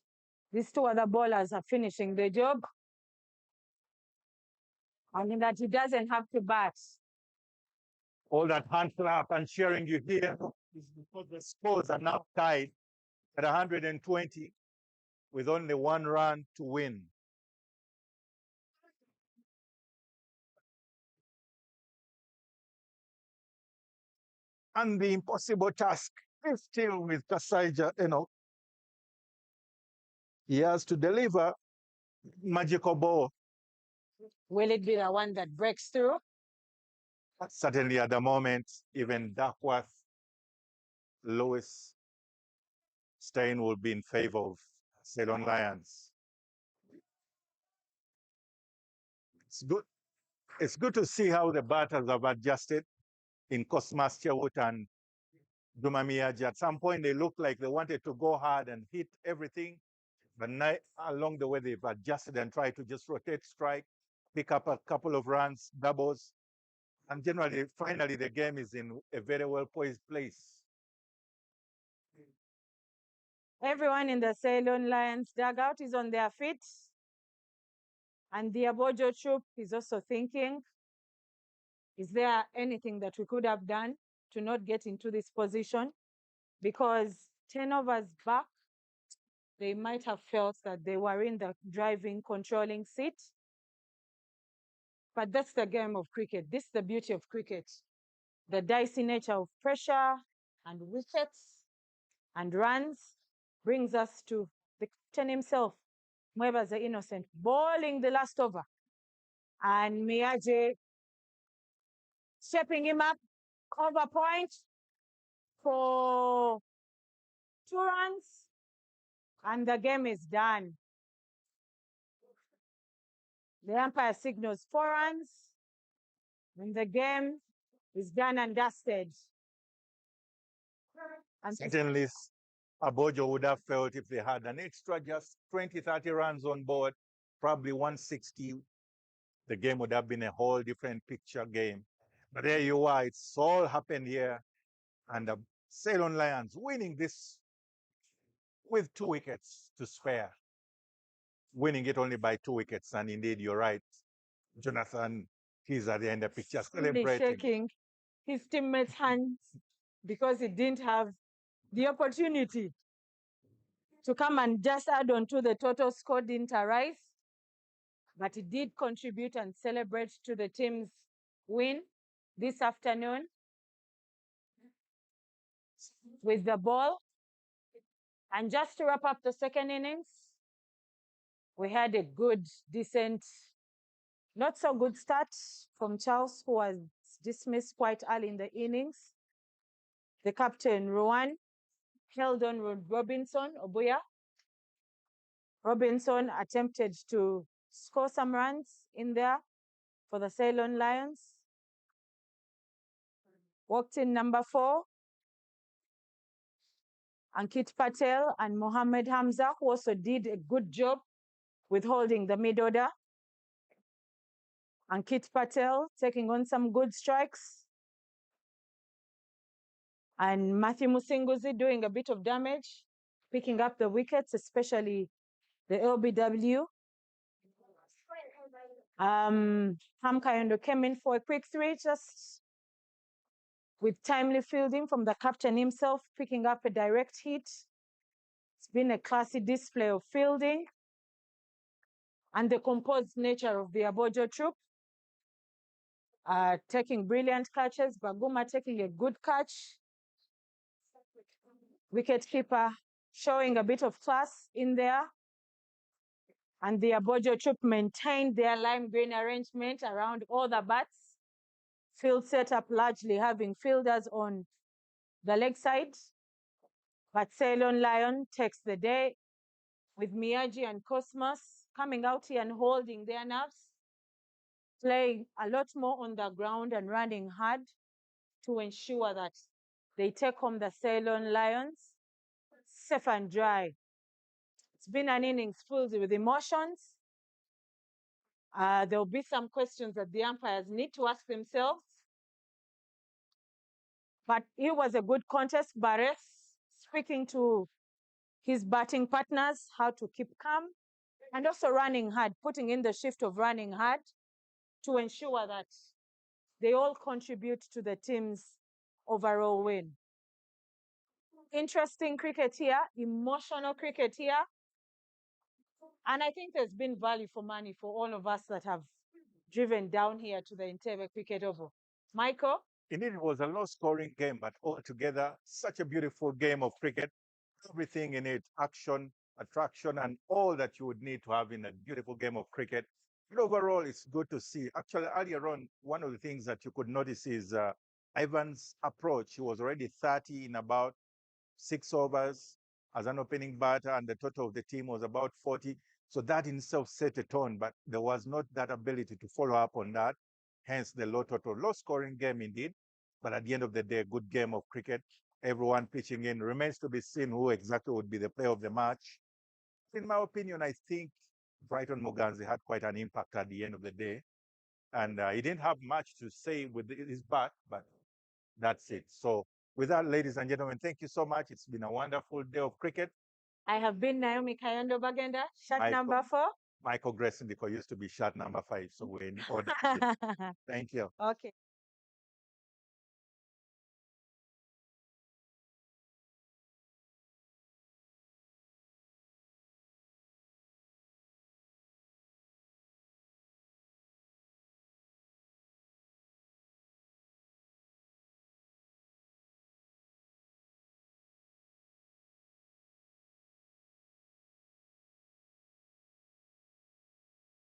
these 2 other bowlers are finishing the job. I mean that he doesn't have to bat. All that hand clap and cheering you hear is because the scores are now tied at 120 with only 1 run to win. And the impossible task is still with Kasaija, He has to deliver magical ball. Will it be the one that breaks through? But certainly at the moment, even Duckworth, Lewis, Stein will be in favor of Ceylon Lions. It's good to see how the batters have adjusted in Cosmas Chewut and Dumamiaji. At some point, they looked like they wanted to go hard and hit everything. But along the way, they've adjusted and tried to just rotate strike, pick up a couple of runs, doubles. And generally, finally, the game is in a very well-poised place. Everyone in the Ceylon Lions dugout is on their feet. And the Aboojo troop is also thinking, is there anything that we could have done to not get into this position? Because 10 overs back, they might have felt that they were in the driving, controlling seat. But that's the game of cricket. This is the beauty of cricket. The dicey nature of pressure and wickets and runs brings us to the captain himself, Mweba the Innocent, bowling the last over. And Miaje stepping him up, cover point for 2 runs, and the game is done. The umpire signals 4 runs, and the game is done and dusted. And certainly, Aboojo would have felt if they had an extra just 20, 30 runs on board, probably 160, the game would have been a whole different picture game. But there you are, it's all happened here. And the Ceylon Lions winning this with 2 wickets to spare. Winning it only by 2 wickets. And indeed, you're right. Jonathan, he's at the end of the picture celebrating. Shaking his teammates' hands because he didn't have the opportunity to come and just add on to the total score, didn't arise. But he did contribute and celebrate to the team's win this afternoon with the ball. And just to wrap up the second innings, we had a good, decent, not so good start from Charles, who was dismissed quite early in the innings. The captain, Rowan, held on with Robinson, Obuya. Robinson attempted to score some runs in there for the Ceylon Lions. Walked in number 4, Ankit Patel and Mohammed Hamza, who also did a good job with holding the mid-order. Ankit Patel taking on some good strikes. And Matthew Musinguzi doing a bit of damage, picking up the wickets, especially the LBW. Hamkayondo came in for a quick 3, just with timely fielding from the captain himself, picking up a direct hit. It's been a classy display of fielding and the composed nature of the Aboojo troop. Taking brilliant catches, Baguma taking a good catch. Wicketkeeper showing a bit of class in there. And the Aboojo troop maintained their lime green arrangement around all the bats. Field setup largely having fielders on the leg side. But Ceylon Lion takes the day with Miaji and Cosmos coming out here and holding their nerves, playing a lot more on the ground and running hard to ensure that they take home the Ceylon Lions safe and dry. It's been an innings filled with emotions. There will be some questions that the umpires need to ask themselves. But it was a good contest. Barres speaking to his batting partners how to keep calm and also running hard, putting in the shift of running hard to ensure that they all contribute to the team's overall win. Interesting cricket here, emotional cricket here. And I think there's been value for money for all of us that have driven down here to the Entebbe Cricket Oval. Michael? Indeed, it was a low-scoring game, but altogether, such a beautiful game of cricket. Everything in it, action, attraction, and all that you would need to have in a beautiful game of cricket. But overall, it's good to see. Actually, earlier on, one of the things that you could notice is Ivan's approach. He was already 30 in about 6 overs as an opening batter, and the total of the team was about 40. So that in itself set a tone, but there was not that ability to follow up on that. Hence the low total, low scoring game indeed. But at the end of the day, a good game of cricket. Everyone pitching in. Remains to be seen who exactly would be the player of the match. In my opinion, I think Brighton Muganzi had quite an impact at the end of the day. And he didn't have much to say with his bat, but that's it. So with that, ladies and gentlemen, thank you so much. It's been a wonderful day of cricket. I have been Naomi Kayando Bagenda, shot Michael- number 4. Michael Gressendiko used to be shot number 5, so we're in order. Thank you. Okay.